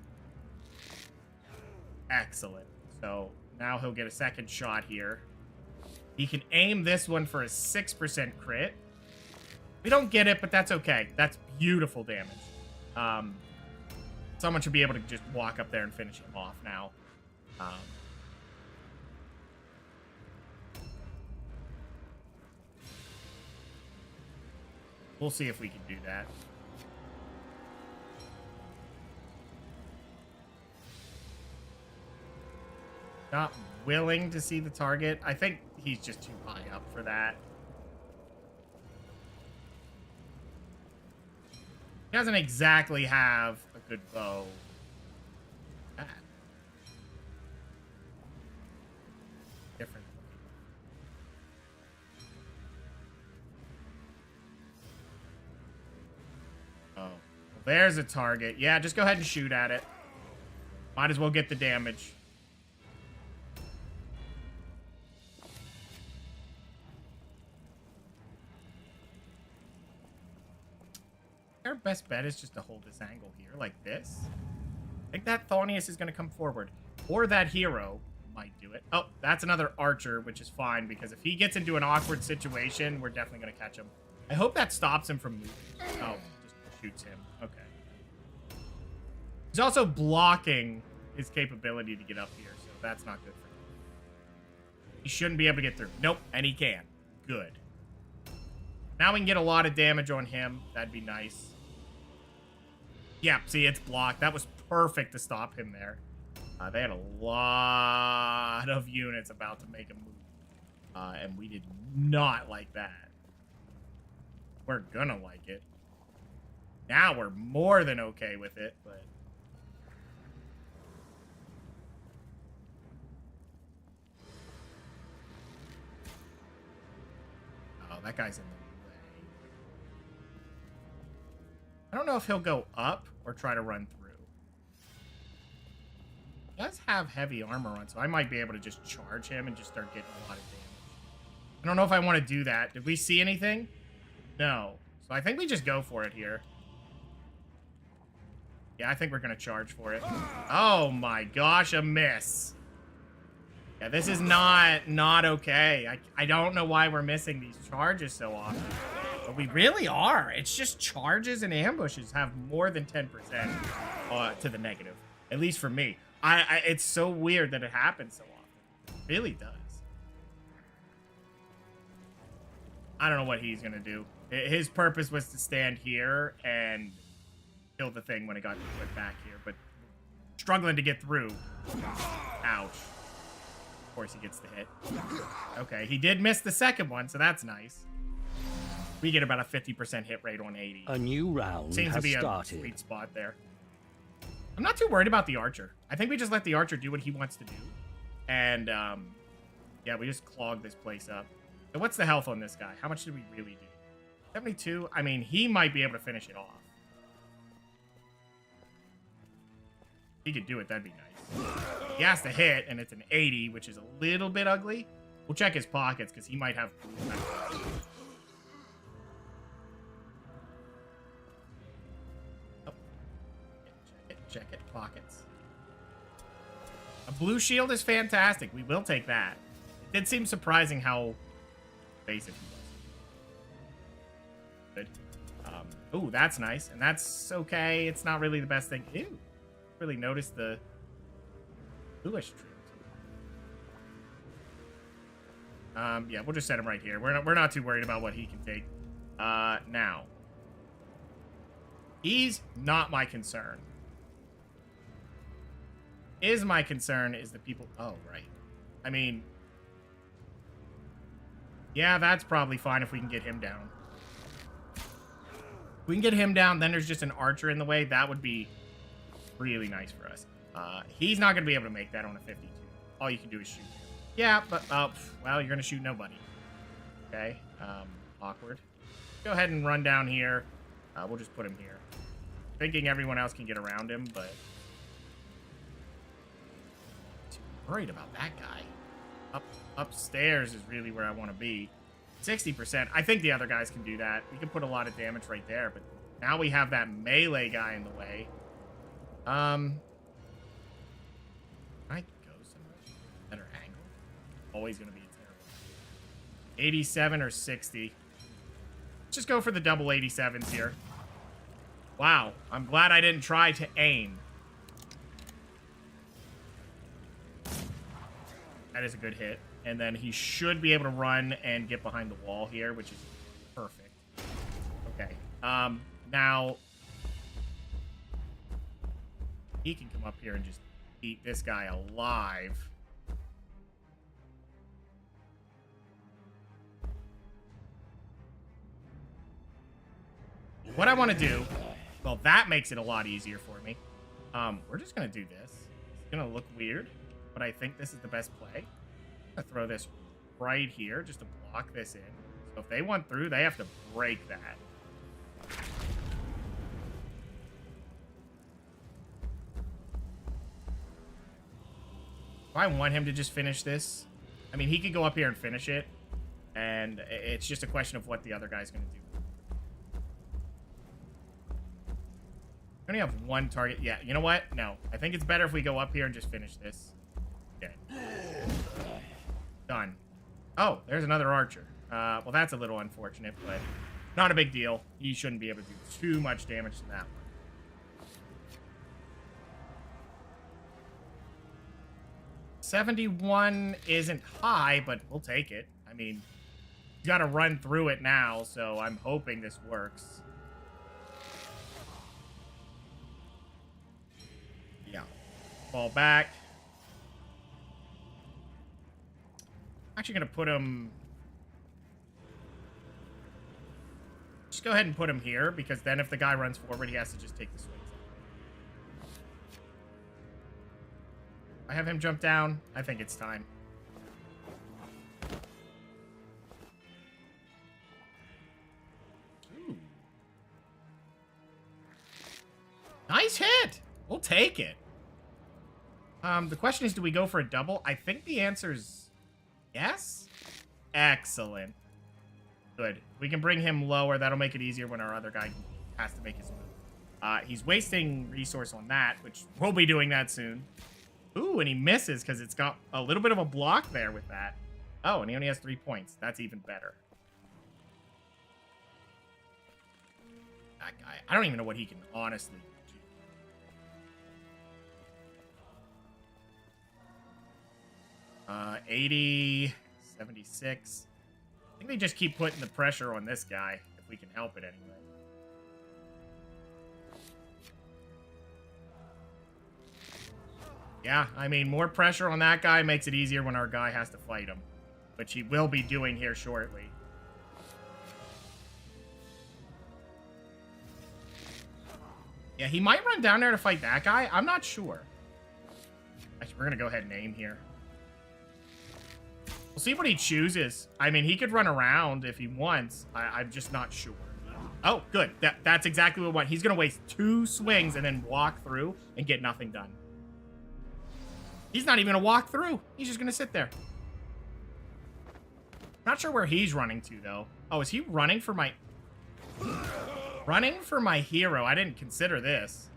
A: Excellent. So now he'll get a second shot here. He can aim this one for a 6% crit. We don't get it, but that's okay. That's beautiful damage. Someone should be able to just walk up there and finish him off now. We'll see if we can do that. Not willing to see the target. I think he's just too high up for that. He doesn't exactly have a good bow. Different. Oh. Well, there's a target. Yeah, just go ahead and shoot at it. Might as well get the damage. Our best bet is just to hold this angle here, like this. I think that Thonius is going to come forward. Or that hero might do it. Oh, that's another archer, which is fine, because if he gets into an awkward situation, we're definitely going to catch him. I hope that stops him from moving. Oh, just shoots him. Okay. He's also blocking his capability to get up here, so that's not good for him. He shouldn't be able to get through. Nope, and he can. Good. Now we can get a lot of damage on him. That'd be nice. Yeah, see, it's blocked. That was perfect to stop him there. They had a lot of units about to make a move. And we did not like that. We're gonna like it. Now we're more than okay with it, but... Oh, that guy's in the way. I don't know if he'll go up or try to run through. He does have heavy armor on, so I might be able to just charge him and just start getting a lot of damage. I don't know if I want to do that. Did we see anything? No. So I think we just go for it here. Yeah, I think we're going to charge for it. Oh my gosh, a miss. Yeah, this is not okay. I don't know why we're missing these charges so often. But we really are. It's just charges and ambushes have more than 10% to the negative. At least for me. It's so weird that it happens so often. It really does. I don't know what he's going to do. His purpose was to stand here and kill the thing when it got put back here. But struggling to get through. Ouch. Of course he gets the hit. Okay, he did miss the second one, so that's nice. We get about a 50% hit rate on 80.
B: A new round
A: Seems
B: has
A: to be
B: started.
A: a sweet spot there. I'm not too worried about the archer. I think we just let the archer do what he wants to do. And, yeah, we just clog this place up. So what's the health on this guy? How much did we really do? 72? I mean, he might be able to finish it off. If he could do it, that'd be nice. He has to hit, and it's an 80, which is a little bit ugly. We'll check his pockets, because he might have... Oh. Check it. Pockets. A blue shield is fantastic. We will take that. It did seem surprising how basic he was. Good. Ooh, that's nice. And that's okay. It's not really the best thing. Ew. Really noticed the bluish trim. Yeah, we'll just set him right here. We're not too worried about what he can take. Now. He's not my concern. My concern is the people... Oh, right. I mean... Yeah, that's probably fine if we can get him down. If we can get him down, then there's just an archer in the way. That would be really nice for us. He's not going to be able to make that on a 52. All you can do is shoot him. Yeah, but... well, you're going to shoot nobody. Okay. Awkward. Go ahead and run down here. We'll just put him here. Thinking everyone else can get around him, but... Too worried about that guy. Upstairs is really where I want to be. 60%. I think the other guys can do that. We can put a lot of damage right there, but now we have that melee guy in the way. Can I go somewhere? Better angle? Always going to be a terrible. 87 or 60. Let's just go for the double 87s here. Wow. I'm glad I didn't try to aim. That is a good hit. And then he should be able to run and get behind the wall here, which is perfect. Okay. Now... he can come up here and just eat this guy alive. What I want to do... Well, that makes it a lot easier for me. We're just going to do this. It's going to look weird, but I think this is the best play. I'm going to throw this right here just to block this in. So if they want through, they have to break that. If I want him to just finish this, I mean, he could go up here and finish it, and it's just a question of what the other guy's going to do. I only have one target. Yeah, you know what? No. I think it's better if we go up here and just finish this. Okay. Done. Oh, there's another archer. Well, that's a little unfortunate, but not a big deal. He shouldn't be able to do too much damage to that one. $71 isn't high, but we'll take it. I mean, he's got to run through it now, so I'm hoping this works. Yeah. Fall back. I'm actually going to put him... Just go ahead and put him here, because then if the guy runs forward, he has to just take the swings. I have him jump down. I think it's time. Ooh. Nice hit! We'll take it. The question is, do we go for a double? I think the answer is yes. Excellent. Good. We can bring him lower. That'll make it easier when our other guy has to make his move. He's wasting resource on that, which we'll be doing that soon. Ooh, and he misses because it's got a little bit of a block there with that. Oh, and he only has 3 points. That's even better. That guy. I don't even know what he can honestly do. 80, 76. I think they just keep putting the pressure on this guy, if we can help it anyway. Yeah, I mean, more pressure on that guy makes it easier when our guy has to fight him, which he will be doing here shortly. Yeah, he might run down there to fight that guy. I'm not sure. Actually, we're going to go ahead and aim here. We'll see what he chooses. I mean, he could run around if he wants. I'm just not sure. Oh, good. That's exactly what we want. He's going to waste 2 swings and then walk through and get nothing done. He's not even going to walk through. He's just going to sit there. Not sure where he's running to, though. Oh, is he running for my... Running for my hero. I didn't consider this.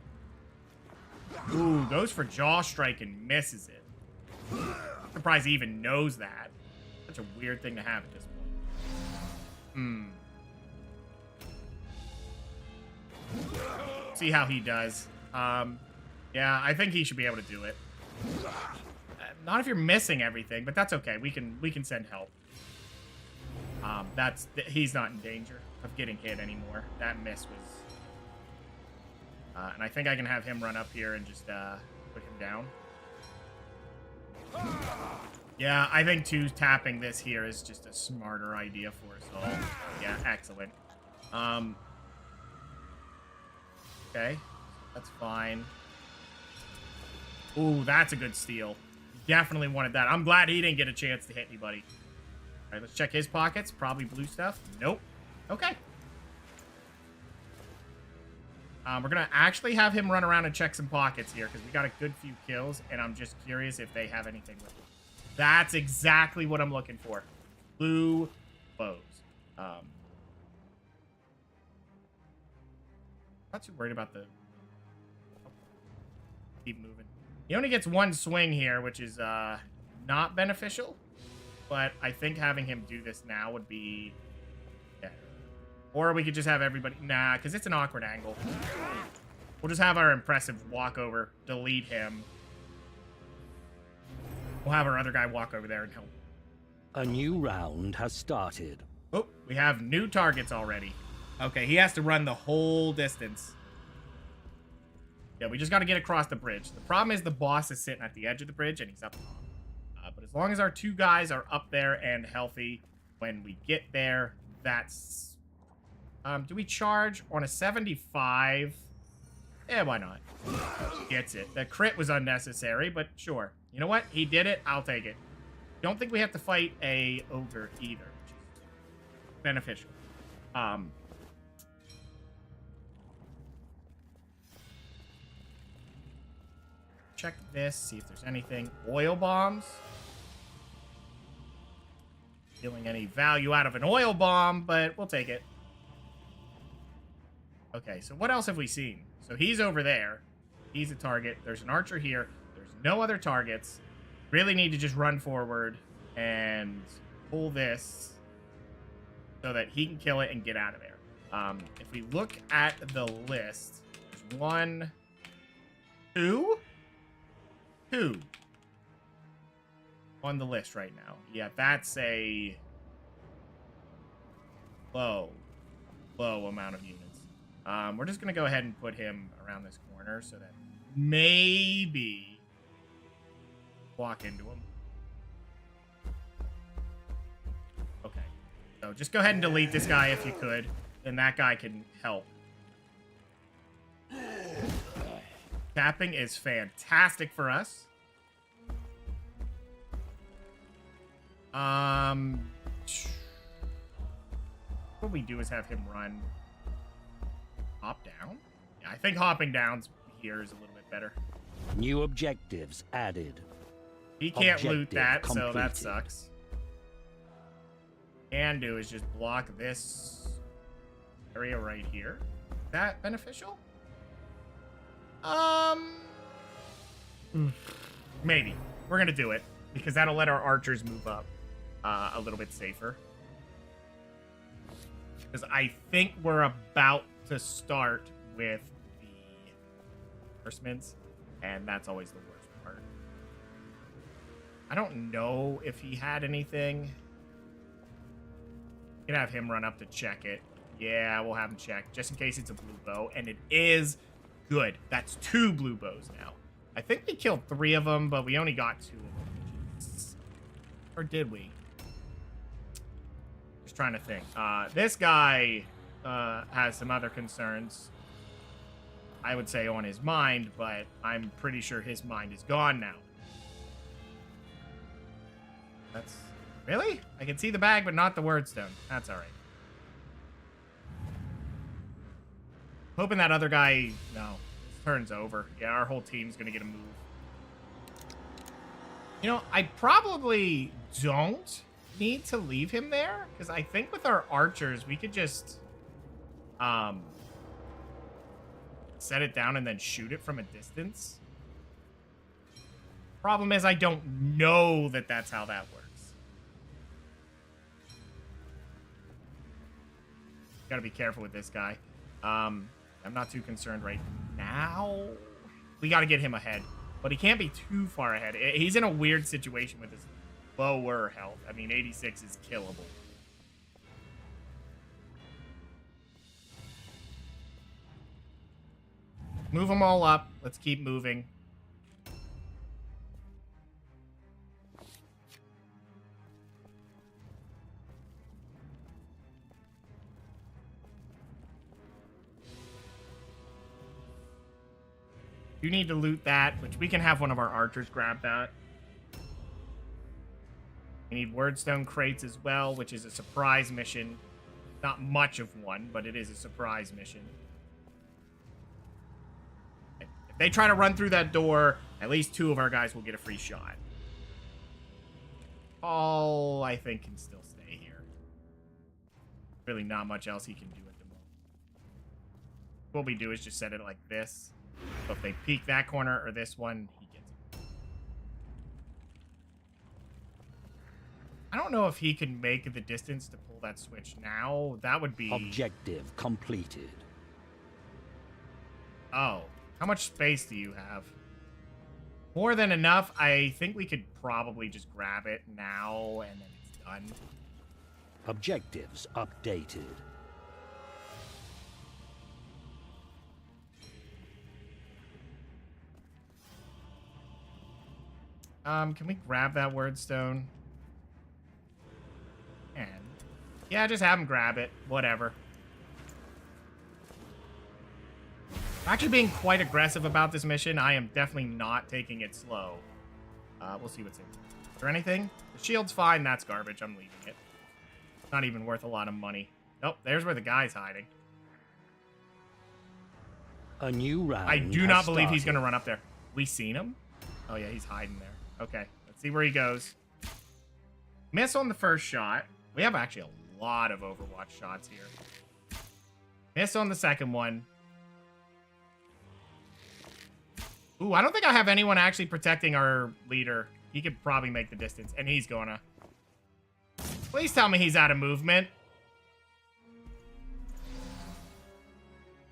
A: Ooh, goes for jaw strike and misses it. I'm surprised he even knows that. Such a weird thing to have at this point. See how he does. Yeah, I think he should be able to do it. Not if you're missing everything, but that's okay. We can send help. He's not in danger of getting hit anymore. That miss was... and I think I can have him run up here and just put him down. Yeah, I think tapping this here is just a smarter idea for us all. Yeah, excellent. Okay, that's fine. Ooh, that's a good steal. Definitely wanted that. I'm glad he didn't get a chance to hit anybody. All right, let's check his pockets. Probably blue stuff. Nope. Okay. We're going to actually have him run around and check some pockets here because we got a good few kills, and I'm just curious if they have anything with it. That's exactly what I'm looking for. Blue bows. Not too worried about the... Keep moving. He only gets 1 swing here, which is not beneficial. But I think having him do this now would be better. Or we could just have everybody... Nah, because it's an awkward angle. We'll just have our impressive walkover, delete him. We'll have our other guy walk over there and help.
B: A new round has started.
A: Oh, we have new targets already. Okay, he has to run the whole distance. Yeah, we just got to get across the bridge. The problem is the boss is sitting at the edge of the bridge and he's up top. But as long as our 2 guys are up there and healthy when we get there, that's... do we charge on a 75? Eh, why not? Gets it. The crit was unnecessary, but sure. You know what? He did it. I'll take it. Don't think we have to fight a ogre either, which is beneficial. Check this, see if there's anything. Oil bombs. Feeling any value out of an oil bomb, but we'll take it. Okay, so what else have we seen? So he's over there. He's a target. There's an archer here. There's no other targets. Really need to just run forward and pull this so that he can kill it and get out of there. If we look at the list, there's 1, 2 on the list right now. Yeah, that's a low amount of units. We're just going to go ahead and put him around this corner so that maybe walk into him. Okay. So just go ahead and delete this guy if you could. Then that guy can help. Tapping is fantastic for us. What we do is have him run. Hop down? Yeah, I think hopping down here is a little bit better.
B: New objectives added.
A: He can't loot
B: Objective
A: that, so that
B: completed.
A: sucks. Can do is just block this area right here. Is that beneficial? Maybe. We're gonna do it because that'll let our archers move up a little bit safer. Because I think we're about to start with the horsemen's, and that's always the worst part. I don't know if he had anything. We can have him run up to check it. Yeah, we'll have him check, just in case it's a blue bow, and it is good. That's 2 blue bows now. I think we killed 3 of them, but we only got 2 of them. Or did we? Just trying to think. This guy has some other concerns. I would say, on his mind, but I'm pretty sure his mind is gone now. That's... Really? I can see the bag, but not the wordstone. That's alright. Hoping that other guy... No. This turn's over. Yeah, our whole team's gonna get a move. You know, I probably don't need to leave him there, because I think with our archers, we could just... set it down and then shoot it from a distance. Problem is, I don't know that that's how that works. Gotta be careful with this guy. I'm not too concerned right now. We gotta get him ahead. But he can't be too far ahead. He's in a weird situation with his lower health. I mean, 86 is killable. Move them all up. Let's keep moving. You need to loot that, which we can have one of our archers grab that. We need wordstone crates as well, which is a surprise mission. Not much of one, but it is a surprise mission. If they try to run through that door, at least 2 of our guys will get a free shot. Paul, I think, can still stay here. Really not much else he can do at the moment. What we do is just set it like this. So if they peek that corner or this one, he gets it. I don't know if he can make the distance to pull that switch now. That would be...
B: Objective completed.
A: Oh. How much space do you have? More than enough. I think we could probably just grab it now and then it's done.
B: Objectives updated.
A: Can we grab that wordstone? And yeah, just have him grab it. Whatever. I'm actually being quite aggressive about this mission. I am definitely not taking it slow. We'll see what's in here. Is there anything? The shield's fine. That's garbage. I'm leaving it. Not even worth a lot of money. Nope, there's where the guy's hiding.
B: A new round.
A: I do not believe he's going to run up there. We seen him? Oh, yeah, he's hiding there. Okay, let's see where he goes. Miss on the first shot. We have actually a lot of Overwatch shots here. Miss on the second one. Ooh, I don't think I have anyone actually protecting our leader. He could probably make the distance, and he's gonna. Please tell me he's out of movement.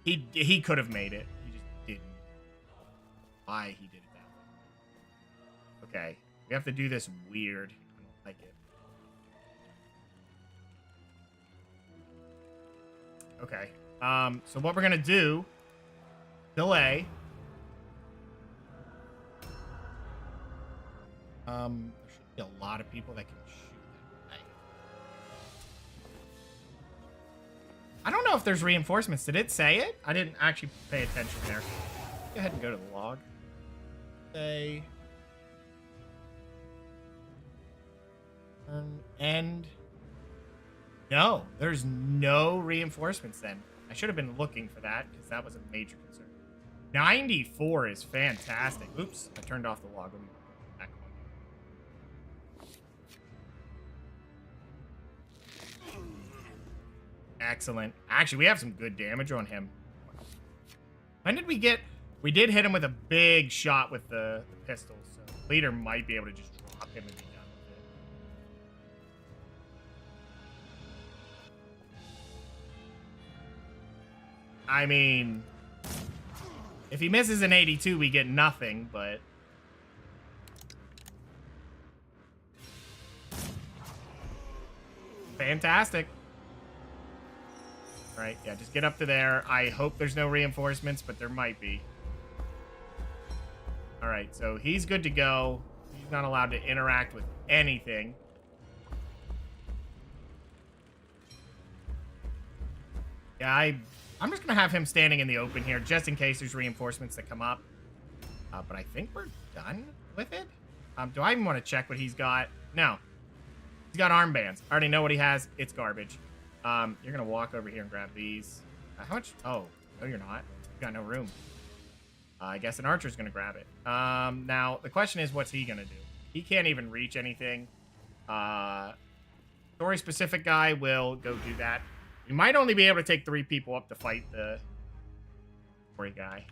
A: He could have made it. He just didn't. Why he did it that way. Okay, we have to do this weird. I don't like it. Okay. So what we're gonna do? Delay. There should be a lot of people that can shoot that knife. I don't know if there's reinforcements. Did it say it? I didn't actually pay attention there. Go ahead and go to the log. Say... end. No, there's no reinforcements then. I should have been looking for that because that was a major concern. 94 is fantastic. Oops, I turned off the log. Let me back on. Excellent. Actually, we have some good damage on him. When did we get... We did hit him with a big shot with the pistol, so leader might be able to just drop him and be done with it. I mean, if he misses an 82, we get nothing, but... Fantastic. Right, yeah, just get up to there. I hope there's no reinforcements, but there might be. Alright, so he's good to go. He's not allowed to interact with anything. Yeah, I'm just going to have him standing in the open here, just in case there's reinforcements that come up. But I think we're done with it. Do I even want to check what he's got? No. He's got armbands. I already know what he has. It's garbage. You're going to walk over here and grab these. How much? Oh, no, you're not. You've got no room. I guess an archer's going to grab it. Now, the question is, what's he going to do? He can't even reach anything. Story-specific guy will go do that. We might only be able to take 3 people up to fight the story guy.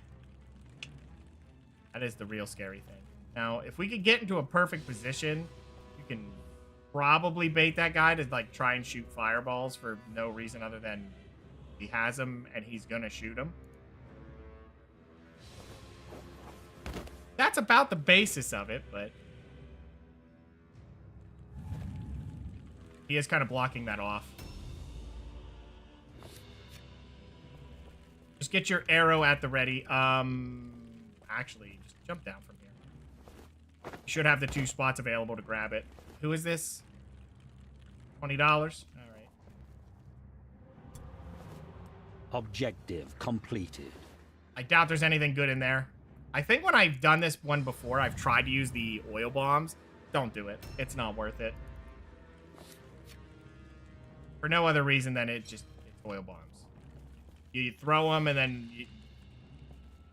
A: That is the real scary thing. Now, if we could get into a perfect position, you can probably bait that guy to, like, try and shoot fireballs for no reason other than he has them and he's going to shoot them. That's about the basis of it, but he is kind of blocking that off. Just get your arrow at the ready. Actually, just jump down from here. You should have the 2 spots available to grab it. Who is this? $20? All right.
B: Objective completed.
A: I doubt there's anything good in there. I think when I've done this one before, I've tried to use the oil bombs. Don't do it. It's not worth it. For no other reason than it's oil bombs. You throw them and then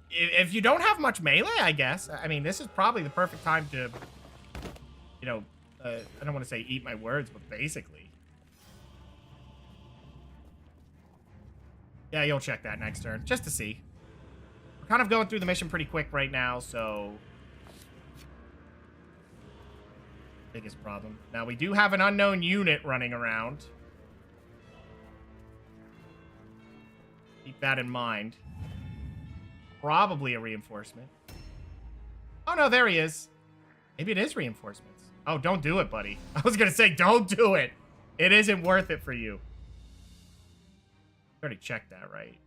A: if you don't have much melee, I guess. I mean, this is probably the perfect time to, you know, I don't want to say eat my words, but basically. Yeah, you'll check that next turn, just to see. We're kind of going through the mission pretty quick right now, so... biggest problem. Now, we do have an unknown unit running around. Keep that in mind. Probably a reinforcement. Oh, no, there he is. Maybe it is reinforcements. Oh, don't do it, buddy. I was going to say, don't do it. It isn't worth it for you. I already checked that, right?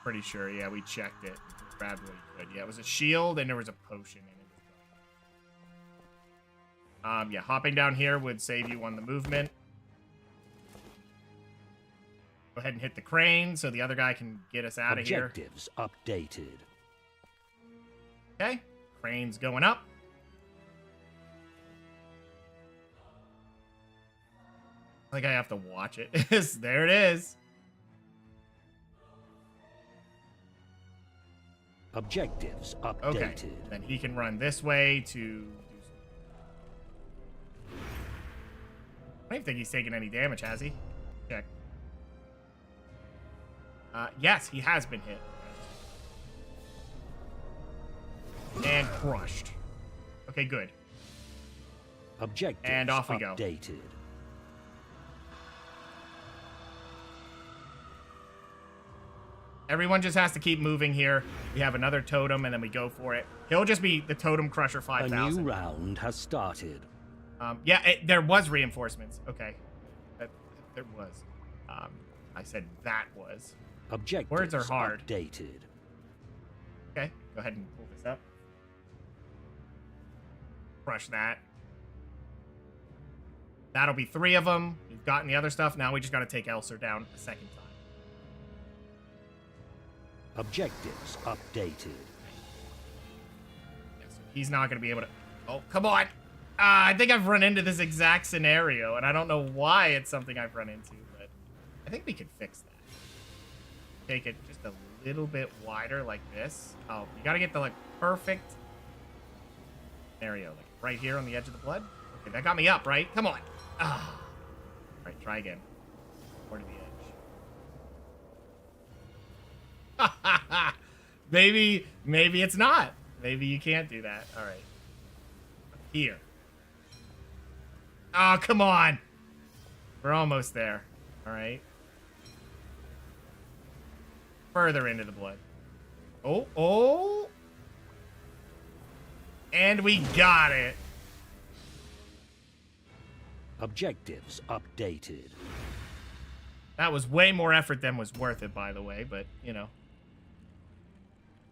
A: Pretty sure, yeah, we checked it. Grabbed what he could. Yeah, it was a shield and there was a potion in it. Yeah, hopping down here would save you on the movement. Go ahead and hit the crane so the other guy can get us out of here.
B: Objectives updated.
A: Okay, crane's going up. I think I have to watch it. There it is.
B: Objectives updated.
A: Okay, then he can run this way to do something. I don't even think he's taken any damage, has he? Check. Yes, he has been hit. And crushed. Okay, good.
B: Objectives
A: and off we go.
B: Updated.
A: Everyone just has to keep moving here. We have another totem, and then we go for it. He'll just be the Totem Crusher 5000.
B: A new round has started.
A: Yeah, there was reinforcements. Okay. There was. I said that was.
B: Objectives
A: Words are hard.
B: Updated.
A: Okay, go ahead and pull this up. Crush that. That'll be 3 of them. We've gotten the other stuff. Now we just got to take Elser down a second time.
B: Objectives updated.
A: Yeah, so he's not going to be able to... Oh, come on! I think I've run into this exact scenario, and I don't know why it's something I've run into, but I think we can fix that. Take it just a little bit wider like this. Oh, you got to get the, like, perfect scenario. Like, right here on the edge of the blood. Okay, that got me up, right? Come on. Ah. All right, try again. More to the edge. Maybe it's not. Maybe you can't do that. All right. Here. Oh, come on. We're almost there. All right. Further into the blood. Oh. And we got it.
B: Objectives updated.
A: That was way more effort than was worth it, by the way, but, you know.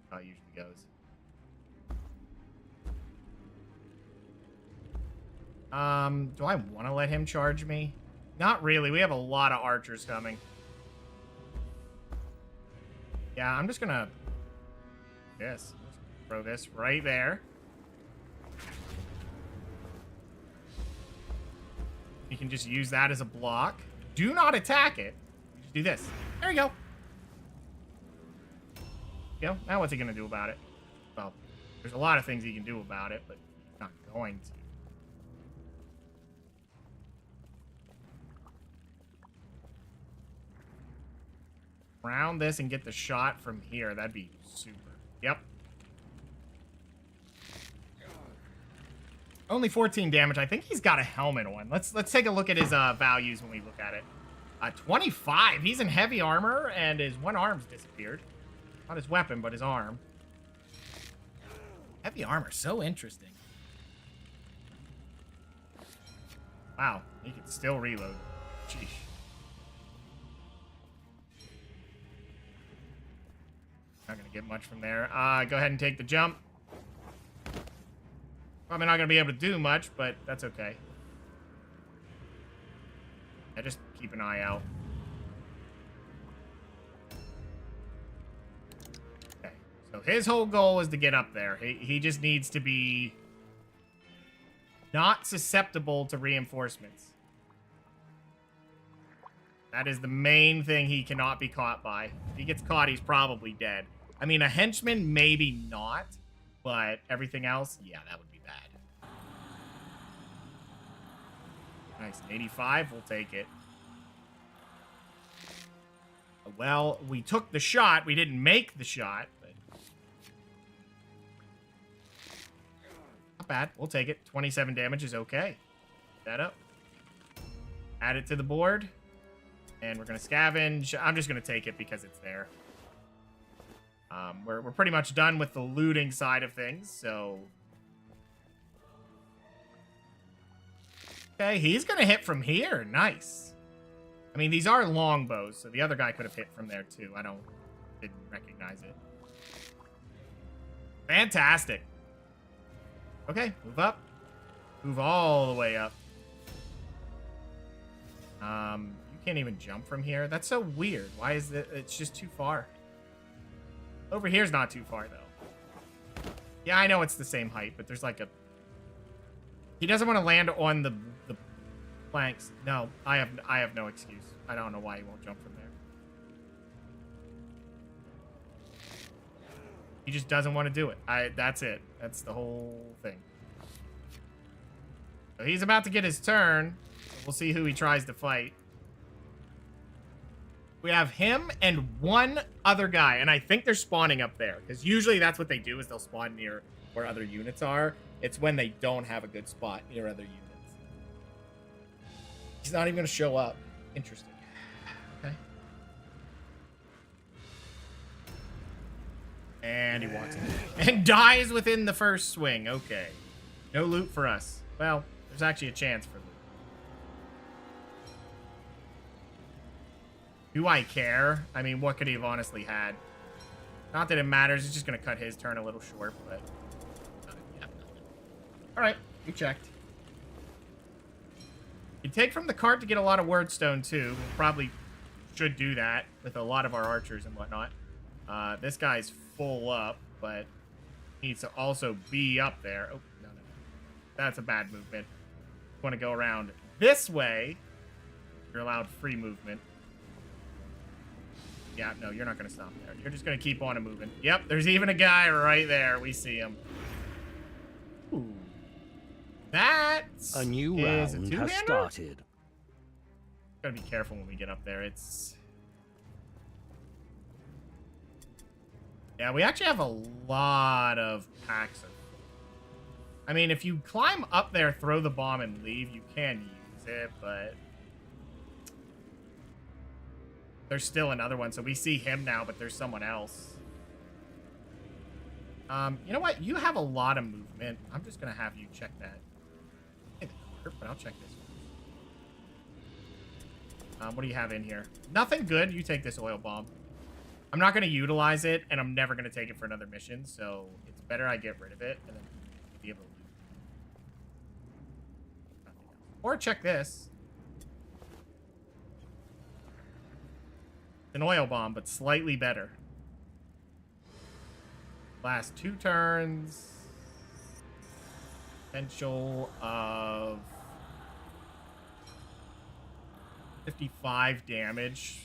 A: How it usually goes. Do I want to let him charge me? Not really. We have a lot of archers coming. Yeah, I'm just gonna... Yes. Throw this right there. You can just use that as a block. Do not attack it. Just do this. There you go. Now what's he gonna do about it? Well, there's a lot of things he can do about it, but he's not going to. Round this and get the shot from here. That'd be super. Yep. Only 14 damage. I think he's got a helmet on. Let's take a look at his values when we look at it. 25. He's in heavy armor, and his one arm's disappeared. Not his weapon, but his arm. Heavy armor, so interesting. Wow, he can still reload. Sheesh. Not gonna get much from there. Go ahead and take the jump. Probably not gonna be able to do much, but that's okay. Yeah, just keep an eye out. Okay, so his whole goal is to get up there. He just needs to be not susceptible to reinforcements. That is the main thing he cannot be caught by. If he gets caught, he's probably dead. I mean, a henchman, maybe not, but everything else, yeah, that would be bad. Nice, an 85, we'll take it. Well, we took the shot. We didn't make the shot, but... Not bad, we'll take it. 27 damage is okay. That up. Add it to the board. And we're going to scavenge. I'm just going to take it because it's there. We're pretty much done with the looting side of things, so... Okay, he's going to hit from here. Nice. I mean, these are longbows, so the other guy could have hit from there, too. Didn't recognize it. Fantastic. Okay, move up. Move all the way up. You can't even jump from here. That's so weird. Why is it? It's just too far. Over here's not too far, though. Yeah, I know it's the same height, but there's like a... He doesn't want to land on the planks. No, I have no excuse. I don't know why he won't jump from there. He just doesn't want to do it. That's it. That's the whole thing. So he's about to get his turn. So we'll see who he tries to fight. We have him and one other guy, and I think they're spawning up there, because usually that's what they do, is they'll spawn near where other units are. It's when they don't have a good spot near other units. He's not even going to show up. Interesting. Okay. And he walks in. And dies within the first swing. Okay. No loot for us. Well, there's actually a chance for loot. Do I care? I mean, what could he have honestly had? Not that it matters. It's just going to cut his turn a little short, but... yeah. Alright, you checked. You take from the cart to get a lot of wordstone, too. We probably should do that with a lot of our archers and whatnot. This guy's full up, but needs to also be up there. Oh, no. That's a bad movement. You want to go around this way. You're allowed free movement. Yeah, no, you're not going to stop there. You're just going to keep on moving. Yep, there's even a guy right there. We see him. Ooh. That's...
B: A new round has started.
A: Gotta be careful when we get up there. It's... Yeah, we actually have a lot of packs of... I mean, if you climb up there, throw the bomb, and leave, you can use it, but... There's still another one, so we see him now, but there's someone else. You know what? You have a lot of movement. I'm just gonna have you check that. But I'll check this one. What do you have in here? Nothing good. You take this oil bomb. I'm not gonna utilize it, and I'm never gonna take it for another mission, so it's better I get rid of it, and then be able to loot. Or check this. An oil bomb, but slightly better. Last 2 turns. Potential of 55 damage.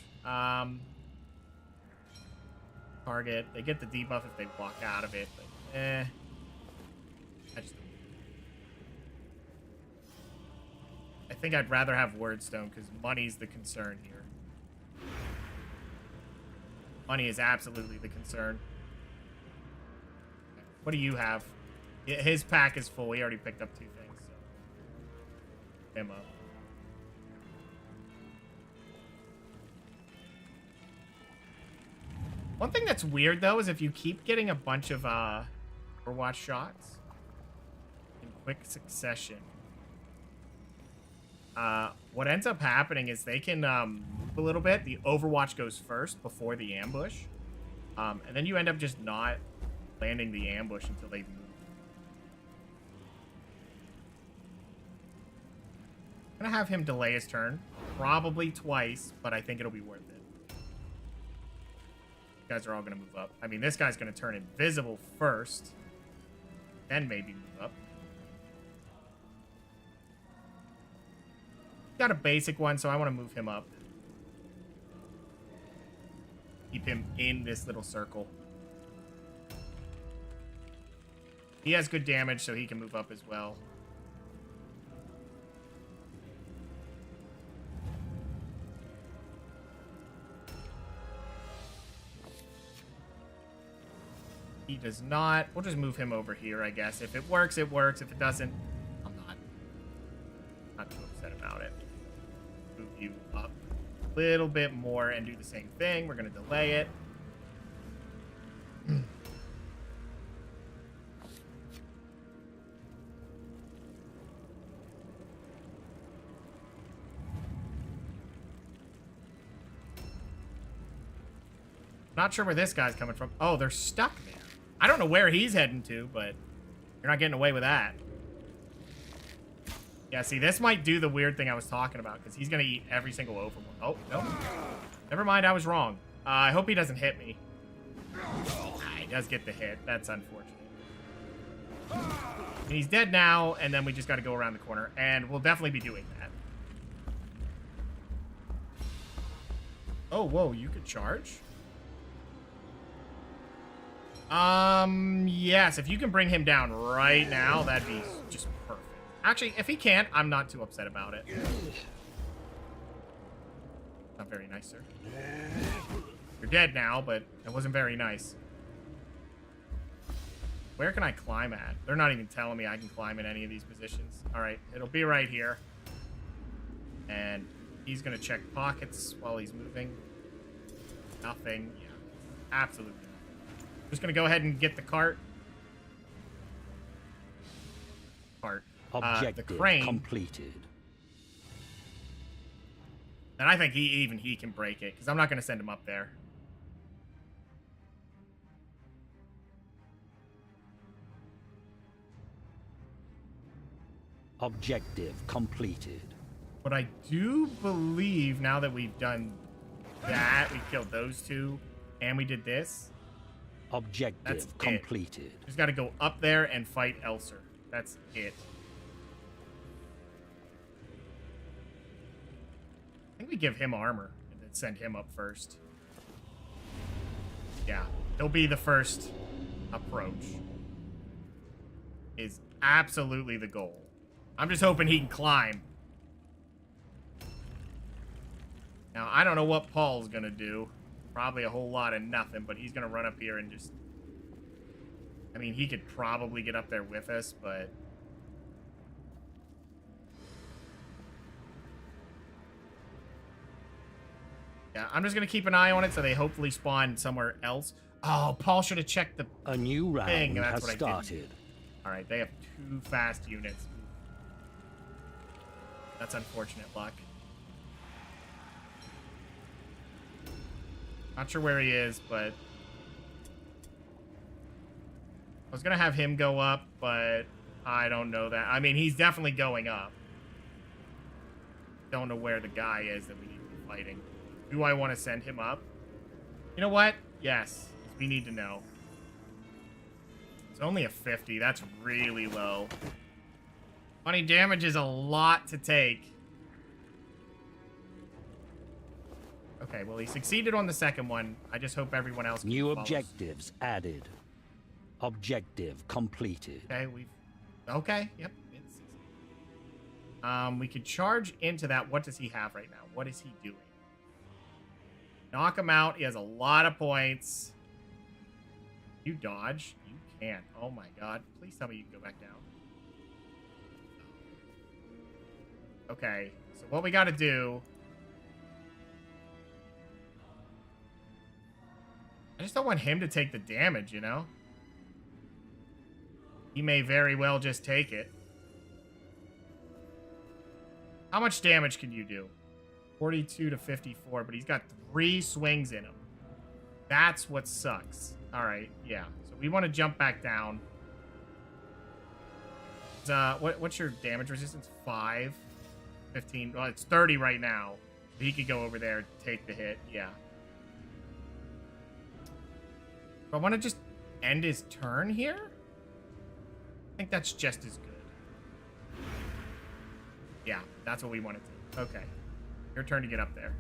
A: Target. They get the debuff if they walk out of it, but I just don't. I think I'd rather have Wordstone because money's the concern here. Money is absolutely the concern. What do you have? His pack is full. He already picked up 2 things. So. Him up. One thing that's weird, though, is if you keep getting a bunch of Overwatch shots in quick succession, what ends up happening is they can move a little bit. The Overwatch goes first before the ambush. And then you end up just not landing the ambush until they've moved. I'm going to have him delay his turn. Probably twice, but I think it'll be worth it. Guys are all going to move up. I mean, this guy's going to turn invisible first. Then maybe move up. Got a basic one, so I want to move him up. Keep him in this little circle. He has good damage, so he can move up as well. He does not. We'll just move him over here, I guess. If it works, it works. If it doesn't, I'm not too upset about it. Move you up a little bit more and do the same thing. We're going to delay it. Not sure where this guy's coming from. Oh, they're stuck there. I don't know where he's heading to, but you're not getting away with that. Yeah, see, this might do the weird thing I was talking about, because he's going to eat every single Overwatch. Oh, no. Never mind, I was wrong. I hope he doesn't hit me. He does get the hit. That's unfortunate. And he's dead now, and then we just got to go around the corner, and we'll definitely be doing that. Oh, whoa, you could charge? Yes, if you can bring him down right now, that'd be just perfect. Actually, if he can't, I'm not too upset about it. Not very nice, sir. You're dead now, but it wasn't very nice. Where can I climb at? They're not even telling me I can climb in any of these positions. All right, it'll be right here. And he's going to check pockets while he's moving. Nothing. Yeah, absolutely nothing. Just going to go ahead and get the cart.
B: Objective
A: the crane
B: completed.
A: And I think he can break it, because I'm not going to send him up there.
B: Objective completed.
A: But I do believe now that we've done that, we killed those 2, and we did this.
B: Objective completed.
A: Just got to go up there and fight Elser. That's it. I think we give him armor and then send him up first. Yeah, he'll be the first approach. Is absolutely the goal. I'm just hoping he can climb. Now, I don't know what Paul's going to do. Probably a whole lot of nothing, but he's going to run up here and just... I mean, he could probably get up there with us, but... Yeah, I'm just going to keep an eye on it so they hopefully spawn somewhere else. Oh, Paul should have checked the
B: A new round
A: thing. That's
B: has
A: what
B: started.
A: All right, they have 2 fast units. That's unfortunate luck. Not sure where he is, but... I was going to have him go up, but I don't know that. I mean, he's definitely going up. Don't know where the guy is that we need to be fighting. Do I want to send him up? You know what? Yes. We need to know. It's only a 50. That's really low. 20 damage is a lot to take. Okay, well, he succeeded on the second one. I just hope everyone else
B: New
A: follows.
B: objectives added. Objective completed.
A: Okay, okay, yep. It's we could charge into that. What does he have right now? What is he doing? Knock him out. He has a lot of points. You dodge. You can't. Oh my god. Please tell me you can go back down. Okay, so what we gotta do... I just don't want him to take the damage, you know? He may very well just take it. How much damage can you do? 42 to 54, but he's got 3 swings in him. That's what sucks. Alright, yeah. So we want to jump back down. What's your damage resistance? 5? 15? Well, it's 30 right now. He could go over there, take the hit. Yeah. I want to just end his turn here? I think that's just as good. Yeah, that's what we want to do. Okay. Your turn to get up there.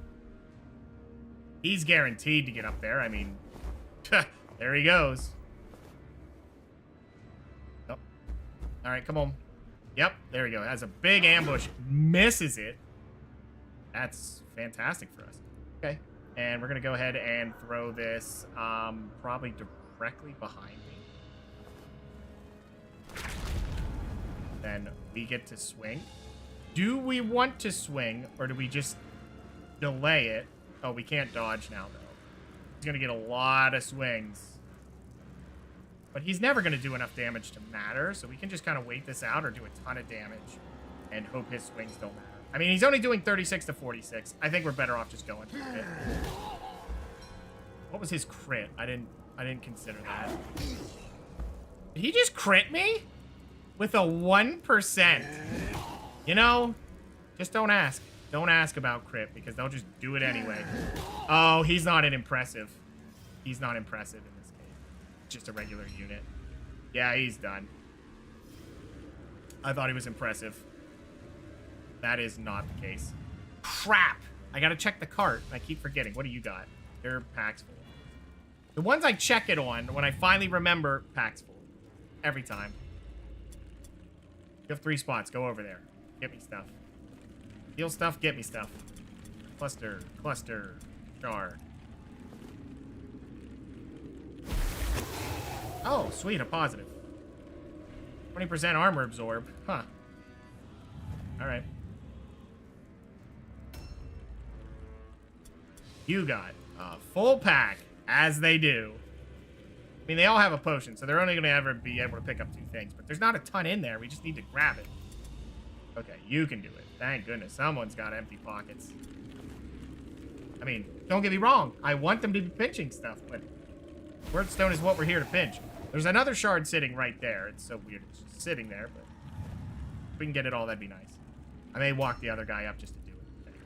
A: He's guaranteed to get up there. I mean, there he goes. Oh. All right, come on. Yep, there we go. Has a big ambush. Misses it. That's fantastic for us. Okay. And we're going to go ahead and throw this probably directly behind me. Then we get to swing. Do we want to swing, or do we just delay it? Oh, we can't dodge now, though. He's going to get a lot of swings. But he's never going to do enough damage to matter, so we can just kind of wait this out or do a ton of damage and hope his swings don't matter. I mean, he's only doing 36 to 46. I think we're better off just going for it. What was his crit? I didn't consider that. Did he just crit me? With a 1%. You know, just don't ask. Don't ask about crit, because they'll just do it anyway. Oh, he's not an impressive. He's not impressive in this case. Just a regular unit. Yeah, he's done. I thought he was impressive. That is not the case. Crap! I gotta check the cart. I keep forgetting. What do you got? Your pack's full. The ones I check it on, when I finally remember, pack's full. Every time. You have 3 spots. Go over there. Get me stuff. Heal stuff, get me stuff. Cluster, cluster, jar. Oh, sweet, a positive. 20% armor absorb. Huh. Alright. You got a full pack, as they do. I mean, they all have a potion, so they're only going to ever be able to pick up 2 things. But there's not a ton in there. We just need to grab it. Okay, you can do it. Thank goodness. Someone's got empty pockets. I mean, don't get me wrong. I want them to be pinching stuff, but Wordstone is what we're here to pinch. There's another shard sitting right there. It's so weird. It's just sitting there, but if we can get it all, that'd be nice. I may walk the other guy up just to do it. Okay.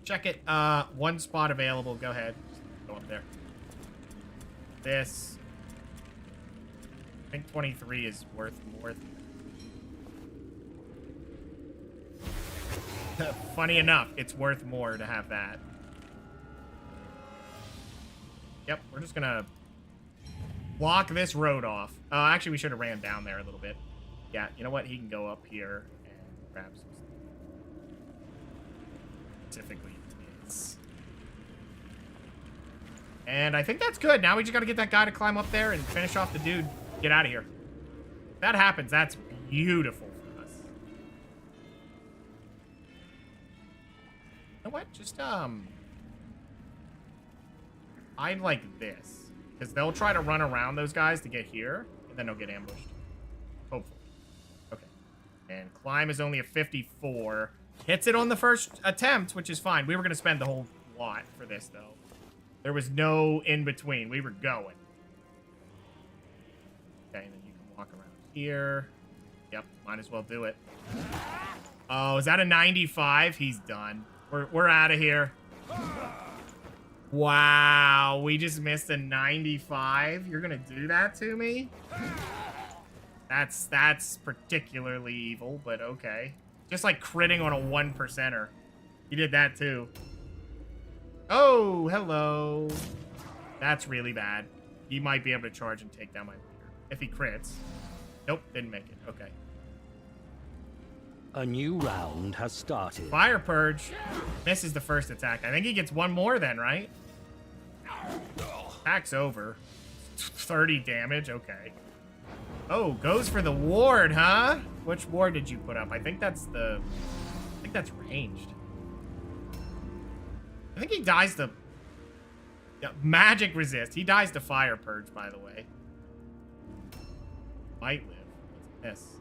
A: Check it. 1 spot available. Go ahead. Just go up there. This. I think 23 is worth more than funny enough, it's worth more to have that. Yep, we're just gonna block this road off. Actually, we should have ran down there a little bit. Yeah, you know what? He can go up here and grab some stuff. Specifically this. And I think that's good. Now we just gotta get that guy to climb up there and finish off the dude. Get out of here. If that happens, that's beautiful. You know what? Just, I'd like this. Because they'll try to run around those guys to get here, and then they'll get ambushed. Hopefully. Okay. And climb is only a 54. Hits it on the first attempt, which is fine. We were going to spend the whole lot for this, though. There was no in-between. We were going. Okay, and then you can walk around here. Yep, might as well do it. Oh, is that a 95? He's done. We're out of here. Wow, we just missed a 95. You're gonna do that to me? That's particularly evil, but okay. Just like critting on a 1%er. He did that too. Oh, hello. That's really bad. He might be able to charge and take down my leader. If he crits. Nope, didn't make it. Okay.
B: A new round has started.
A: Fire Purge misses the first attack. I think he gets one more then, right? Attack's over. 30 damage, okay. Oh, goes for the ward, huh? Which ward did you put up? I think that's ranged. I think he dies to... Yeah, magic resist. He dies to Fire Purge, by the way. Might live. What's this?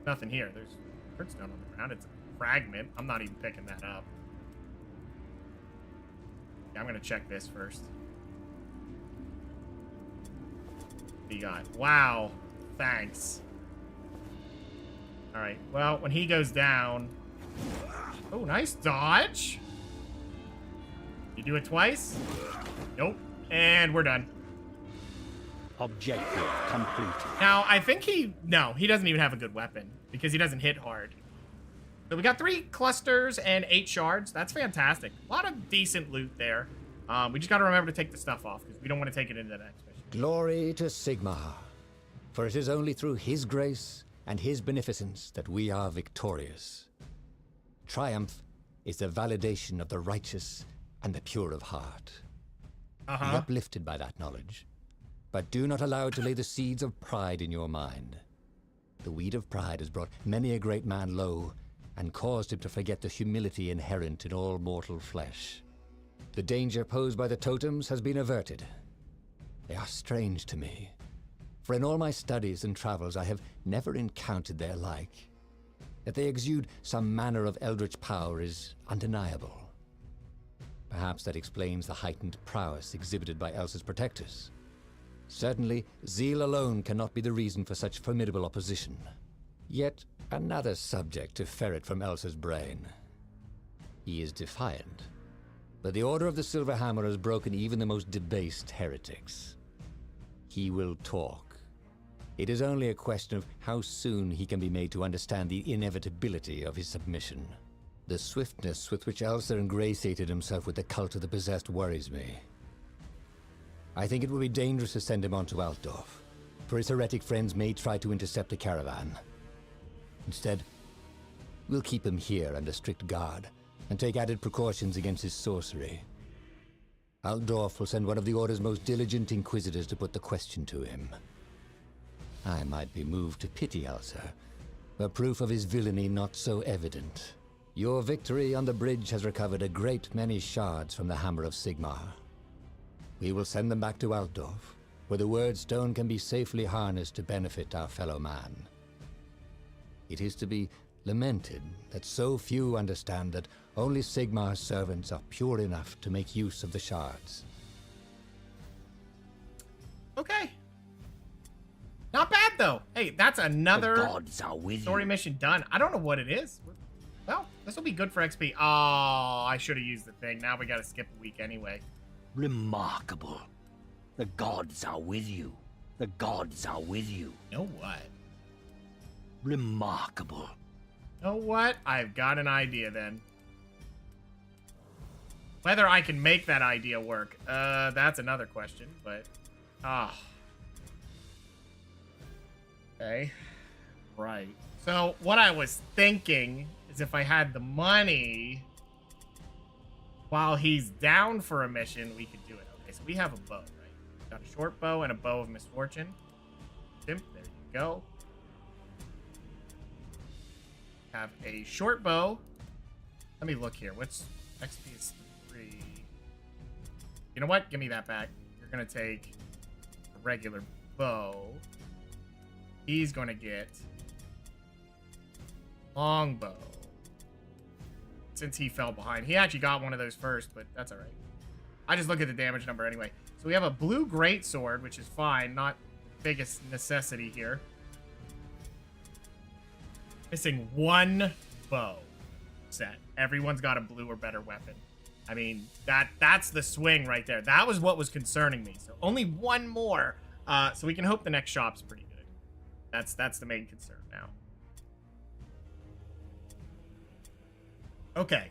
A: Nothing here. There's Heartstone on the ground. It's a fragment. I'm not even picking that up. Yeah, I'm gonna check this first. What do you got? Wow. Thanks. Alright, well, when he goes down... Oh, nice dodge. You do it twice? Nope. And we're done.
B: Objective completed.
A: Now, I think he doesn't even have a good weapon because he doesn't hit hard. So we got 3 clusters and 8 shards. That's fantastic. A lot of decent loot there. We just got to remember to take the stuff off because we don't want to take it into the next mission.
C: Glory to Sigmar, for it is only through his grace and his beneficence that we are victorious. Triumph is the validation of the righteous and the pure of heart. Be uplifted by that knowledge, but do not allow it to lay the seeds of pride in your mind. The weed of pride has brought many a great man low and caused him to forget the humility inherent in all mortal flesh. The danger posed by the totems has been averted. They are strange to me, for in all my studies and travels I have never encountered their like. That they exude some manner of eldritch power is undeniable. Perhaps that explains the heightened prowess exhibited by Elsa's protectors. Certainly, zeal alone cannot be the reason for such formidable opposition. Yet another subject to ferret from Elsa's brain. He is defiant, but the Order of the Silver Hammer has broken even the most debased heretics. He will talk. It is only a question of how soon he can be made to understand the inevitability of his submission. The swiftness with which Elsa ingratiated himself with the cult of the possessed worries me. I think it would be dangerous to send him on to Altdorf, for his heretic friends may try to intercept the caravan. Instead, we'll keep him here under strict guard, and take added precautions against his sorcery. Altdorf will send one of the Order's most diligent inquisitors to put the question to him. I might be moved to pity Elsa, but proof of his villainy not so evident. Your victory on the bridge has recovered a great many shards from the Hammer of Sigmar. We will send them back to Altdorf, where the Word Stone can be safely harnessed to benefit our fellow man. It is to be lamented that so few understand that only Sigmar's servants are pure enough to make use of the shards.
A: Okay. Not bad, though. Hey, that's another
B: The gods are with
A: story
B: you.
A: mission done. I don't know what it is. Well, this will be good for XP. Oh, I should have used the thing. Now we got to skip a week anyway.
B: Remarkable. The gods are with you. The gods are with you.
A: You know what?
B: Remarkable.
A: You know what? I've got an idea then. Whether I can make that idea work, that's another question, but... Okay. Right. So, what I was thinking is if I had the money, while he's down for a mission, we could do it. Okay, so we have a bow, right? Got a short bow and a bow of misfortune. There you go. Have a short bow. Let me look here. What's XP is 3. You know what? Give me that back. You're gonna take a regular bow. He's gonna get longbow. Since he fell behind. He actually got one of those first, but that's alright. I just look at the damage number anyway. So we have a blue greatsword, which is fine. Not the biggest necessity here. Missing one bow set. Everyone's got a blue or better weapon. I mean, that's the swing right there. That was what was concerning me. So only one more. So we can hope the next shop's pretty good. That's the main concern now. Okay.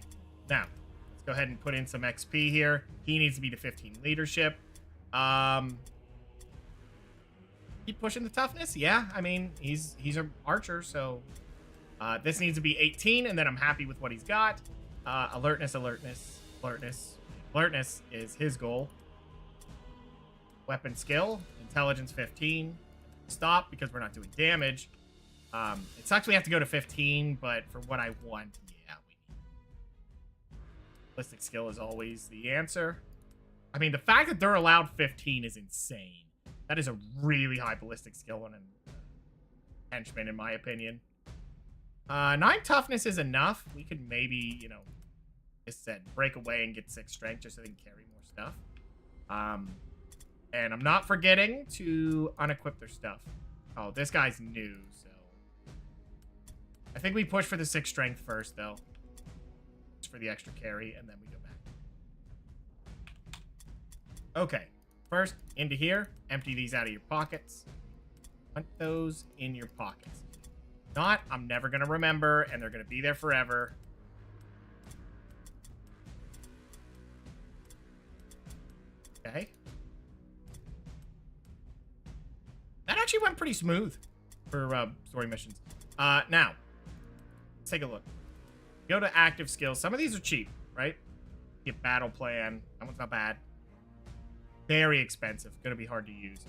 A: Now, let's go ahead and put in some XP here. He needs to be to 15 leadership. Keep pushing the toughness. Yeah, I mean, he's an archer, so this needs to be 18, and then I'm happy with what he's got. Alertness is his goal. Weapon skill, intelligence 15. Stop because we're not doing damage. It sucks we have to go to 15, but for what I want, yeah, we need. Ballistic skill is always the answer. I mean, the fact that they're allowed 15 is insane. That is a really high ballistic skill on a henchman, in my opinion. 9 toughness is enough. We could maybe, you know, just said break away and get 6 strength just so they can carry more stuff. And I'm not forgetting to unequip their stuff. Oh, this guy's new, so I think we push for the 6 strength first, though. Just for the extra carry, and then we go back. Okay. First, into here. Empty these out of your pockets. Put those in your pockets. Not, I'm never going to remember, and they're going to be there forever. Okay. That actually went pretty smooth for story missions. Now, let's take a look. Go to active skills. Some of these are cheap, right? Get battle plan. That one's not bad. Very expensive. Gonna be hard to use.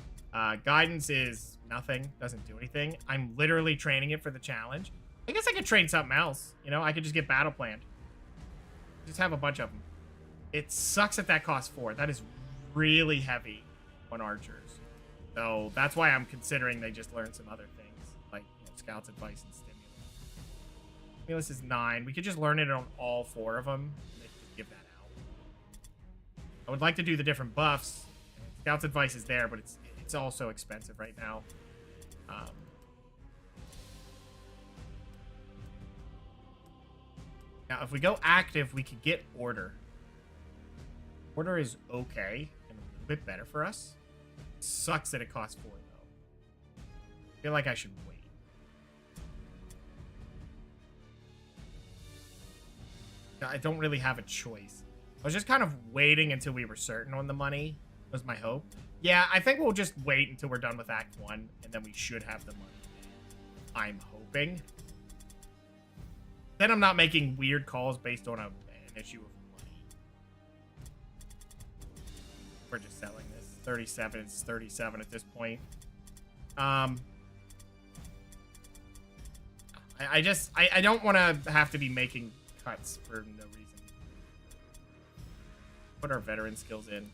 A: Guidance is nothing. Doesn't do anything. I'm literally training it for the challenge. I guess I could train something else. You know, I could just get battle planned. Just have a bunch of them. It sucks that costs 4. That is really heavy on archers. So that's why I'm considering they just learn some other things. Like, you know, Scout's Advice and Stimulus. Stimulus is 9. We could just learn it on all 4 of them. And they could give that out. I would like to do the different buffs. Scout's Advice is there, but it's also expensive right now. Now, if we go active, we could get Order. Order is okay and a little bit better for us. Sucks that it costs 4, though. I feel like I should wait. I don't really have a choice. I was just kind of waiting until we were certain on the money, was my hope. Yeah, I think we'll just wait until we're done with Act 1, and then we should have the money. I'm hoping. Then I'm not making weird calls based on an issue of money. We're just selling this. 37, it's 37 at this point. I don't want to have to be making cuts for no reason. Put our veteran skills in.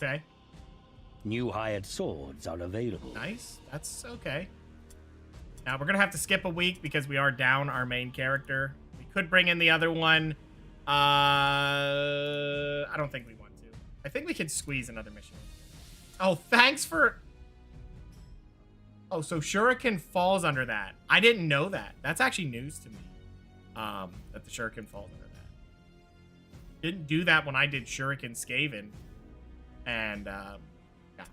A: Okay.
B: New hired swords are available.
A: Nice. That's okay. Now, we're going to have to skip a week because we are down our main character. We could bring in the other one. I don't think we want to. I think we could squeeze another mission. Oh, thanks for... Oh, so Shuriken falls under that. I didn't know that. That's actually news to me. That the Shuriken falls under that. Didn't do that when I did Shuriken Skaven. And, yeah.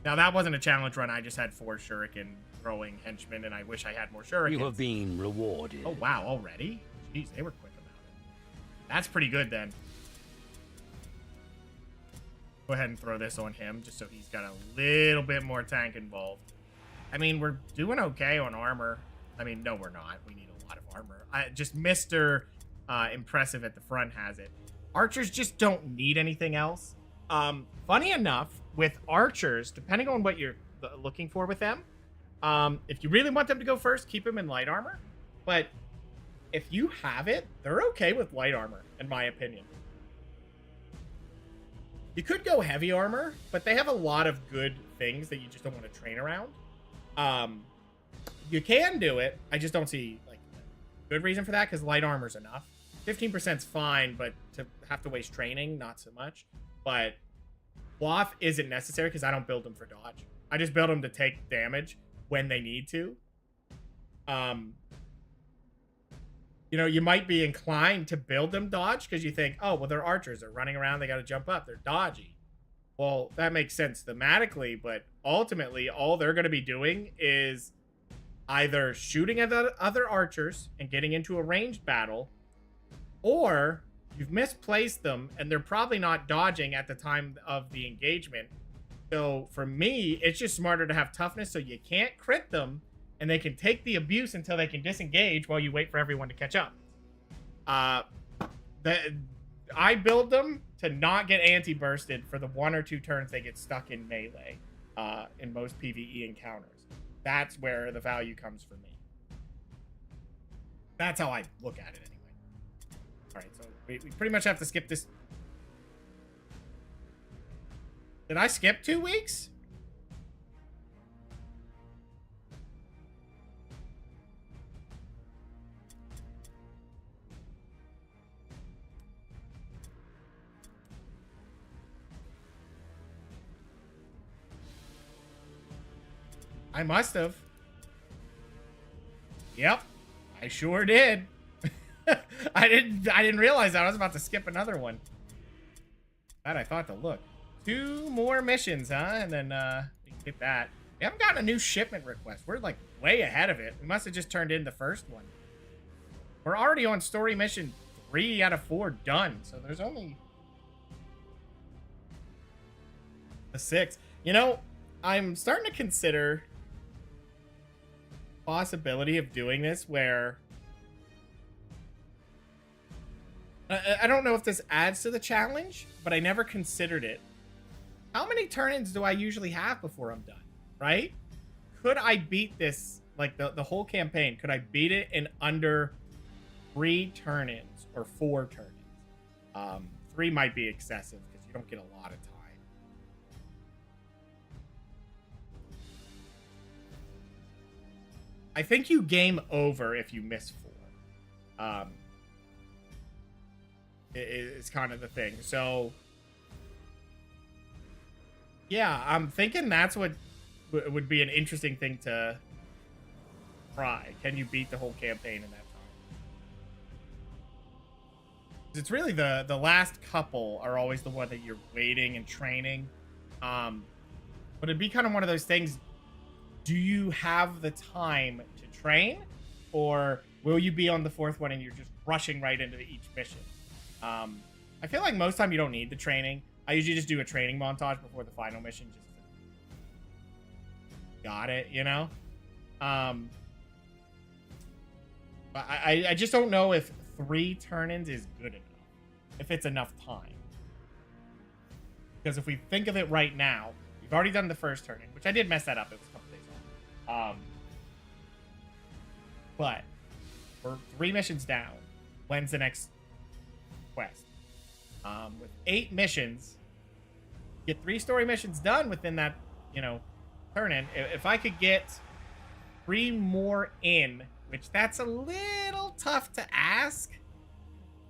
A: Now, that wasn't a challenge run. I just had 4 Shuriken throwing henchmen, and I wish I had more Shurikens.
B: You have been rewarded.
A: Oh, wow. Already? Jeez, they were quick about it. That's pretty good, then. Go ahead and throw this on him, just so he's got a little bit more tank involved. I mean, we're doing okay on armor. I mean, no, we're not. We need a lot of armor. Just Mr. Impressive at the front has it. Archers just don't need anything else. Funny enough, with archers, depending on what you're looking for with them, if you really want them to go first, keep them in light armor. But if you have it, they're okay with light armor, in my opinion. You could go heavy armor, but they have a lot of good things that you just don't want to train around. You can do it. I just don't see like a good reason for that because light armor's enough. 15% is fine, but to have to waste training, not so much. But cloth isn't necessary because I don't build them for dodge. I just build them to take damage when they need to. You know, you might be inclined to build them dodge because you think, oh, well, they're archers. They're running around. They got to jump up. They're dodgy. Well, that makes sense thematically, but ultimately, all they're going to be doing is either shooting at the other archers and getting into a ranged battle, or you've misplaced them and they're probably not dodging at the time of the engagement. So for me, it's just smarter to have toughness so you can't crit them and they can take the abuse until they can disengage while you wait for everyone to catch up. I build them to not get anti-bursted for the 1 or 2 turns they get stuck in melee in most PvE encounters. That's where the value comes for me. That's how I look at it anyway. All right, so we pretty much have to skip this. Did I skip 2 weeks? I must have. Yep, I sure did. I didn't realize that. I was about to skip another one. That I thought to look. 2 more missions, huh? And then we can get that. We haven't gotten a new shipment request. We're like way ahead of it. We must have just turned in the first one. We're already on story mission 3 out of 4 done. So there's only the 6. You know, I'm starting to consider possibility of doing this where I don't know if this adds to the challenge, but I never considered it. How many turn-ins do I usually have before I'm done, right? Could I beat this, like the whole campaign, could I beat it in under 3 turn-ins or 4 turn-ins? 3 might be excessive because you don't get a lot of time. I think you game over if you miss 4. It's kind of the thing. So, yeah, I'm thinking that's what would be an interesting thing to try. Can you beat the whole campaign in that time? It's really the last couple are always the one that you're waiting and training. But it'd be kind of one of those things. Do you have the time to train, or will you be on the 4th one and you're just rushing right into each mission? I feel like most time you don't need the training. I usually just do a training montage before the final mission. Just got it, you know? But I just don't know if 3 turn-ins is good enough. If it's enough time. Because if we think of it right now, we've already done the first turn-in, which I did mess that up. It was a couple days off. But we're 3 missions down. When's the next quest? With 8 missions, get 3 story missions done within that, turn-in. If I could get 3 more in, which that's a little tough to ask,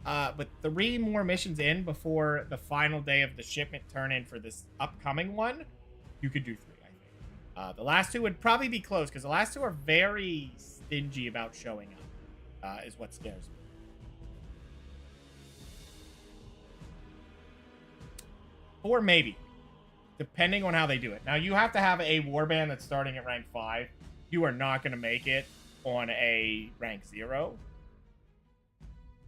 A: but 3 more missions in before the final day of the shipment turn-in for this upcoming one, you could do 3, I think. The last 2 would probably be close, because the last 2 are very stingy about showing up, is what scares me. Or maybe, depending on how they do it. Now, you have to have a warband that's starting at rank 5. You are not going to make it on a rank 0.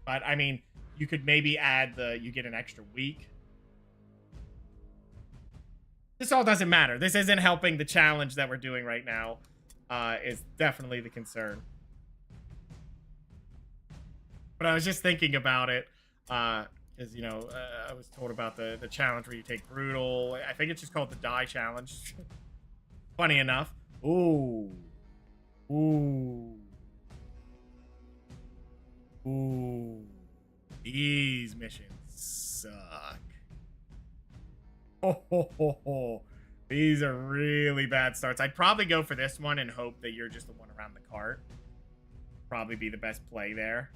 A: But, I mean, you could maybe add you get an extra week. This all doesn't matter. This isn't helping the challenge that we're doing right now. Is definitely the concern. But I was just thinking about it. Because, I was told about the challenge where you take brutal. I think it's just called the die challenge. Funny enough. Ooh. These missions suck. These are really bad starts. I'd probably go for this one and hope that you're just the one around the cart. Probably be the best play there.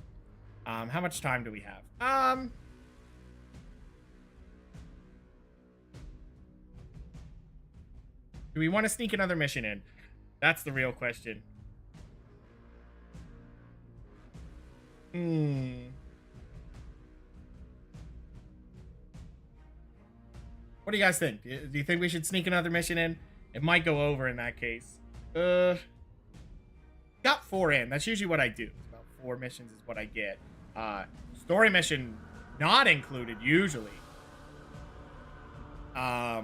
A: How much time do we have? Do we want to sneak another mission in? That's the real question. What do you guys think? Do you think we should sneak another mission in? It might go over in that case. Got 4 in. That's usually what I do. About 4 missions is what I get. Story mission not included usually. Yeah,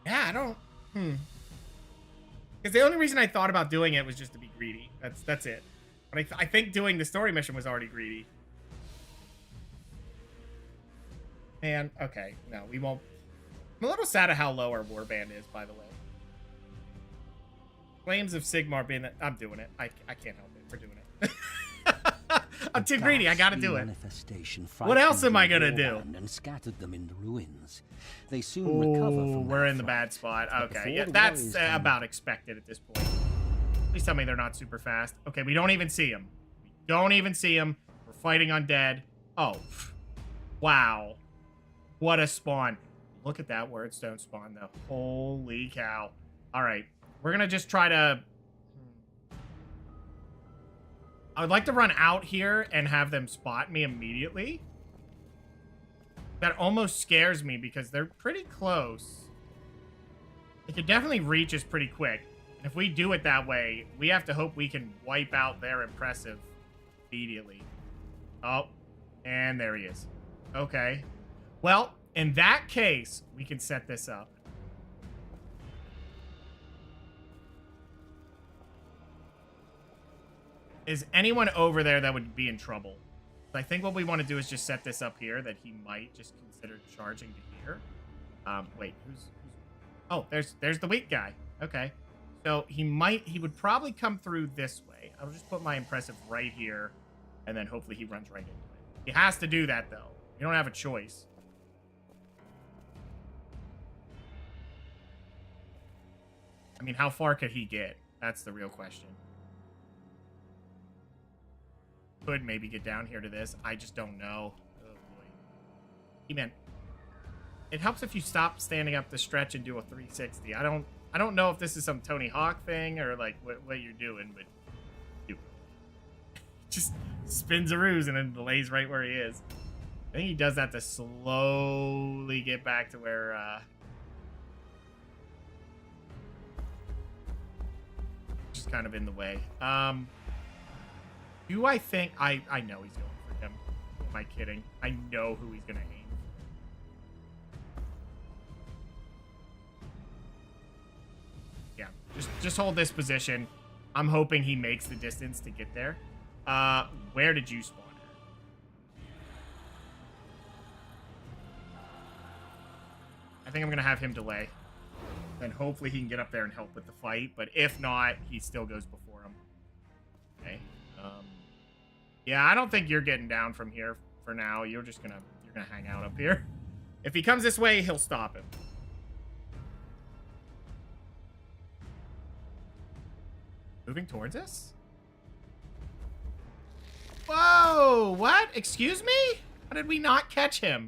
A: I don't. Because the only reason I thought about doing it was just to be greedy. That's it. But I think doing the story mission was already greedy. Man, okay, no, we won't. I'm a little sad at how low our warband is, by the way. Flames of Sigmar being... I'm doing it. I can't help it. We're doing it. I'm too greedy. I gotta do it. What else am I gonna do?
B: And scattered them in the ruins. They soon recover from
A: we're in the bad spot. Okay, yeah, that's about expected at this point. Please tell me they're not super fast. Okay, we don't even see them. We don't even see them. We're fighting undead. Oh, wow. What a spawn. Look at that wordstone spawn, though. Holy cow. All right. We're going to just try to... I would like to run out here and have them spot me immediately. That almost scares me because they're pretty close. They could definitely reach us pretty quick. And if we do it that way, we have to hope we can wipe out their impressive immediately. Oh, and there he is. Okay. Well, in that case, we can set this up. Is anyone over there that would be in trouble? I think what we want to do is just set this up here, that he might just consider charging to here. Wait, who's... Oh, there's the weak guy. Okay. So he would probably come through this way. I'll just put my impressive right here, and then hopefully he runs right into it. He has to do that, though. You don't have a choice. I mean, how far could he get? That's the real question. Could maybe get down here to this. I just don't know. Oh, boy. Hey, man. It helps if you stop standing up the stretch and do a 360. I don't know if this is some Tony Hawk thing or, like, what you're doing, but... Just spins a ruse and then lays right where he is. I think he does that to slowly get back to where, just kind of in the way. Do I think... I know he's going for him. Who am I kidding? I know who he's going to aim. Yeah, just hold this position. I'm hoping he makes the distance to get there. Where did you spawn at? I think I'm going to have him delay. And hopefully he can get up there and help with the fight. But if not, he still goes before him. Okay. Yeah, I don't think you're getting down from here for now. You're gonna hang out up here. If he comes this way, he'll stop him. Moving towards us? Whoa! What? Excuse me? How did we not catch him?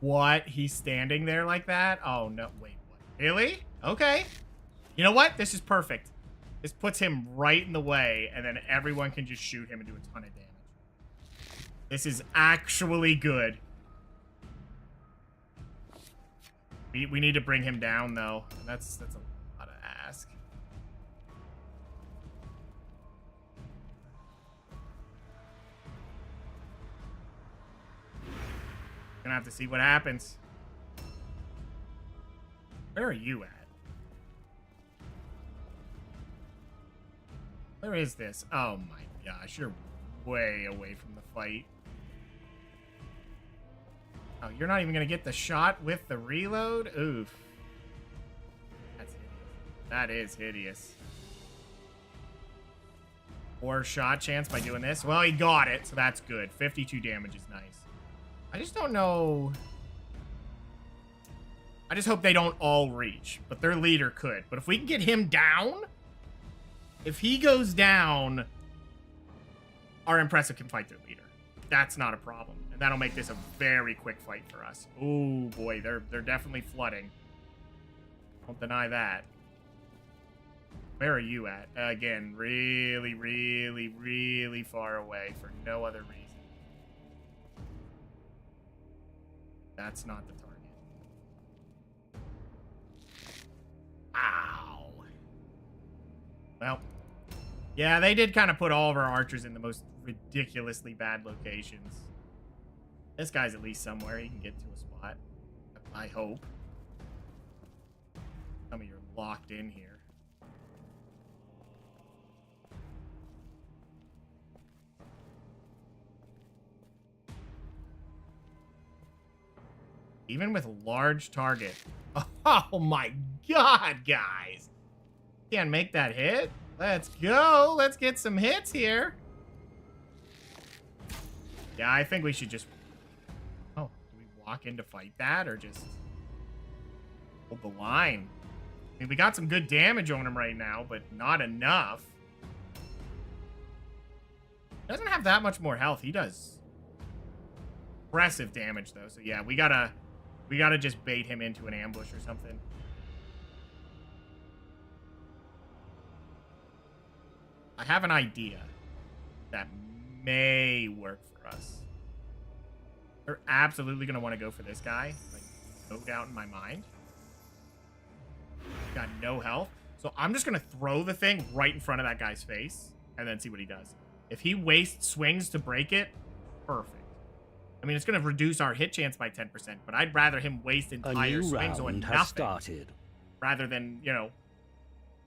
A: What? He's standing there like that? Oh, no. Wait, what? Really? Okay. You know what? This is perfect. This puts him right in the way, and then everyone can just shoot him and do a ton of damage. This is actually good. We need to bring him down, though. That's a lot to ask. Gonna have to see what happens. Where are you at? Where is this? Oh my gosh, you're way away from the fight. Oh, you're not even gonna get the shot with the reload? Oof. That's hideous. That is hideous. 4 shot chance by doing this. Well, he got it, so that's good. 52 damage is nice. I just don't know. I just hope they don't all reach, but their leader could. But if we can get him down, if he goes down, our impressive can fight their leader. That's not a problem. And that'll make this a very quick fight for us. Oh boy, they're definitely flooding. Don't deny that. Where are you at? Again, really, really, really far away for no other reason. That's not the target. Ow. Well, yeah, they did kind of put all of our archers in the most ridiculously bad locations. This guy's at least somewhere he can get to a spot. I hope. Some of you are locked in here. Even with large target. Oh my god, guys. Can't make that hit? Let's go. Let's get some hits here. Yeah, I think we should just... Oh, do we walk in to fight that or just hold the line? I mean, we got some good damage on him right now, but not enough. Doesn't have that much more health. He does impressive damage, though. So, yeah, we gotta just bait him into an ambush or something. I have an idea that may work for us. They're absolutely going to want to go for this guy. Like, no doubt in my mind. Got no health. So I'm just going to throw the thing right in front of that guy's face and then see what he does. If he wastes swings to break it, perfect. I mean, it's going to reduce our hit chance by 10%, but I'd rather him waste entire swings on nothing rather than, you know,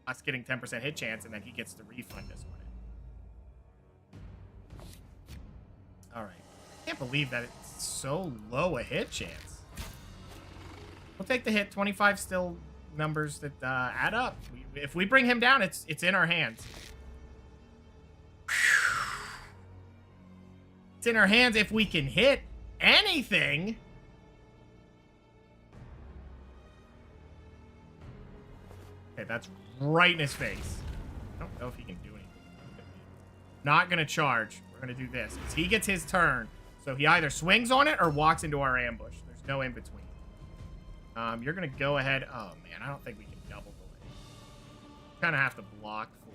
A: us getting 10% hit chance and then he gets to refund us on it. All right. I can't believe that it's so low a hit chance. We'll take the hit. 25 still numbers that add up. If we bring him down, it's in our hands. It's in our hands if we can hit anything. Okay, that's right in his face. I don't know if he can do anything. Not gonna charge. We're gonna do this. Because he gets his turn. So he either swings on it or walks into our ambush. There's no in between. You're gonna go ahead. Oh man, I don't think we can double delay. Kind of have to block for...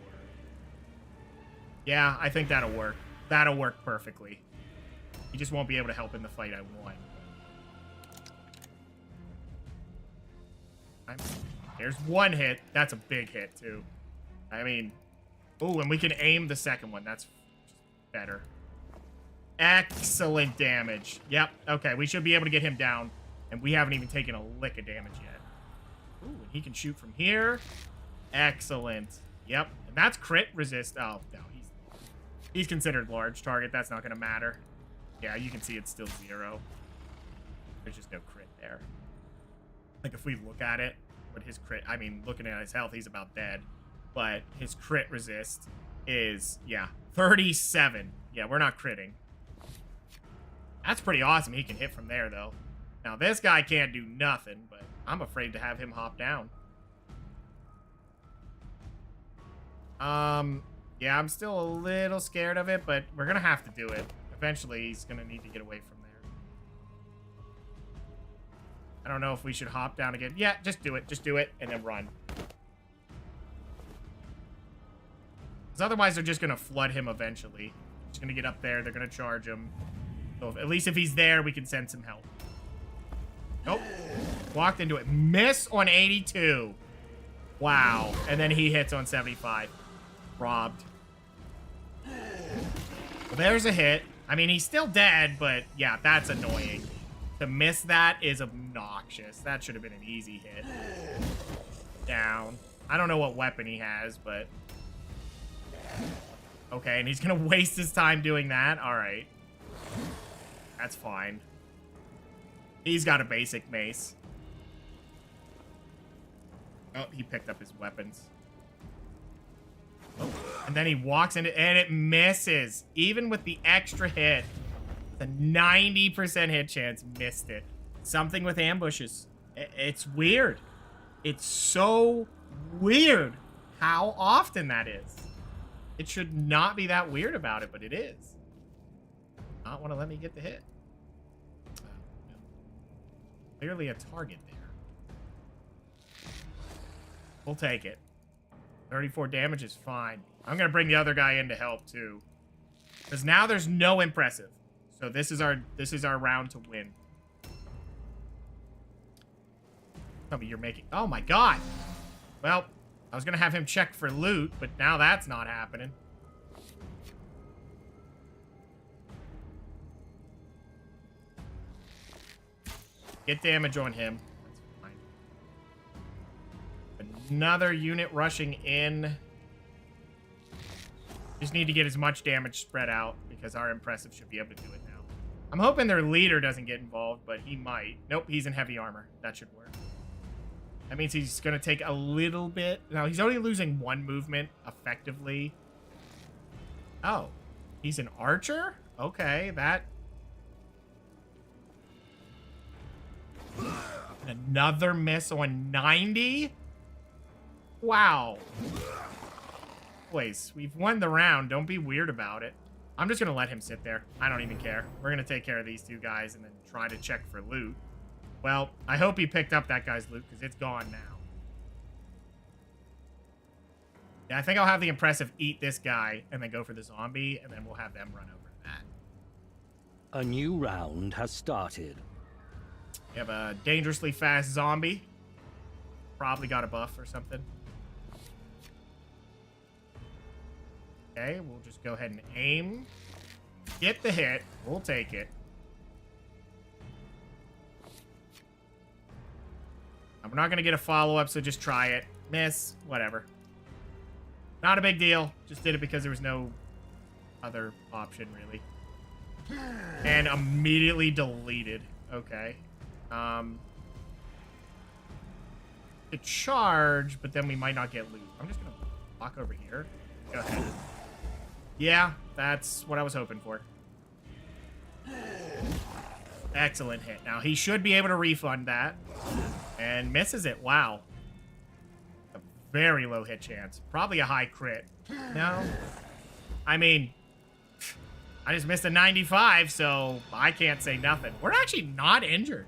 A: Yeah, I think that'll work. That'll work perfectly. He just won't be able to help in the fight I won. There's one hit. That's a big hit, too. I mean... Ooh, and we can aim the second one. That's better. Excellent damage. Yep. Okay, we should be able to get him down. And we haven't even taken a lick of damage yet. Ooh, and he can shoot from here. Excellent. Yep. And that's crit resist. Oh, no. He's considered large target. That's not going to matter. Yeah, you can see it's still 0. There's just no crit there. Like, if we look at it, but his crit... I mean, looking at his health, he's about dead. But his crit resist is, yeah, 37. Yeah, we're not critting. That's pretty awesome. He can hit from there, though. Now, this guy can't do nothing, but I'm afraid to have him hop down. Yeah, I'm still a little scared of it, but we're going to have to do it. Eventually, he's going to need to get away from there. I don't know if we should hop down again. Yeah, just do it. Just do it, and then run. Because otherwise, they're just going to flood him eventually. He's going to get up there. They're going to charge him. So at least if he's there, we can send some help. Nope. Walked into it. Miss on 82. Wow. And then he hits on 75. Robbed. Well, there's a hit. I mean, he's still dead, but yeah, that's annoying. To miss that is obnoxious. That should have been an easy hit. Down. I don't know what weapon he has, but... Okay, and he's gonna waste his time doing that? Alright. That's fine. He's got a basic mace. Oh, he picked up his weapons. Oh, and then he walks into... And it misses. Even with the extra hit. The 90% hit chance, missed it. Something with ambushes. It's weird. It's so weird how often that is. It should not be that weird about it, but it is. Not want to let me get the hit. No. Clearly a target there. We'll take it. 34 damage is fine. I'm going to bring the other guy in to help, too. Because now there's no impressive. So this is our round to win. Tell me you're making... Oh, my God. Well, I was going to have him check for loot, but now that's not happening. Get damage on him. That's fine. Another unit rushing in. Just need to get as much damage spread out because our impressive should be able to do it now. I'm hoping their leader doesn't get involved, but he might. Nope, he's in heavy armor. That should work. That means he's going to take a little bit. Now, he's only losing one movement effectively. Oh, he's an archer? Okay, that... And another miss on 90? Wow. Boys, we've won the round. Don't be weird about it. I'm just going to let him sit there. I don't even care. We're going to take care of these two guys and then try to check for loot. Well, I hope he picked up that guy's loot because it's gone now. Yeah, I think I'll have the impressive eat this guy and then go for the zombie, and then we'll have them run over to that.
B: A new round has started.
A: We have a dangerously fast zombie. Probably got a buff or something. Okay, we'll just go ahead and aim. Get the hit. We'll take it. We're not going to get a follow-up, so just try it. Miss. Whatever. Not a big deal. Just did it because there was no other option, really. And immediately deleted. Okay. To charge, but then we might not get loot. I'm just going to walk over here. Go ahead. Yeah, that's what I was hoping for. Excellent hit. Now, he should be able to refund that. And misses it. Wow. A very low hit chance. Probably a high crit. No. I mean, I just missed a 95, so I can't say nothing. We're actually not injured.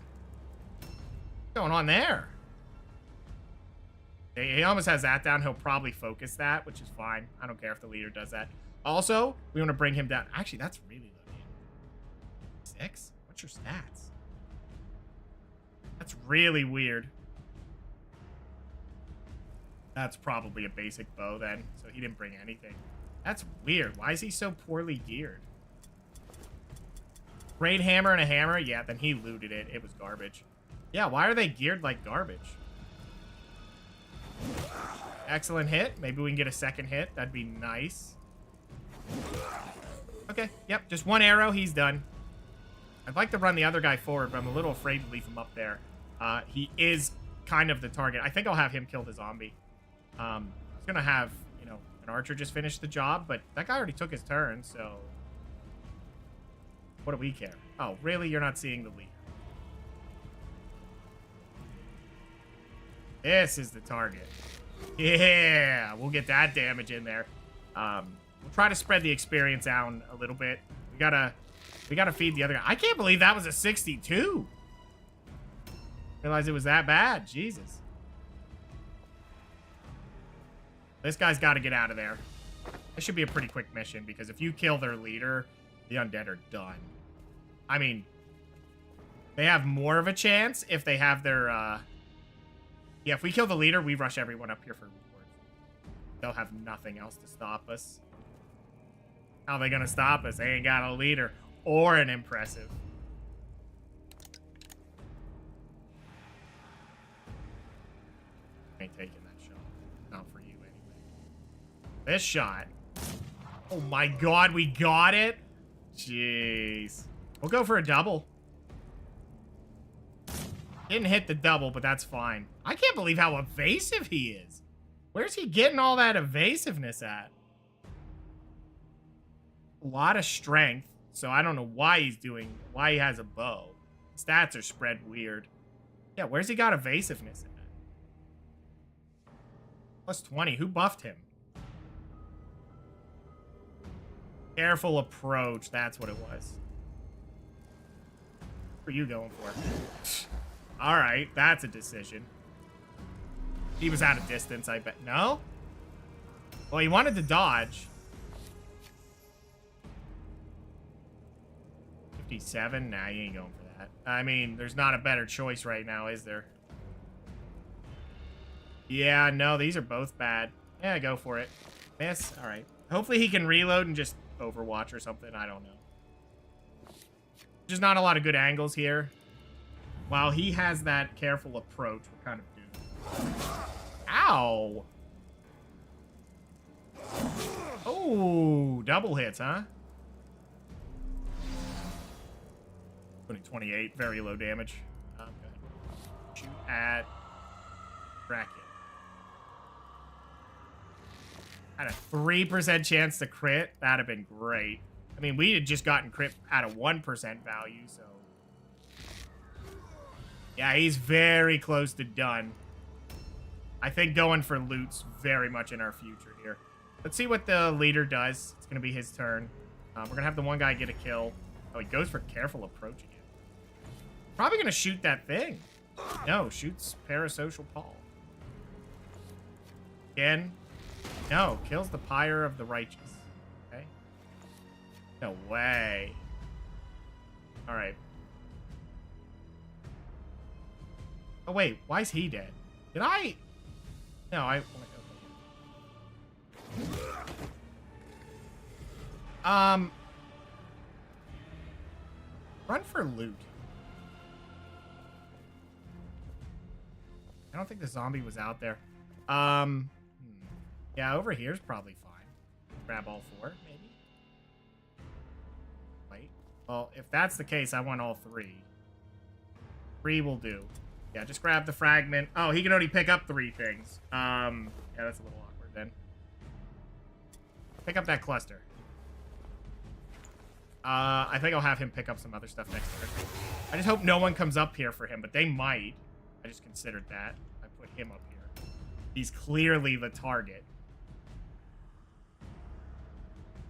A: What's going on there? He almost has that down. He'll probably focus that, which is fine. I don't care if the leader does that. Also, we want to bring him down. Actually, that's really low. 6? What's your stats? That's really weird. That's probably a basic bow then, so he didn't bring anything. That's weird. Why is he so poorly geared? Great hammer and a hammer? Yeah, then he looted it. It was garbage. Yeah, why are they geared like garbage? Excellent hit. Maybe we can get a second hit. That'd be nice. Okay, yep, just one arrow. He's done. I'd like to run the other guy forward, but I'm a little afraid to leave him up there. He is kind of the target. I think I'll have him kill the zombie. I was going to have, you know, an archer just finish the job, but that guy already took his turn, so... What do we care? Oh, really? You're not seeing the leader. This is the target. Yeah, we'll get that damage in there. We'll try to spread the experience out a little bit. We gotta feed the other guy. I can't believe that was a 62. Realize it was that bad. Jesus. This guy's got to get out of there. This should be a pretty quick mission because if you kill their leader, the undead are done. I mean, they have more of a chance if they have their, yeah, if we kill the leader, we rush everyone up here for rewards. They'll have nothing else to stop us. How are they going to stop us? They ain't got a leader or an impressive. Ain't taking that shot. Not for you anyway. This shot. Oh my god, we got it? Jeez. We'll go for a double. Didn't hit the double, but that's fine. I can't believe how evasive he is. Where's he getting all that evasiveness at? A lot of strength, so I don't know why he has a bow. Stats are spread weird. Yeah, where's he got evasiveness at? Plus 20. Who buffed him? Careful approach. That's what it was. What are you going for? All right, that's a decision. He was out of distance, I bet. No? Well, he wanted to dodge. 57? Nah, you ain't going for that. I mean, there's not a better choice right now, is there? Yeah, no, these are both bad. Yeah, go for it. Miss? Alright. Hopefully he can reload and just overwatch or something. I don't know. There's not a lot of good angles here. While he has that careful approach, we're kind of doomed. Ow! Oh, double hits, huh? 28, very low damage. Go ahead. Shoot at Dracula. Had a 3% chance to crit. That'd have been great. I mean, we had just gotten crit at a 1% value, so... Yeah, he's very close to done. I think going for loot's very much in our future here. Let's see what the leader does. It's going to be his turn. We're going to have the one guy get a kill. Oh, he goes for careful approach again. Probably going to shoot that thing. No, shoots Parasocial Paul. Again. No, kills the Pyre of the Righteous. Okay. No way. All right. Oh, wait. Why is he dead? Did I... No, I... Run for loot. I don't think the zombie was out there. Yeah, over here's probably fine. Grab all 4, maybe. Wait. Well, if that's the case, I want all 3. 3 will do. Yeah, just grab the fragment. Oh, he can only pick up 3 things. Yeah, that's a little awkward then. Pick up that cluster. I think I'll have him pick up some other stuff next turn. I just hope no one comes up here for him, but they might. I just considered that. I put him up here. He's clearly the target.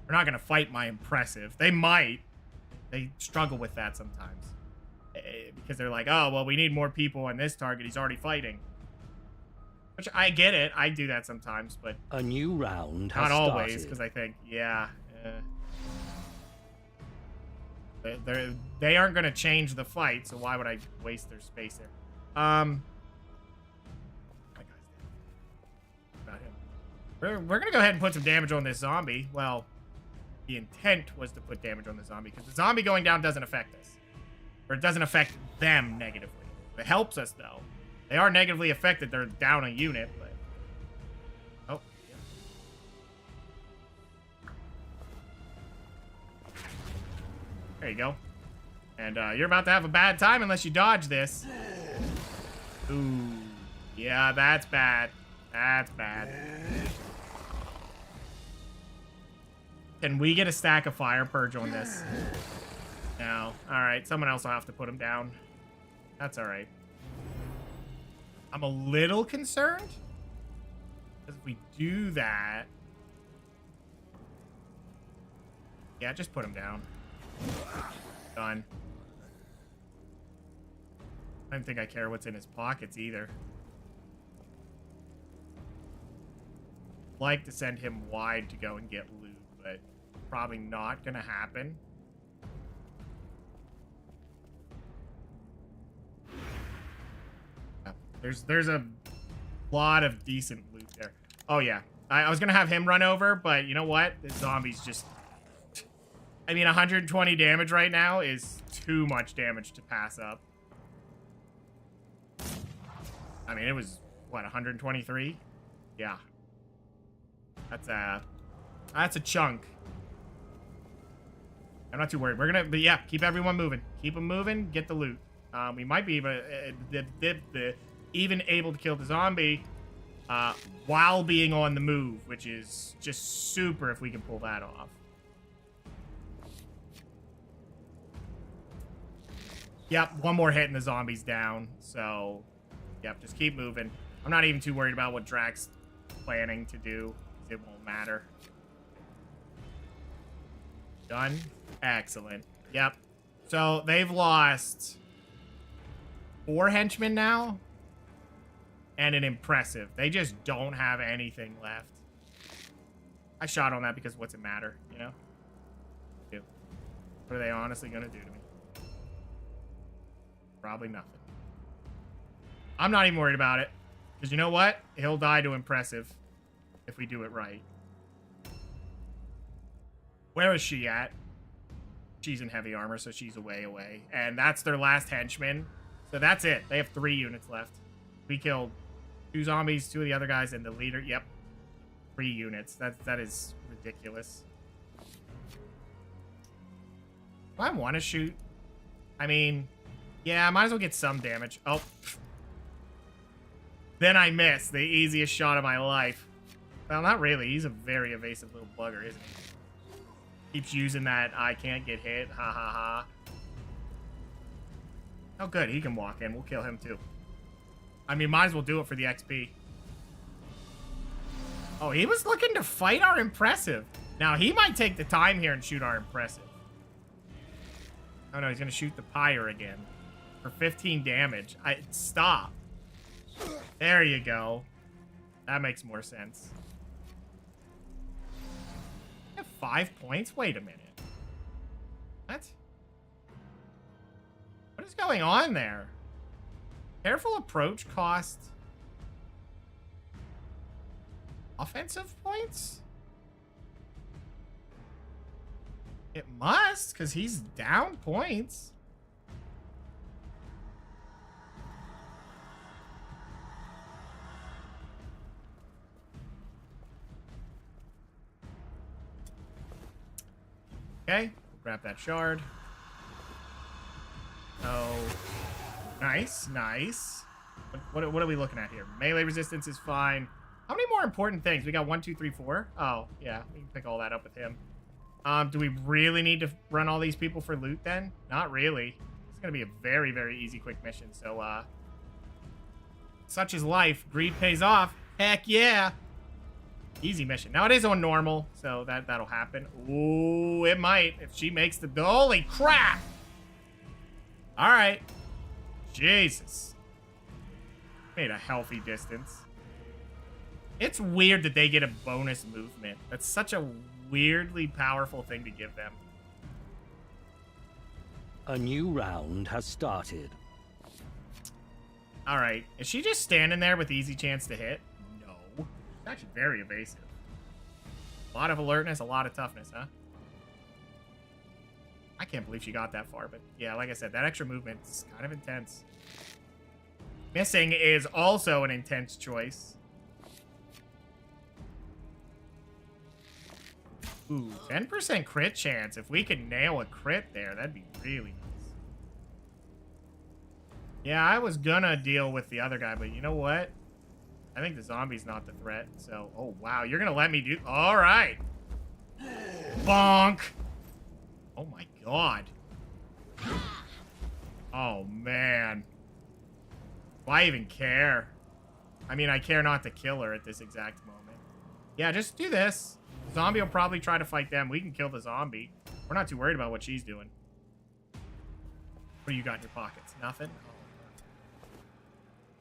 A: They're not going to fight my impressive. They might. They struggle with that sometimes. Because they're like, oh, well, we need more people on this target. He's already fighting. Which, I get it. I do that sometimes, but...
B: A new round has
A: not always,
B: started.
A: because I think, yeah... They aren't going to change the fight, so why would I waste their space there? My guy's dead. About him. We're going to go ahead and put some damage on this zombie. Well, the intent was to put damage on the zombie, because the zombie going down doesn't affect us. Or it doesn't affect them negatively. It helps us, though. They are negatively affected. They're down a unit, but... Oh, yeah. There you go. And you're about to have a bad time unless you dodge this. Ooh. Yeah, that's bad. That's bad. Can we get a stack of Fire Purge on this? No. Alright, someone else will have to put him down. That's alright. I'm a little concerned. Because if we do that... Yeah, just put him down. Done. I don't think I care what's in his pockets either. I'd like to send him wide to go and get loot, but probably not gonna happen. Yeah, there's a lot of decent loot there. Oh yeah, I was gonna have him run over, but you know what? This zombie's just... I mean, 120 damage right now is too much damage to pass up. I mean, it was, what, 123? Yeah. That's a chunk. I'm not too worried. We're gonna, but yeah, keep everyone moving. Keep them moving, get the loot. We might be even able to kill the zombie while being on the move, which is just super if we can pull that off. Yep, one more hit and the zombie's down. So, yep, just keep moving. I'm not even too worried about what Drax's planning to do, because it won't matter. Done. Excellent. Yep. So, they've lost 4 henchmen now, and an impressive. They just don't have anything left. I shot on that because what's it matter, you know? What are they honestly gonna do to me? Probably nothing. I'm not even worried about it. Because you know what? He'll die to impressive if we do it right. Where is she at? She's in heavy armor, so she's away. And that's their last henchman. So that's it. They have 3 units left. We killed 2 zombies, 2 of the other guys, and the leader. Yep. 3 units. That is ridiculous. Do I want to shoot? I mean, yeah, I might as well get some damage. Oh. Then I miss the easiest shot of my life. Well, not really. He's a very evasive little bugger, isn't he? Keeps using that I can't get hit. Ha ha ha. Oh, good. He can walk in. We'll kill him, too. I mean, might as well do it for the XP. Oh, he was looking to fight our impressive. Now, he might take the time here and shoot our impressive. Oh, no. He's going to shoot the pyre again. For 15 damage. Stop. There you go. That makes more sense. I have 5 points? Wait a minute. What? What is going on there? Careful approach cost offensive points? It must, because he's down points. Okay, grab that shard. Oh, nice, nice. What are we looking at here? Melee resistance is fine. How many more important things? We got 1, 2, 3, 4. Oh, yeah, we can pick all that up with him. Do we really need to run all these people for loot then? Not really. It's gonna be a very, very easy, quick mission. So, such is life. Greed pays off. Heck yeah. Easy mission. Now it is on normal, so that'll happen. Ooh, it might if she makes the. Holy crap! All right. Jesus. Made a healthy distance. It's weird that they get a bonus movement. That's such a weirdly powerful thing to give them.
B: A new round has started.
A: All right. Is she just standing there with easy chance to hit? No. She's actually very evasive. A lot of alertness, a lot of toughness, huh? I can't believe she got that far, but yeah, like I said, that extra movement is kind of intense. Missing is also an intense choice. Ooh, 10% crit chance. If we could nail a crit there, that'd be really nice. Yeah, I was gonna deal with the other guy, but you know what? I think the zombie's not the threat, so... Oh, wow, you're gonna let me do... All right. Bonk. Oh, my God. Oh, man. Do I even care? I mean, I care not to kill her at this exact moment. Yeah, just do this. The zombie will probably try to fight them. We can kill the zombie. We're not too worried about what she's doing. What do you got in your pockets? Nothing? Oh.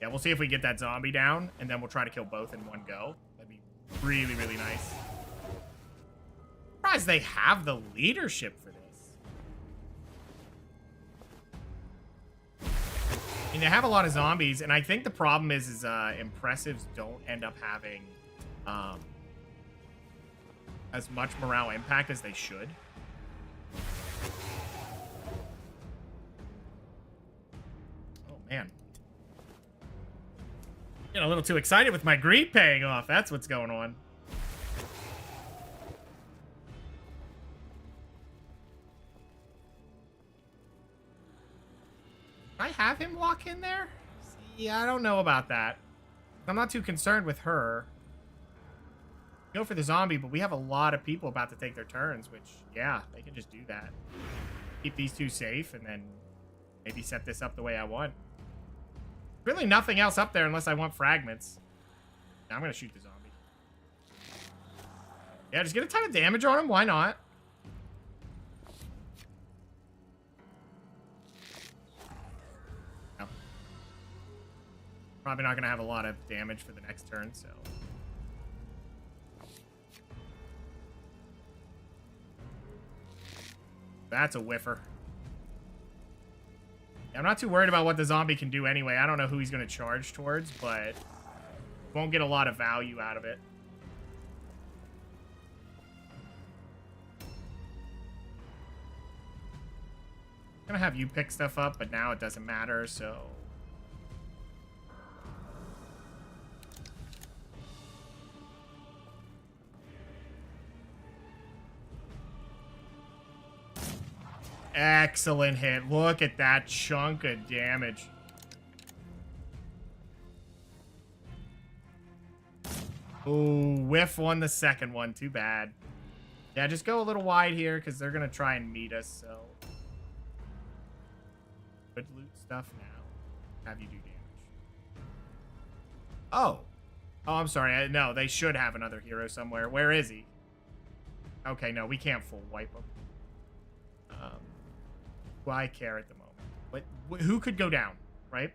A: Yeah, we'll see if we get that zombie down, and then we'll try to kill both in one go. That'd be really, really nice. I'm surprised they have the leadership for this. I mean, they have a lot of zombies, and I think the problem is impressives don't end up having as much morale impact as they should. Oh, man. Getting a little too excited with my greed paying off. That's what's going on. I have him walk in there? See, I don't know about that. I'm not too concerned with her. Go for the zombie, but we have a lot of people about to take their turns, which, yeah, they can just do that. Keep these two safe, and then maybe set this up the way I want. Really nothing else up there unless I want fragments. Now I'm going to shoot the zombie. Yeah, just get a ton of damage on him. Why not? No. Probably not going to have a lot of damage for the next turn, so... That's a whiffer. I'm not too worried about what the zombie can do anyway. I don't know who he's going to charge towards, but won't get a lot of value out of it. I'm going to have you pick stuff up, but now it doesn't matter, so... Excellent hit. Look at that chunk of damage. Ooh, whiff on the second one. Too bad. Yeah, just go a little wide here because they're going to try and meet us, so... Good loot stuff now. Have you do damage. Oh. Oh, I'm sorry. No, they should have another hero somewhere. Where is he? Okay, no, we can't full wipe him. Do I care at the moment? But who could go down, right?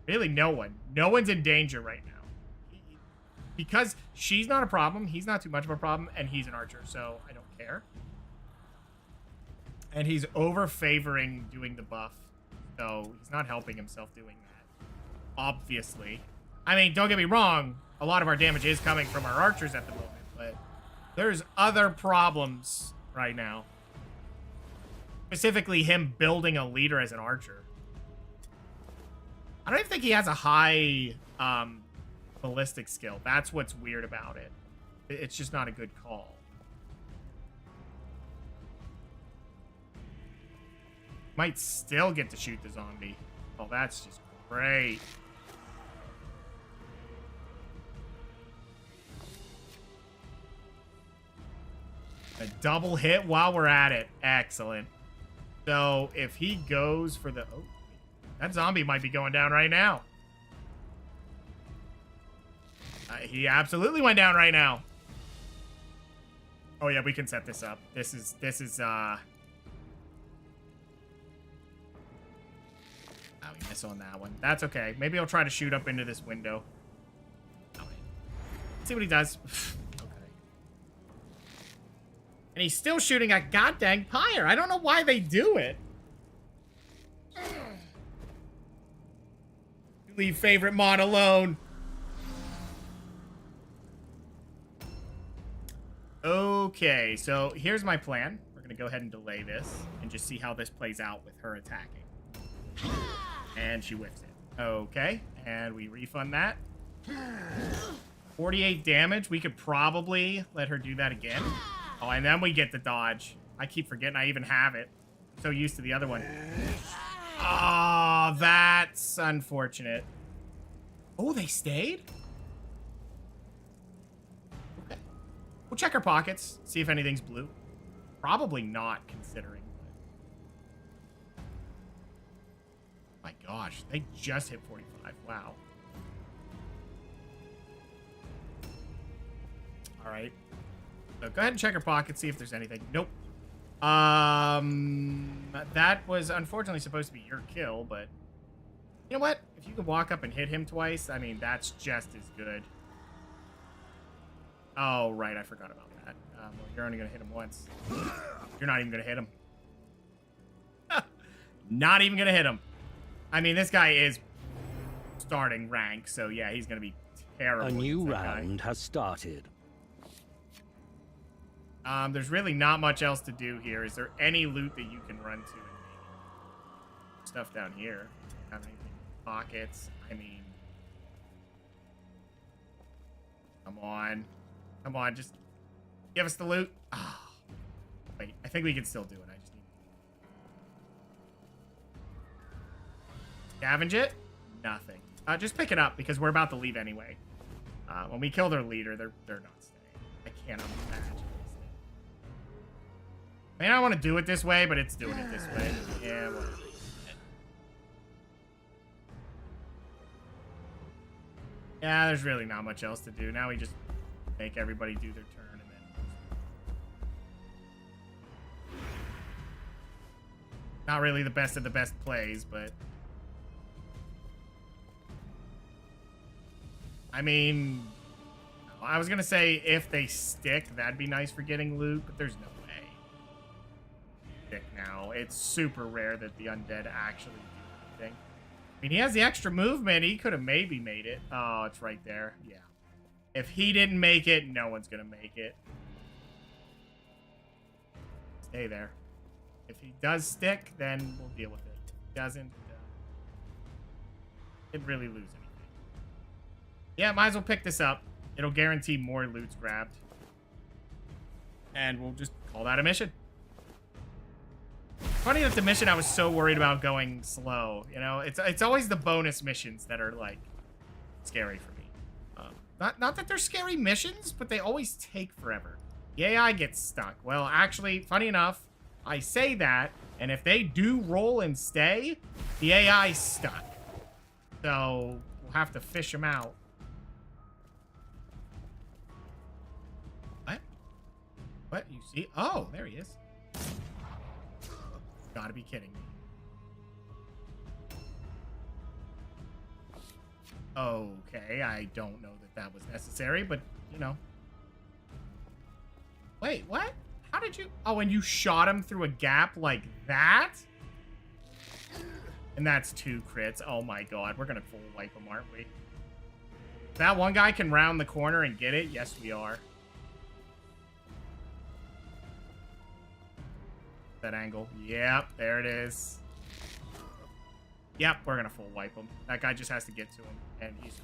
A: Really, no one. No one's in danger right now. Because she's not a problem, he's not too much of a problem, and he's an archer, so I don't care. And he's over-favoring doing the buff, so he's not helping himself doing that. Obviously. I mean, don't get me wrong, a lot of our damage is coming from our archers at the moment, but there's other problems right now. Specifically, him building a leader as an archer. I don't even think he has a high ballistic skill. That's what's weird about it. It's just not a good call. Might still get to shoot the zombie. Oh, that's just great. A double hit while we're at it. Excellent. So, if he goes for the... Oh, that zombie might be going down right now. He absolutely went down right now. Oh, yeah, we can set this up. This is, Oh, we miss on that one. That's okay. Maybe I'll try to shoot up into this window. Let's see what he does. Okay. And he's still shooting a goddamn pyre. I don't know why they do it. Leave favorite mod alone. Okay, so here's my plan. We're going to go ahead and delay this and just see how this plays out with her attacking. And she whiffs it. Okay, and we refund that. 48 damage. We could probably let her do that again. Oh, and then we get the dodge. I keep forgetting I even have it. I'm so used to the other one. Oh, that's unfortunate. Oh, they stayed? Okay. We'll check our pockets, see if anything's blue. Probably not, considering. My gosh, they just hit 45. Wow. All right. So go ahead and check our pockets, see if there's anything. Nope. That was unfortunately supposed to be your kill, but you know what? If you can walk up and hit him twice, I mean, that's just as good. Oh, right. I forgot about that. Well, you're only going to hit him once. You're not even going to hit him. Not even going to hit him. I mean, this guy is starting rank, so yeah, he's going to be terrible.
B: A new round has started.
A: There's really not much else to do here. Is there any loot that you can run to? And maybe stuff down here. Have anything in pockets? I mean, come on, come on, just give us the loot. Oh, wait, I think we can still do it. I just need scavenge it. Nothing. Just pick it up because we're about to leave anyway. When we kill their leader, they're not staying. I cannot imagine. I mean, I want to do it this way, but it's doing it this way. Yeah, whatever. Yeah, there's really not much else to do. Now we just make everybody do their turn and then... Not really the best of the best plays, but... I mean... I was going to say if they stick, that'd be nice for getting loot, but there's no way. stick now. It's super rare that the undead actually do anything. I mean, he has the extra movement. He could have maybe made it. Oh, it's right there. Yeah. If he didn't make it, no one's going to make it. Stay there. If he does stick, then we'll deal with it. If he doesn't, didn't really lose anything. Yeah, might as well pick this up. It'll guarantee more loot's grabbed. And we'll just call that a mission. Funny that the mission I was so worried about going slow. You know, it's always the bonus missions that are, like, scary for me. Not that they're scary missions, but they always take forever. The AI gets stuck. Well, actually, funny enough, I say that, and if they do roll and stay, the AI's stuck. So, we'll have to fish them out. What? What? You see? Oh, there he is. Gotta be kidding me. Okay, I don't know that was necessary, but, you know. Wait, what? How did you... Oh, and you shot him through a gap like that? And that's 2 crits. Oh my god, we're gonna full wipe him, aren't we? That one guy can round the corner and get it? Yes, we are. That angle. Yep, there it is. Yep, we're gonna full wipe him. That guy just has to get to him, and he's close.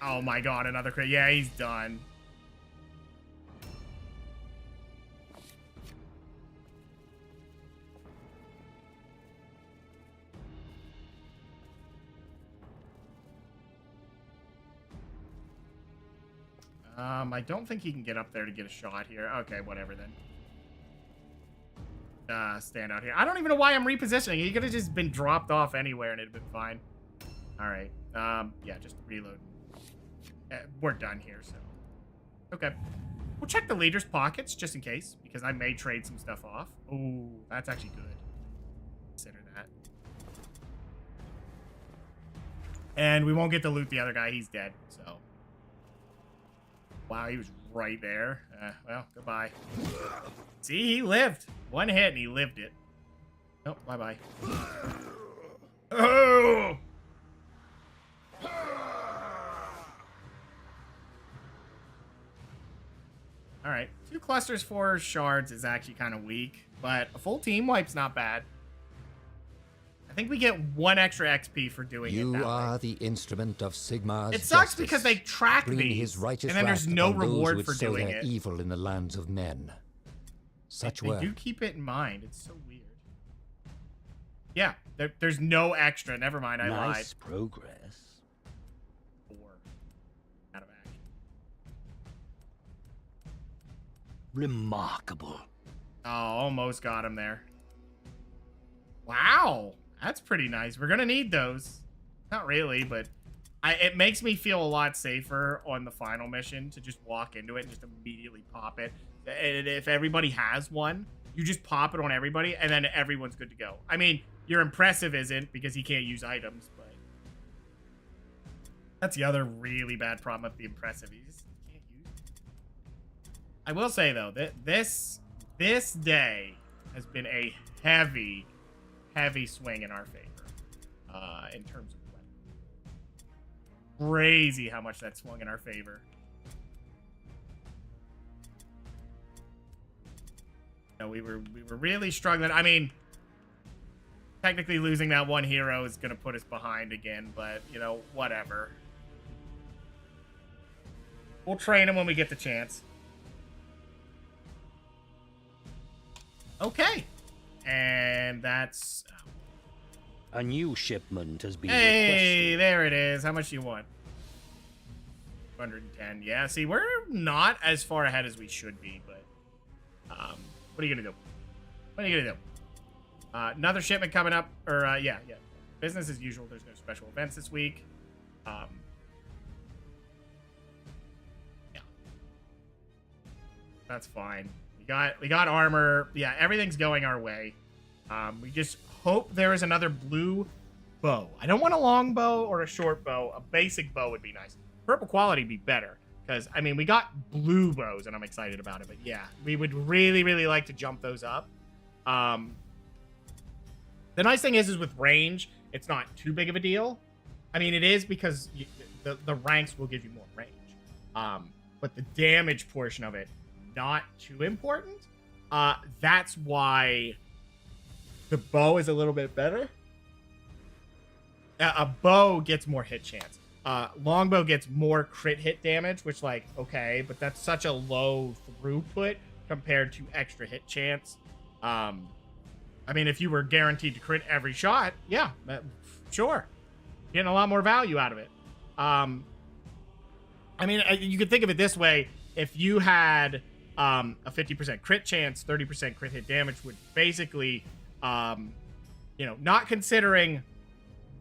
A: Oh my god, another crit. Yeah, he's done. I don't think he can get up there to get a shot here. Okay, whatever then. Stand out here. I don't even know why I'm repositioning. He could have just been dropped off anywhere and it'd been fine. All right. Yeah, just reload. We're done here, so. Okay. We'll check the leader's pockets just in case, because I may trade some stuff off. Ooh, that's actually good. Consider that. And we won't get to loot the other guy. He's dead, so. Wow, he was right there. Well, goodbye. See, he lived. One hit and he lived it. Oh, bye-bye. Oh! Alright, 2 clusters, 4 shards is actually kind of weak, but a full team wipe's not bad. I think we get 1 extra XP for doing it that way.
C: You are the instrument of Sigmar's
A: It sucks
C: justice,
A: because they track
C: bringing
A: these,
C: his righteous
A: and then there's
C: wrath
A: no
C: upon those who
A: reward
C: would
A: for
C: sow
A: doing
C: their
A: it.
C: evil in the lands of men. Such
A: They
C: work.
A: do keep it in mind. It's so weird. Yeah, there's no extra. Never mind, I lied.
B: Nice progress.
A: 4 out of action.
B: Remarkable.
A: Oh, almost got him there. Wow, that's pretty nice. We're gonna need those. Not really, but it makes me feel a lot safer on the final mission to just walk into it and just immediately pop it. And if everybody has one, you just pop it on everybody, and then everyone's good to go. I mean, your impressive isn't because he can't use items, but that's the other really bad problem with the impressive. He just can't use it. I will say though that this day has been a heavy swing in our favor in terms of weapons. Crazy how much that swung in our favor. You know, we were really struggling. I mean, technically losing that 1 hero is going to put us behind again, but, you know, whatever. We'll train him when we get the chance. Okay. And that's...
B: A new shipment has been
A: Hey,
B: requested.
A: there it is. How much do you want? 210. Yeah, see, we're not as far ahead as we should be, but... what are you going to do? What are you going to do? Another shipment coming up, or, yeah. Business as usual. There's no special events this week. Yeah. That's fine. We got armor. Yeah, everything's going our way. We just hope there is another blue bow. I don't want a long bow or a short bow. A basic bow would be nice. Purple quality would be better. Because, I mean, we got blue bows, and I'm excited about it. But, yeah, we would really, really like to jump those up. The nice thing is with range, it's not too big of a deal. I mean, it is because the ranks will give you more range. But the damage portion of it, not too important. That's why the bow is a little bit better. A bow gets more hit chance. Longbow gets more crit hit damage, which, like, okay, but that's such a low throughput compared to extra hit chance. I mean, if you were guaranteed to crit every shot, yeah, sure. Getting a lot more value out of it. I mean, you could think of it this way. If you had a 50% crit chance, 30% crit hit damage would basically, you know, not considering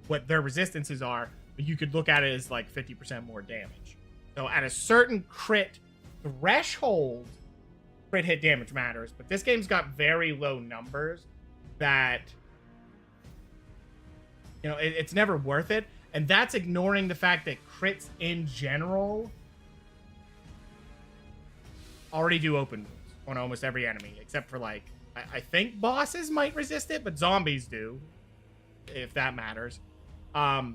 A: what their resistances are, but you could look at it as like 50% more damage. So at a certain crit threshold, crit hit damage matters, but this game's got very low numbers that, you know, it's never worth it. And that's ignoring the fact that crits in general already do open wounds on almost every enemy, except for, like, I think bosses might resist it, but zombies do, if that matters. But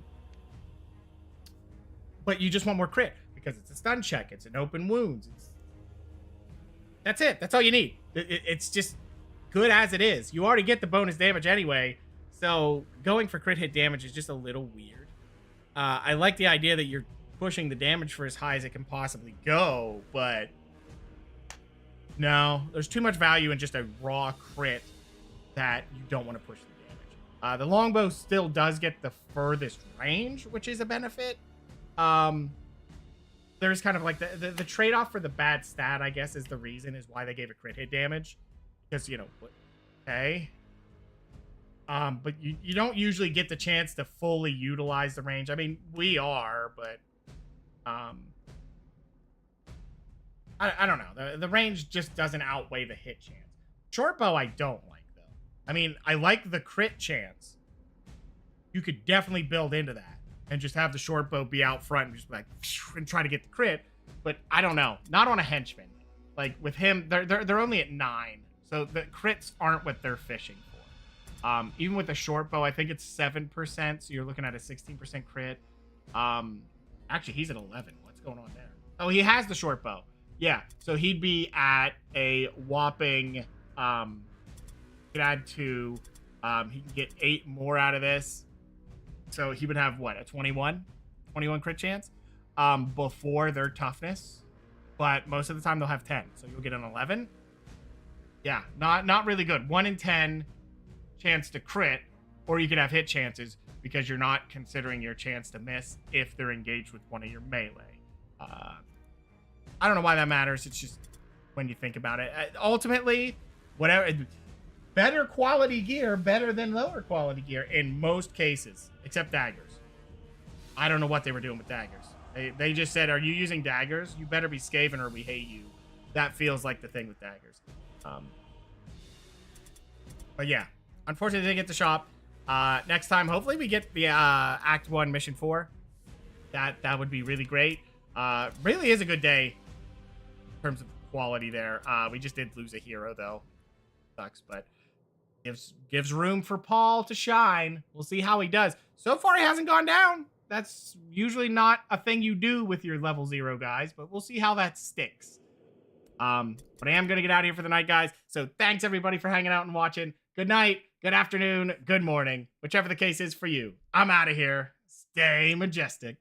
A: you just want more crit because it's a stun check. It's an open wounds. That's it. That's all you need. It's just good as it is. You already get the bonus damage anyway, so going for crit hit damage is just a little weird. I like the idea that you're pushing the damage for as high as it can possibly go, but no, there's too much value in just a raw crit that you don't want to push the damage. The longbow still does get the furthest range, which is a benefit. There's kind of like the trade-off for the bad stat, I guess, is the reason is why they gave it crit hit damage. Because, you know, okay. But you don't usually get the chance to fully utilize the range. I mean, we are, but I don't know. The range just doesn't outweigh the hit chance. Short bow I don't like, though. I mean, I like the crit chance. You could definitely build into that and just have the short bow be out front and just like and try to get the crit. But I don't know. Not on a henchman. Like with him, they're only at 9. So the crits aren't what they're fishing for. Even with the short bow, I think it's 7%. So you're looking at a 16% crit. Actually, he's at 11. What's going on there? Oh, he has the short bow. Yeah. So he'd be at a whopping. Could add 2. He can get 8 more out of this. So he would have what, a 21 crit chance before their toughness, but most of the time they'll have 10. So you'll get an 11. Yeah, not really good. 1 in 10 chance to crit, or you could have hit chances because you're not considering your chance to miss if they're engaged with one of your melee. I don't know why that matters. It's just when you think about it. Ultimately, whatever. Better quality gear, better than lower quality gear in most cases, except daggers. I don't know what they were doing with daggers. They just said, are you using daggers? You better be Skaven or we hate you. That feels like the thing with daggers. But yeah, unfortunately they didn't get the shop. Next time, hopefully we get the Act 1 Mission 4. That would be really great. Really is a good day in terms of quality there. We just did lose a hero though. Sucks, but gives room for Paul to shine. We'll see how he does. So far, he hasn't gone down. That's usually not a thing you do with your level 0 guys, but we'll see how that sticks. But I am going to get out of here for the night, guys. So thanks, everybody, for hanging out and watching. Good night, good afternoon, good morning, whichever the case is for you. I'm out of here. Stay majestic.